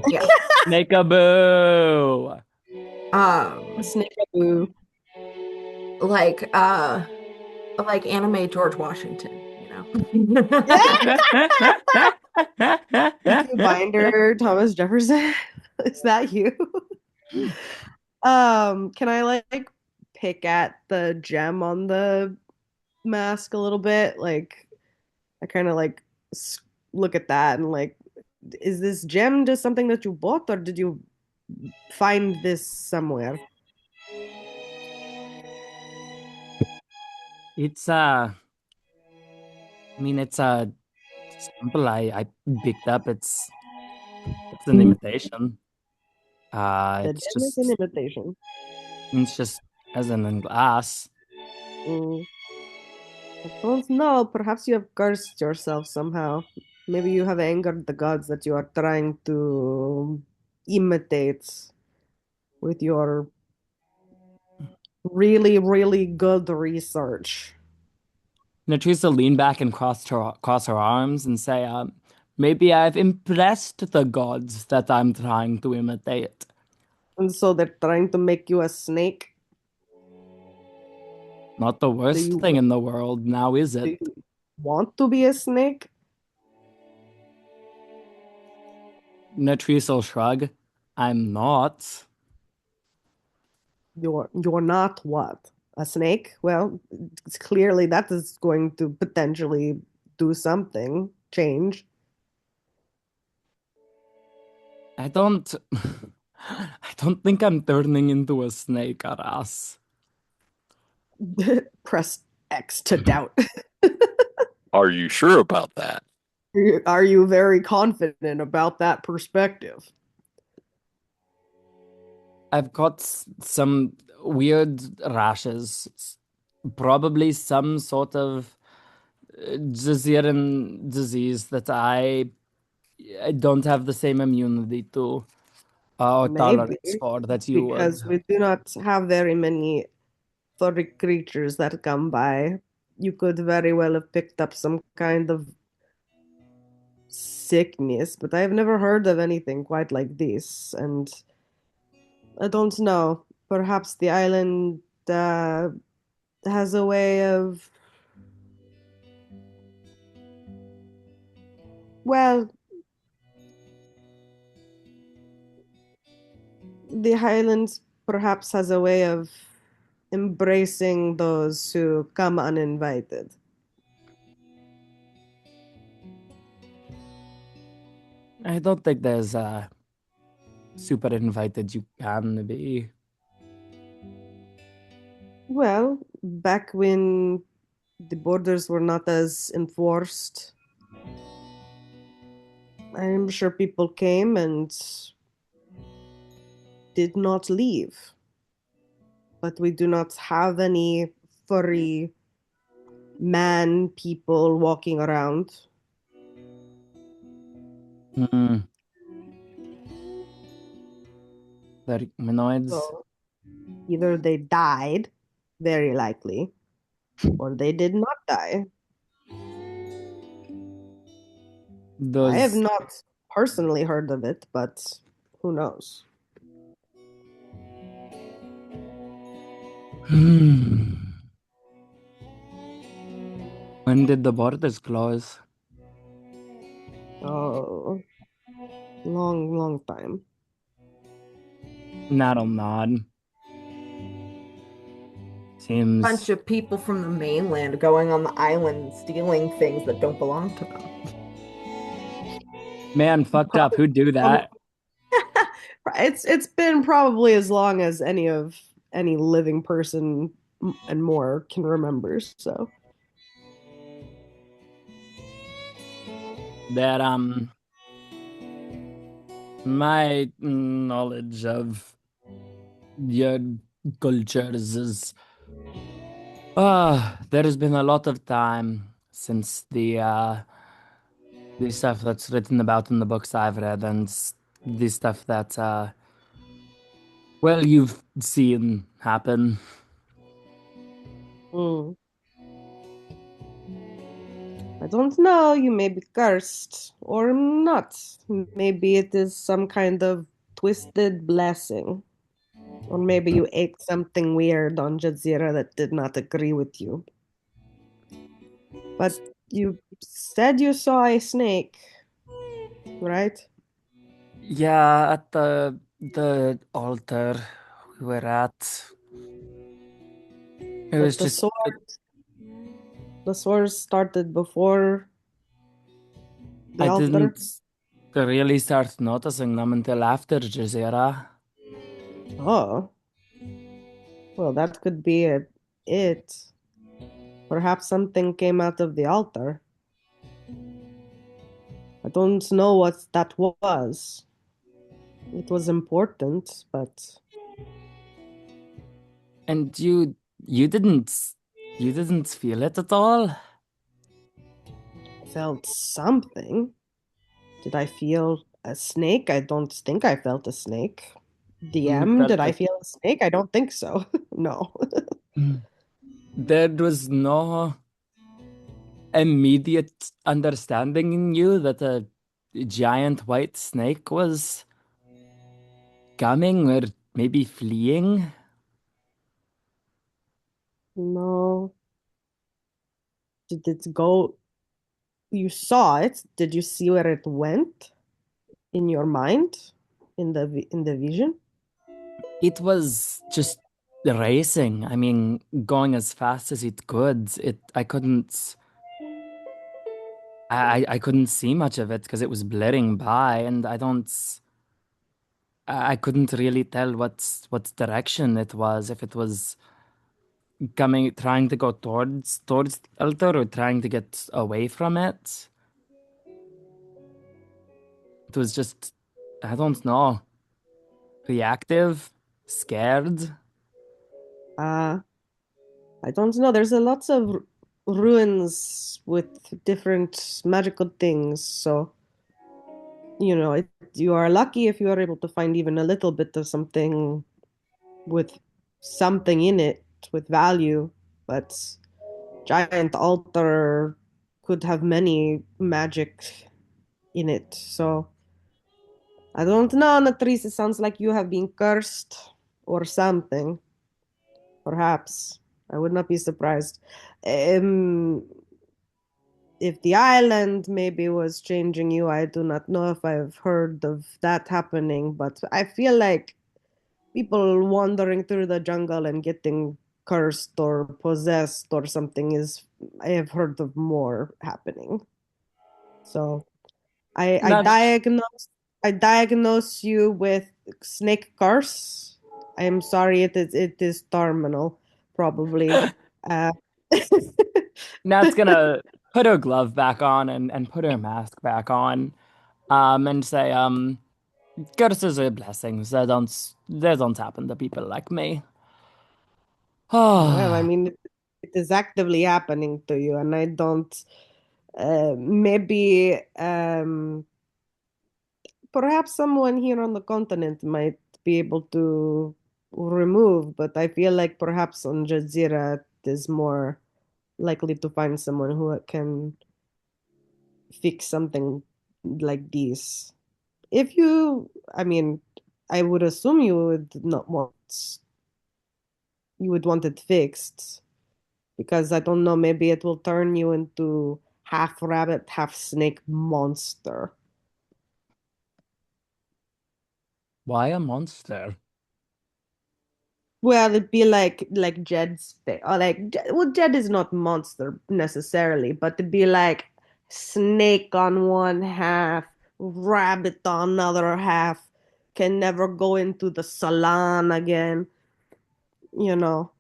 yeah. Make a boo. Um, Snake-a-boo. like anime George Washington, you know. Peaky Binder, Thomas Jefferson. Is that you? Can I like pick at the gem on the mask a little bit? Like I kind of like look at that and like, is this gem just something that you bought or did you find this somewhere? It's I mean it's a sample I picked up. It's an imitation. The gem is an imitation. It's just as in glass. Mm, I don't know. Perhaps you have cursed yourself somehow. Maybe you have angered the gods that you are trying to imitate with your really, really good research. Natrisa will lean back and cross her arms and say, maybe I've impressed the gods that I'm trying to imitate. And so they're trying to make you a snake. Not the worst you- thing in the world, now is Do it? you want to be a snake? Natrisa will shrug. I'm not. You're not what? A snake? Well, it's clearly that is going to potentially do something, change. I don't I don't think I'm turning into a snake, Aras. Press X to doubt. Are you sure about that? Are you very confident about that perspective? I've got some weird rashes. Probably some sort of Jazeeran disease that I don't have the same immunity to or Maybe, tolerance for that you would. because we do not have very many furry creatures that come by. You could very well have picked up some kind of sickness, but I've never heard of anything quite like this, and I don't know. Perhaps the island has a way of, well, the Highlands perhaps has a way of embracing those who come uninvited. I don't think there's super invited you can be. Well, back when the borders were not as enforced, I'm sure people came and did not leave. But we do not have any furry man people walking around. Mm. The humanoids. So either they died, very likely, or they did not die. I have Those not personally heard of it, but who knows? When did the borders close? Oh, long, long time. Not a nod. Seems Bunch of people from the mainland going on the island stealing things that don't belong to them. man fucked up. Who'd do that? It's been probably as long as any living person and more can remember. So That my knowledge of your cultures is there has been a lot of time since the stuff that's written about in the books I've read, and the stuff that well, you've seen happen. Hmm. I don't know. You may be cursed or not. Maybe it is some kind of twisted blessing. Or maybe you ate something weird on Jazeera that did not agree with you. But you said you saw a snake, right? Yeah, at the altar we were at. It was But the just sword started before the I altar. didn't really start noticing them until after Jazeera. Oh, well, that could be it. Perhaps something came out of the altar. I don't know what that was. It was important, but And you didn't feel it at all? I felt something. Did I feel a snake? I don't think I felt a snake. You DM, felt did I it. feel a snake? I don't think so. No. There was no immediate understanding in you that a giant white snake was coming or maybe fleeing? No. Did it go? You saw it. Did you see where it went in your mind, in the vision? It was just racing. I mean, going as fast as it could. I couldn't. I couldn't see much of it because it was blurring by, and I don't. I couldn't really tell what direction it was. If it was coming, trying to go towards Elder, or trying to get away from it. It was just, I don't know, reactive, scared. Uh, I don't know. There's a lots of ruins with different magical things, so you are lucky if you are able to find even a little bit of something with something in it with value. But giant altar could have many magic in it, so I don't know, Natrice. It sounds like you have been cursed or something. Perhaps. I would not be surprised. Um, if the island maybe was changing you, I do not know if I've heard of that happening, but I feel like people wandering through the jungle and getting cursed or possessed or something is, I have heard of more happening. So I Not diagnose you with snake curse. I am sorry, it is terminal, probably. Uh, Nat's gonna put her glove back on and put her mask back on, and say, curses are blessings. They don't happen to people like me. well, I Oh, mean, it is actively happening to you, and I don't. Maybe perhaps someone here on the continent might be able to remove, but I feel like perhaps on Jazeera it is more likely to find someone who can fix something like this. If you, I mean, I would assume you would want it fixed because I don't know, maybe it will turn you into half rabbit, half snake monster. why a monster? Well, it'd be like Jed's or like well, Jed is not monster necessarily, but it'd be like snake on one half, rabbit on another half, can never go into the salon again, you know.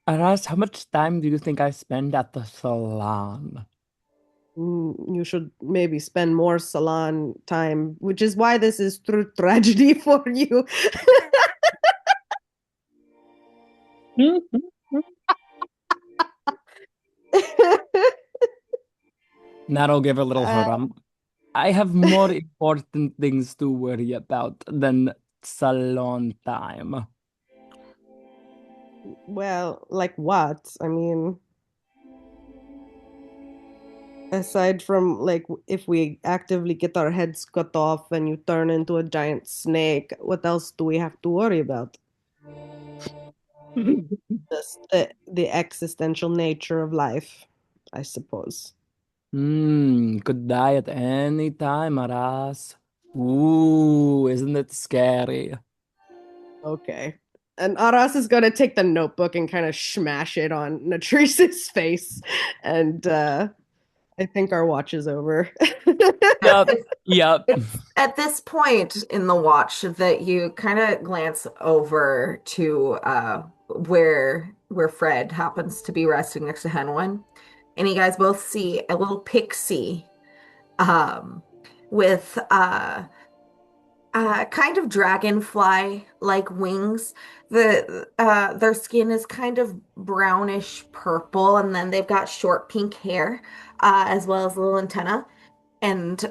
Aras, how much time do you think I spend at the salon? You should maybe spend more salon time, which is why this is true tragedy for you. Nat'll give a little Uh, harumph. I have more important things to worry about than salon time. Well, like what? I mean, aside from like if we actively get our heads cut off and you turn into a giant snake, what else do we have to worry about? Just the existential nature of life, I suppose. Could die at any time, Aras. Ooh, isn't it scary? Okay. And Aras is gonna take the notebook and kind of smash it on Natrice's face. And I think our watch is over. Yup, yup. It's at this point in the watch that you kind of glance over to where Fred happens to be resting next to Henwin, and you guys both see a little pixie um, with kind of dragonfly-like wings. Their skin is kind of brownish purple, and then they've got short pink hair, as well as a little antenna. And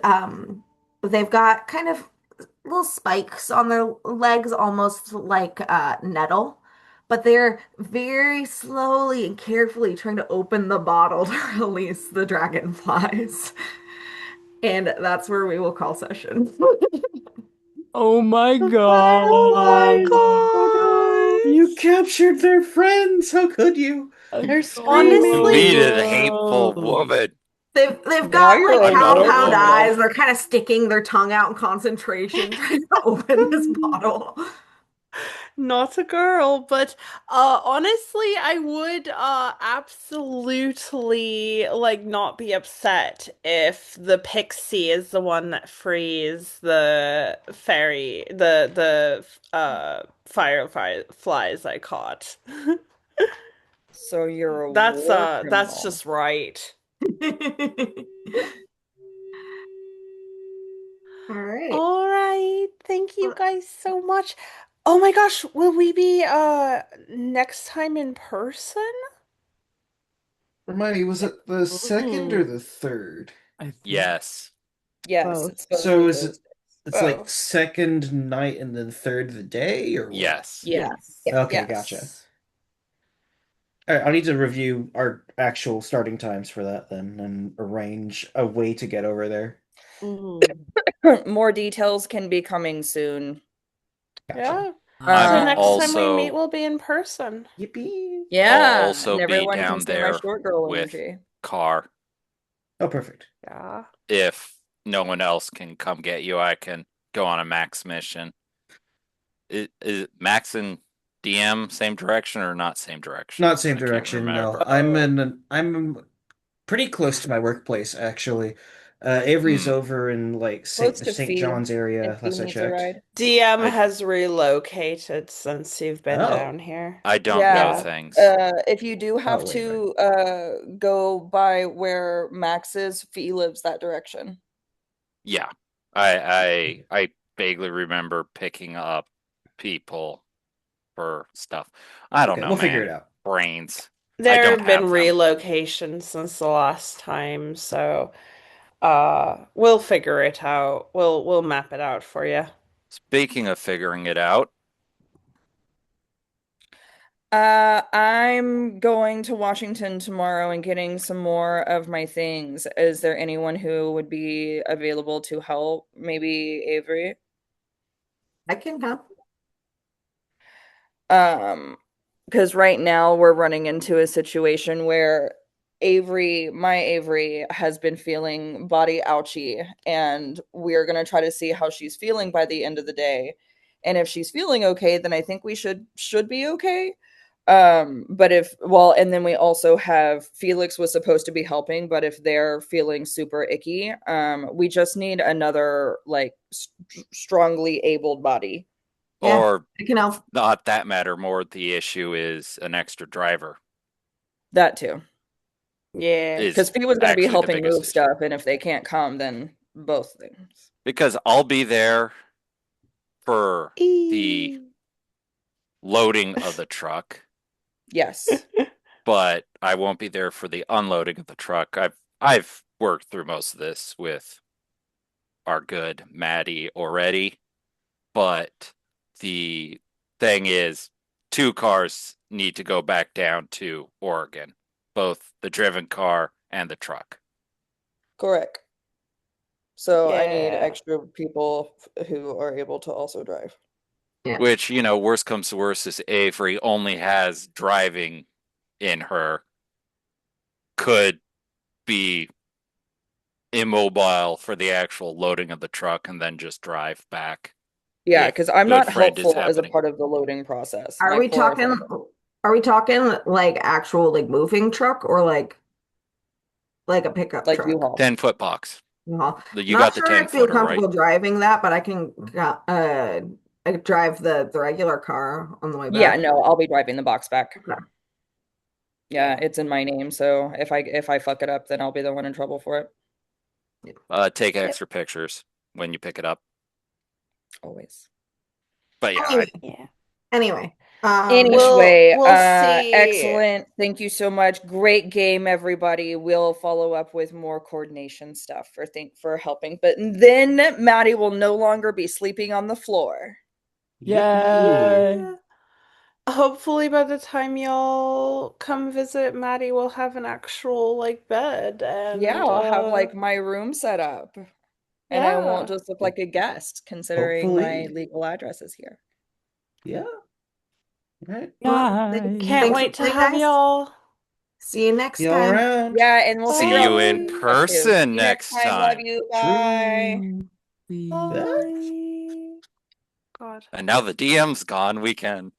they've got kind of little spikes on their legs, almost like nettle. But they're very slowly and carefully trying to open the bottle to release the dragonflies. And that's where we will call session. Oh my Oh my god. god! You captured their friends. How could you? They're Honestly- Deleted hateful woman. They've Now got you're like a hellhound normal eyes. They're kind of sticking their tongue out in concentration, trying to open this bottle. Not a girl, but honestly, I would absolutely like not be upset if the pixie is the one that frees the fairy, the fireflies I caught. So you're a That's war that's criminal. just right. All right. All right, thank you guys so much. Oh my gosh, will we be next time in person? Hermione, was it the second or the third? I think Yes. Yes, Both. it's supposed So to be is it? Thursdays. It's like second night and then third the day, or what? Yes. Yes. Okay, gotcha. Yes. All right, I'll need to review our actual starting times for that then, and arrange a way to get over there. More details can be coming soon. Gotcha. Yeah. I'm So next time also- we meet, we'll be in person. Yippee! Yeah, I'll also and be everyone down can see my there short girl with energy. Car. Oh, perfect. Yeah. If no one else can come get you, I can go on a Max mission. Is Max and DM same direction or not same direction? Not same I can't direction, no. remember. I'm pretty close to my workplace actually. Avery's Hmm. over in like Close to St. Fee, John's area, if he last I needs a checked. ride. DM I- has relocated since you've been Oh. down here. I don't Yeah. know things. If you do have wait, to go by where Max is, Fee lives that direction. Yeah. I vaguely remember picking up people for stuff. I don't Okay, know, we'll figure man. it out. Brains. There don't have been have them. relocations since the last time, so we'll figure it out. We'll map it out for you. Speaking of figuring it out, I'm going to Washington tomorrow and getting some more of my things. Is there anyone who would be available to help? Maybe Avery? I can help. Because right now we're running into a situation where my Avery has been feeling body ouchy, and we're gonna try to see how she's feeling by the end of the day. And if she's feeling okay, then I think we should be okay. But and then we also have Felix was supposed to be helping, but if they're feeling super icky, we just need another like strongly abled body. Yeah. or I can help. not that matter, more the issue is an extra driver. That too. Yeah. Is Because Fee was going to be actually the helping biggest move issue. stuff, and if they can't come, then both things. Because I'll be there for the Eee. loading of the truck, Yes. but I won't be there for the unloading of the truck. I've worked through most of this with are good, Maddie, already. But the thing is, 2 cars need to go back down to Oregon, both the driven car and the truck. Correct. So I need Yeah. extra people who are able to also drive. Yeah. Which, worst comes to worst is Avery only has driving in her, could be immobile for the actual loading of the truck and then just drive back. Yeah, if because I'm Good not Friend is helpful as a happening. part of the loading process. Are My we floor is talking not- are we talking like actual like moving truck or like a pickup like truck? U-Haul? 10-foot box. U-Haul. You Not got the sure I feel 10-footer, right? comfortable driving that, but I can I could drive the regular car on the way Yeah, back. no, I'll be driving the box back. Okay. Yeah, it's in my name, so if I fuck it up, then I'll be the one in trouble for it. Take extra pictures when you pick it up. Always. But yeah, Anyway, Yeah. anyway, Anyway, we'll see. excellent. Thank you so much. Great game, everybody. We'll follow up with more coordination stuff for helping. But then Maddie will no longer be sleeping on the floor. Yay! Yeah. Hopefully by the time y'all come visit, Maddie will have an actual like bed and Yeah, I'll have like my room set up. And I won't yeah. just look like a guest, considering my Hopefully. legal address is here. Yeah. Right. well, Yay. Can't thanks wait for to playing, have guys. y'all. See you next See y'all time. around. Yeah, and we'll see see you in See you person next next time. Love time. you. Bye. True. Bye. God. And now the DM's gone, we can